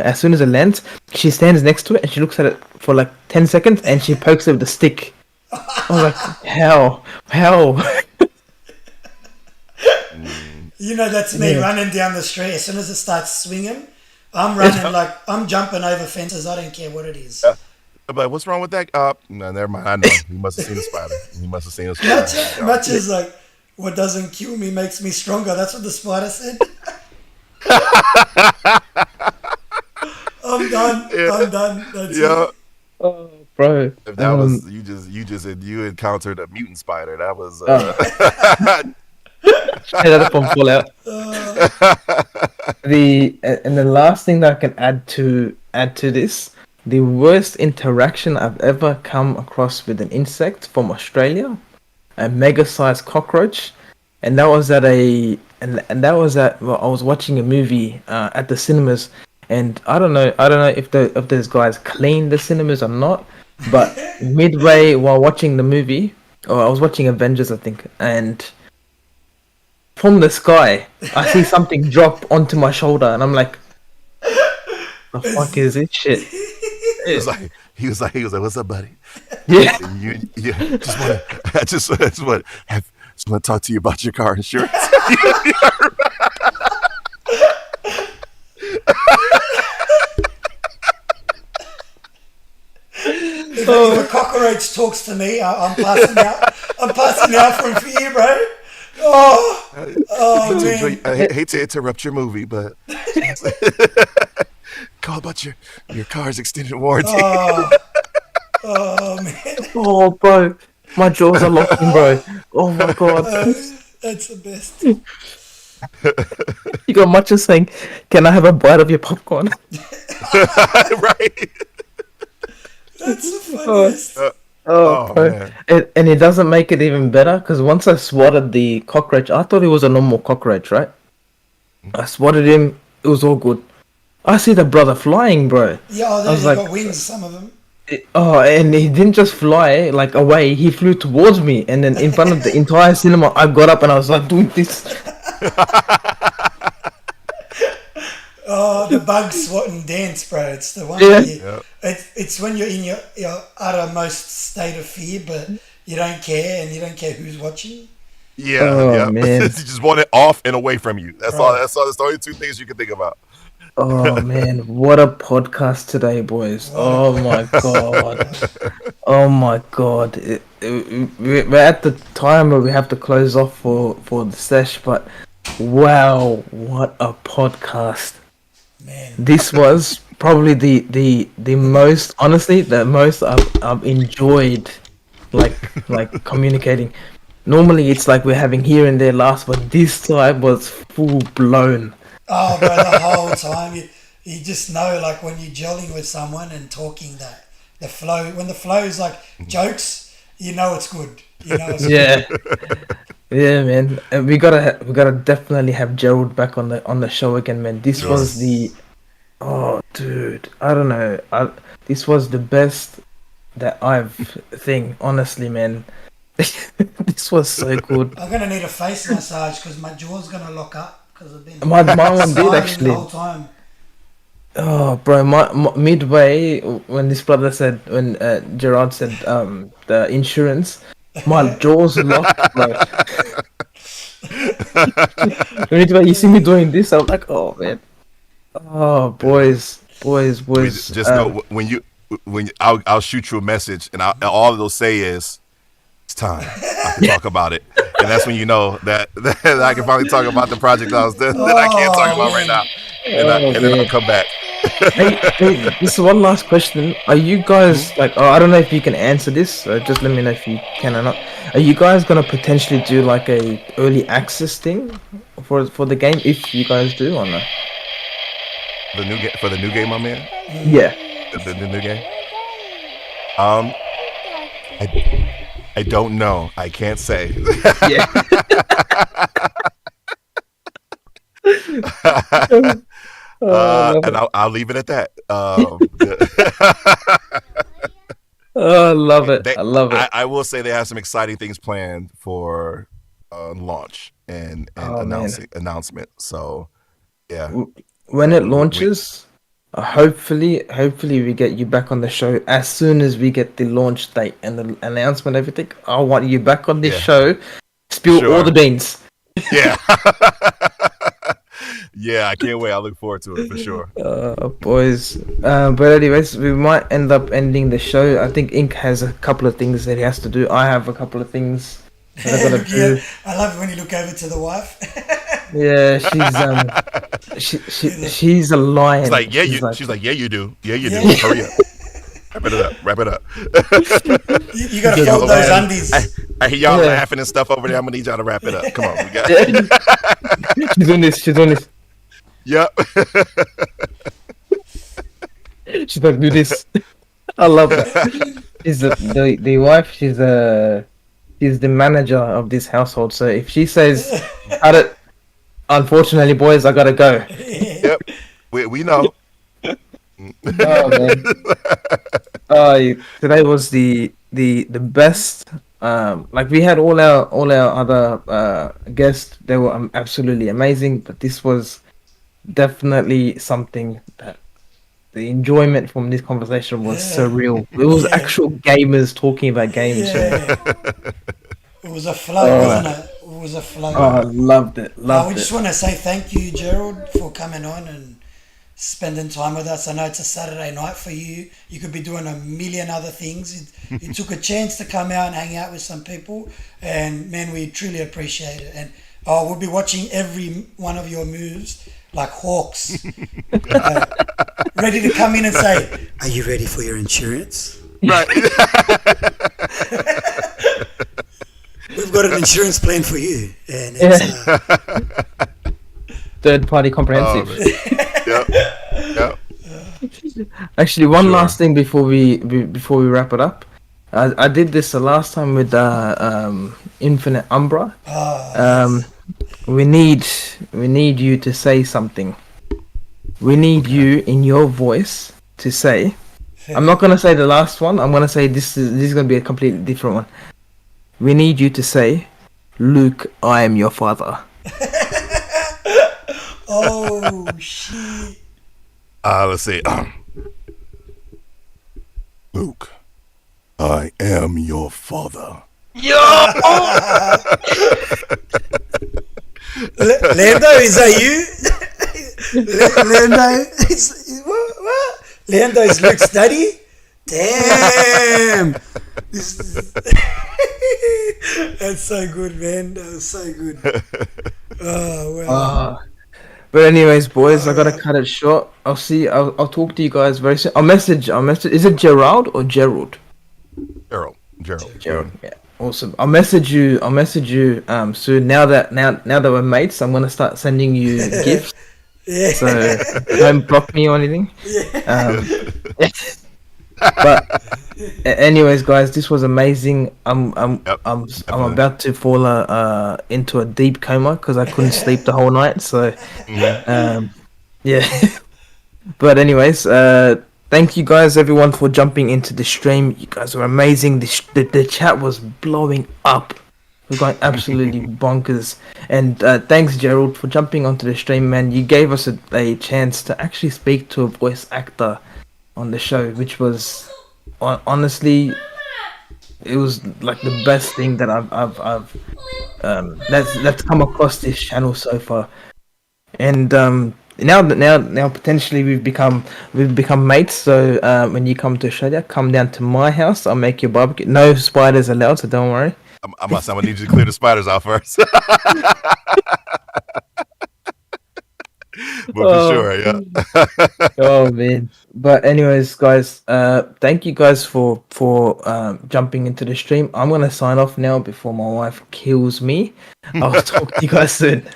As soon as it lands, she stands next to it and she looks at it for like 10 seconds and she pokes it with a stick. I was like, how? You know, that's me running down the street. As soon as it starts swinging, I'm running like I'm jumping over fences. I don't care what it is. But what's wrong with that? No, never mind. I know. He must have seen a spider. Much as like, what doesn't kill me makes me stronger. That's what the spider said. I'm done. That's Yeah. Oh, bro. If that was you encountered a mutant spider. That was That's from Fallout. The last thing that I can add to this, the worst interaction I've ever come across with an insect from Australia, a mega-sized cockroach, and that was at well, I was watching a movie at the cinemas, and I don't know if those guys clean the cinemas or not. But midway while watching the movie, or I was watching Avengers, I think, and from the sky, I see something drop onto my shoulder, and I'm like, "The fuck is this shit?" He was like, "What's up, buddy? Yeah. You just want to, just want to talk to you about your car insurance." If a cockroach talks to me, I'm passing out. I'm passing out from fear, bro. Oh man. I hate to interrupt your movie, but call about your car's extended warranty. Oh man. Oh, bro, my jaws are locking, bro. Oh my god. That's the best. You got Matcha saying, "Can I have a bite of your popcorn?" Right. That's the funniest. Oh, bro. Man. And it doesn't make it even better because once I swatted the cockroach, I thought it was a normal cockroach, right? I swatted him, it was all good. I see the brother flying, bro. Yeah, I they was got like, wings, some of them. oh, and he didn't just fly like away, he flew towards me, and then in front of the entire cinema, I got up and I was like doing this. Oh, the bug swatting dance, bro. It's the one. Yeah. Where it's when you're in your uttermost state of fear, but you don't care, and you don't care who's watching. Yeah, Oh, yeah. man. You just want it off and away from you. That's all. Right. That's the only two things you can think about. Oh man, what a podcast today, boys. Oh my god. Oh my god. We're at the time where we have to close off for the sesh, but wow, what a podcast. Man, This was probably the most, honestly, the most I've enjoyed like communicating. Normally it's like we're having here and there laughs, but this time was full blown. oh, bro, the whole time you just know, like when you're gelling with someone and talking that the flow. When the flow is like jokes, you know it's good. You know it's good. Yeah. Yeah, man. We gotta definitely have Gerald back on the show again, man. This was the, oh, dude. I don't know. This was the best that I've honestly, man. This was so good. I'm gonna need a face massage because my jaw's gonna lock up because I've been My one did smiling the actually. whole time. Oh, bro, my midway when this brother said when Gerard said the insurance, my jaws locked, bro. Midway, you see me doing this, I'm like, oh man, oh boys. Just know I'll shoot you a message, and all it'll say is, "It's time. I can talk about it," and that's when you know that I can finally talk about the project that I can't talk about right now, and then I'll come back. Hey, this is one last question. Are you guys like? Oh, I don't know if you can answer this. So just let me know if you can or not. Are you guys gonna potentially do like a early access thing for the game? If you guys do or not? For the new game, my man. Yeah. The new game. I don't know. I can't say. Yeah. And I'll leave it at that. Oh, I love it. I love it. I will say they have some exciting things planned for launch and announcement. So yeah, When it launches, hopefully we get you back on the show as soon as we get the launch date and the announcement. Everything. I want you back on this show. Spill all the beans. Yeah. Yeah, I can't wait. I look forward to it for sure. Boys. But anyways, we might end up ending the show. I think Ink has a couple of things that he has to do. I have a couple of things that I gotta do. Yeah, I love it when you look over to the wife. Yeah, she's a lion. She's like, yeah, she's like, yeah, you do. Yeah, you do. Hurry up. Wrap it up. You gotta fold those undies. I hear y'all laughing and stuff over there. I'm gonna need y'all to wrap it up. Come on, we got She's doing this. Yep. She's like, do this. I love it. She's the wife. She's the manager of this household. So if she says, unfortunately, boys, I gotta go. Yep. We know. Oh man. Today was the best. Like we had all our other guests. They were absolutely amazing, but this was definitely something that the enjoyment from this conversation was Yeah, surreal. It was yeah, actual gamers talking about games, man. yeah. It was a flow, Oh, wasn't it? It was a flow. oh, loved it, We loved it. just want to say thank you, Gerald, for coming on and spending time with us. I know it's a Saturday night for you. You could be doing a million other things. You took a chance to come out and hang out with some people, and man, we truly appreciate it. And we'll be watching every one of your moves like hawks, ready to come in and say, "Are you ready for your insurance? Right. We've got an insurance plan for you." And Yeah. it's Third party Oh, comprehensive. man. Yep. Yep. Actually, one Sure. last thing before we wrap it up. I did this the last time with Infinite Umbra. We need you to say something. We need you in your voice to say. I'm not gonna say the last one. I'm gonna say this is gonna be a completely different one. We need you to say, "Luke, I am your father." oh shit. Let's see. Luke, I am your father. Lando, is that you? Lando, what? Lando is Luke's daddy? Damn! That's so good, man. That was so good. Oh, wow. But anyways, boys, I gotta cut it short. I'll talk to you guys very soon. I'll message. Is it Gerald or Gerald? Gerald. Gerald. Yeah. Awesome. I'll message you. Soon. Now that we're mates, I'm gonna start sending you gifts. Yeah. So don't block me or anything. Um, but anyways, guys, this was amazing. I'm Definitely. about to fall into a deep coma because I couldn't sleep the whole night. So yeah. But anyways, thank you guys everyone for jumping into the stream. You guys were amazing. The chat was blowing up. We're going absolutely bonkers. And thanks, Gerald, for jumping onto the stream, man. You gave us a chance to actually speak to a voice actor on the show, which was honestly, it was like the best thing that I've that's come across this channel so far. And now potentially we've become mates. So when you come to Australia, come down to my house. I'll make you barbecue. No spiders allowed, so don't worry. I'm gonna need you to clear the spiders out first. But for sure, yeah. Oh man. But anyways, guys, thank you guys for jumping into the stream. I'm gonna sign off now before my wife kills me. I'll talk to you guys soon.